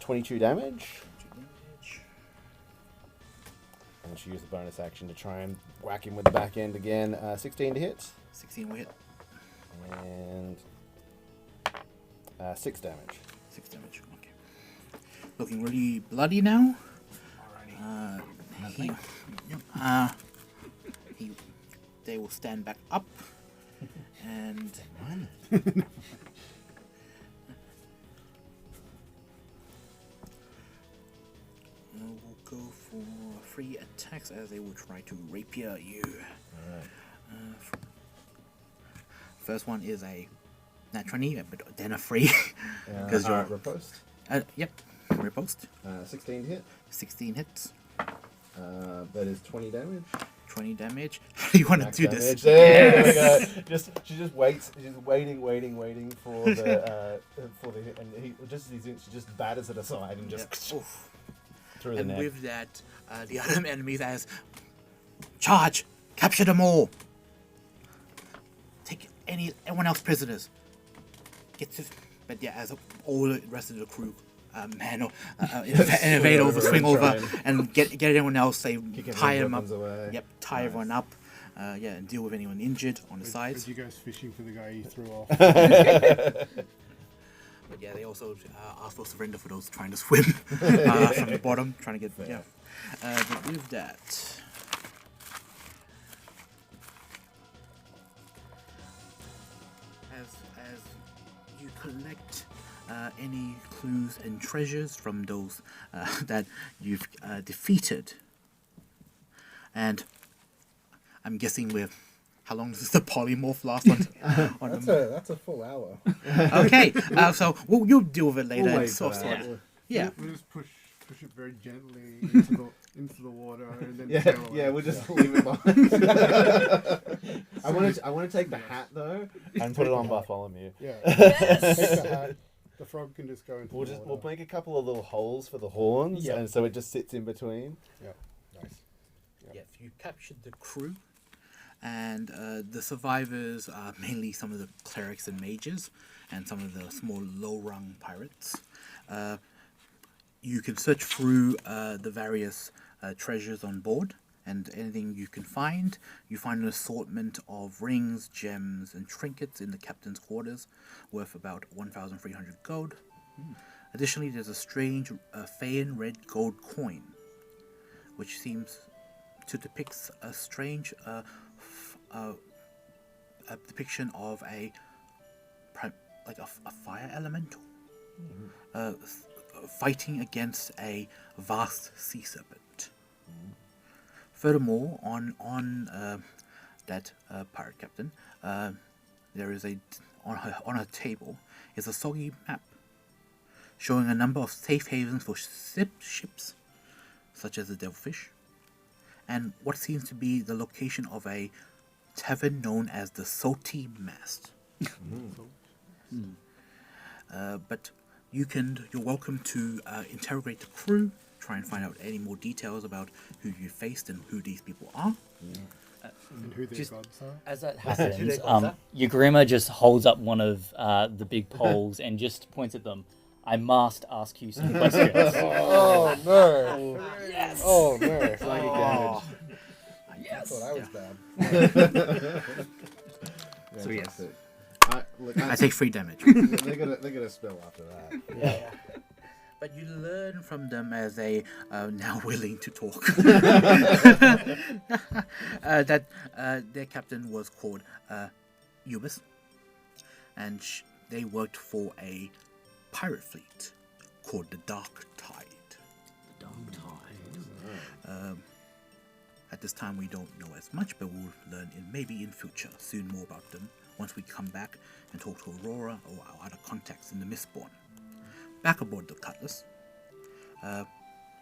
22 damage. And she used the bonus action to try and whack him with the back end again. 16 to hit. 16 will hit. And 6 damage. 6 damage. Okay. Looking really bloody now. He, they will stand back up. And we'll go for 3 attacks as they will try to rapier you. First one is a nat 20, but then a 3 because you're riposte. Yep, riposte. 16 to hit. 16 hits. That is 20 damage. 20 damage. How do you want to Max do damage. this? There we go. She just waits. She's waiting for the hit, and he just as he's in, she just batters it aside and just through the And neck. with that, the other enemies as charge, capture them all. Take anyone else prisoners. But yeah, as all the rest of the crew, invade over, swing over, and get everyone else. They tie them up. Away. Yep, tie everyone up. And deal with anyone injured on the sides. You guys fishing for the guy you threw off. But yeah, they also ask for surrender for those trying to swim from the bottom, trying to get but with that, as you collect any clues and treasures from those that you've defeated, and I'm guessing with. How long does the polymorph last on That's a full hour. Okay, so you'll deal with it later. We'll wait It's sort for of- that. yeah. We'll just push it very gently into the water and then sail away. Yeah, we'll just leave it behind. I want to take the hat though and put it on Bartholomew. Yeah. Take the hat. The frog can just go into the water. We'll make a couple of little holes for the horns, and so it just sits in between. Yeah, nice. Yes, you captured the crew, and the survivors are mainly some of the clerics and mages, and some of the small low-rung pirates. You can search through the various treasures on board, and anything you can find. You find an assortment of rings, gems, and trinkets in the captain's quarters, worth about 1,300 gold. Additionally, there's a strange Feyan red gold coin, which seems to depict a strange a depiction of a fire elemental fighting against a vast sea serpent. Furthermore, on that pirate captain, there is on her table is a soggy map showing a number of safe havens for ships, such as the Devilfish, and what seems to be the location of a tavern known as the Salty Mast. But you're welcome to interrogate the crew, try and find out any more details about who you faced and who these people are. And who their gods are. As that happens, Yagurima just holds up one of the big poles and just points at them. I must ask you some questions. Oh no! Yes! Oh no! Psychic damage. I Yes! thought I was bad. So yes, I I take 3 damage. they're gonna spill after that. But you learn from them as they are now willing to talk that their captain was called Ubis, and they worked for a pirate fleet called the Dark Tide. The Dark Tide. At this time, we don't know as much, but we'll learn maybe in future soon more about them once we come back and talk to Aurora or our other contacts in the Mistborn. Back aboard the Cutlass,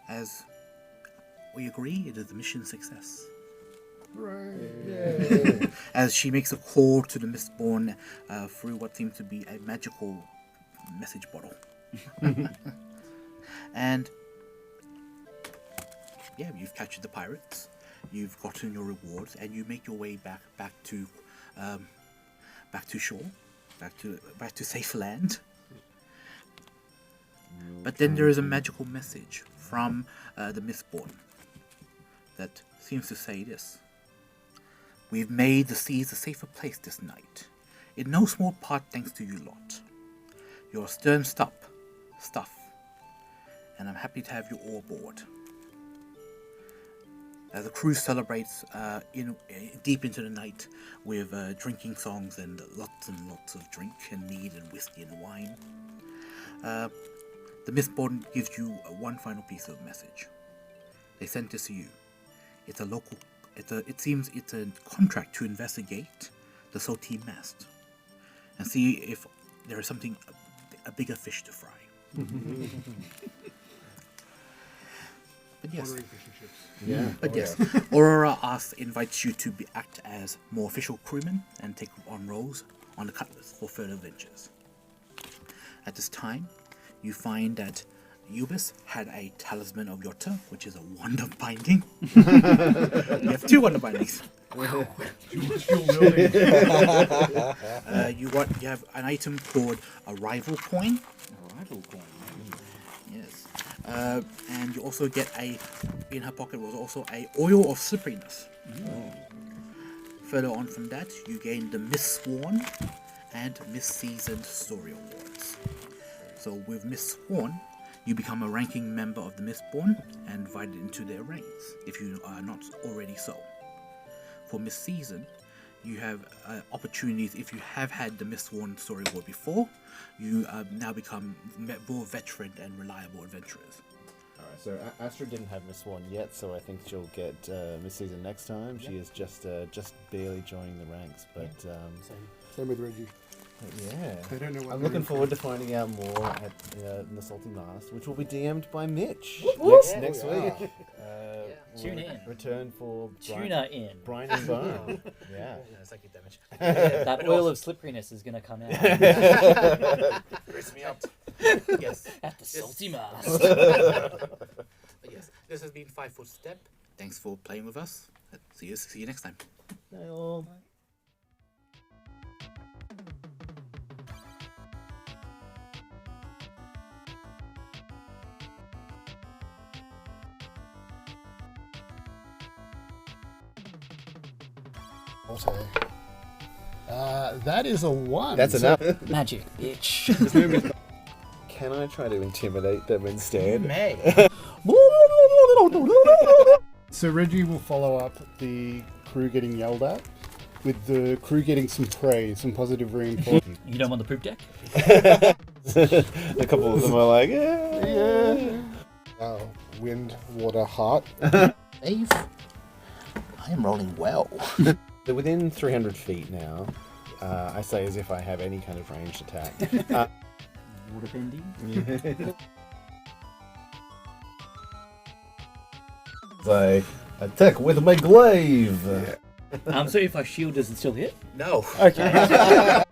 As we agree, it is a mission success. Hooray! As she makes a call to the Mistborn through what seems to be a magical message bottle. And yeah, you've captured the pirates, you've gotten your rewards, and you make your way back to shore, back to safe land. But then there is a magical message from the Mistborn that seems to say this: "We've made the seas a safer place this night, in no small part thanks to you lot. You're stern stuff, and I'm happy to have you all aboard." As the crew celebrates deep into the night with drinking songs and lots of drink and mead and whiskey and wine, the Mistborn gives you one final piece of message. They sent this to you. It seems it's a contract to investigate the Salty Mast and see if there is something, a bigger fish to fry. But yes. Ordering fish and chips. Yeah. But yes, Aurora invites you to act as more official crewmen and take on roles on the Cutlass for further ventures. At this time, you find that Ubis had a Talisman of Yotta, which is a wand of binding. You have 2 wand of bindings. You have an item called a rival coin. Rival coin. Yes. And you also get in her pocket was also a oil of slipperiness. Further on from that, you gain the Miss Sworn and Miss Seasoned Story Awards. So with Miss Sworn, you become a ranking member of the Mistborn and invited into their ranks, if you are not already so. For Miss Season, you have opportunities. If you have had the Mistborn Story Award before, you now become more veteran and reliable adventurers. Alright, so Astrid didn't have Miss Swan yet, so I think she'll get Miss Season next time. She is just barely joining the ranks, but Same with Reggie. yeah. They don't know what I'm they're looking in forward to finding out more at the Salty Mast, which will be DM'd by Mitch next week. Tune we'll in. Return for Tuna in. Brine and Bone. Yeah. Psychic damage. That oil of slipperiness is going to come out Raise me up. Yes. at the salty mast. But yes, this has been 5 Foot Step. Thanks for playing with us. See you next time. Okay. That is a 1. That's so enough. Magic, bitch. Can I try to intimidate them instead? May. So Reggie will follow up the crew getting yelled at with the crew getting some praise, some positive reinforcement. You don't want the poop deck? A couple of them are like, yeah. Wind, water, heart. Dave, I am rolling well. They're within 300 feet now. I say as if I have any kind of ranged attack. Water bending? I attack with my glaive. So if I shield, does it still hit? No. Okay.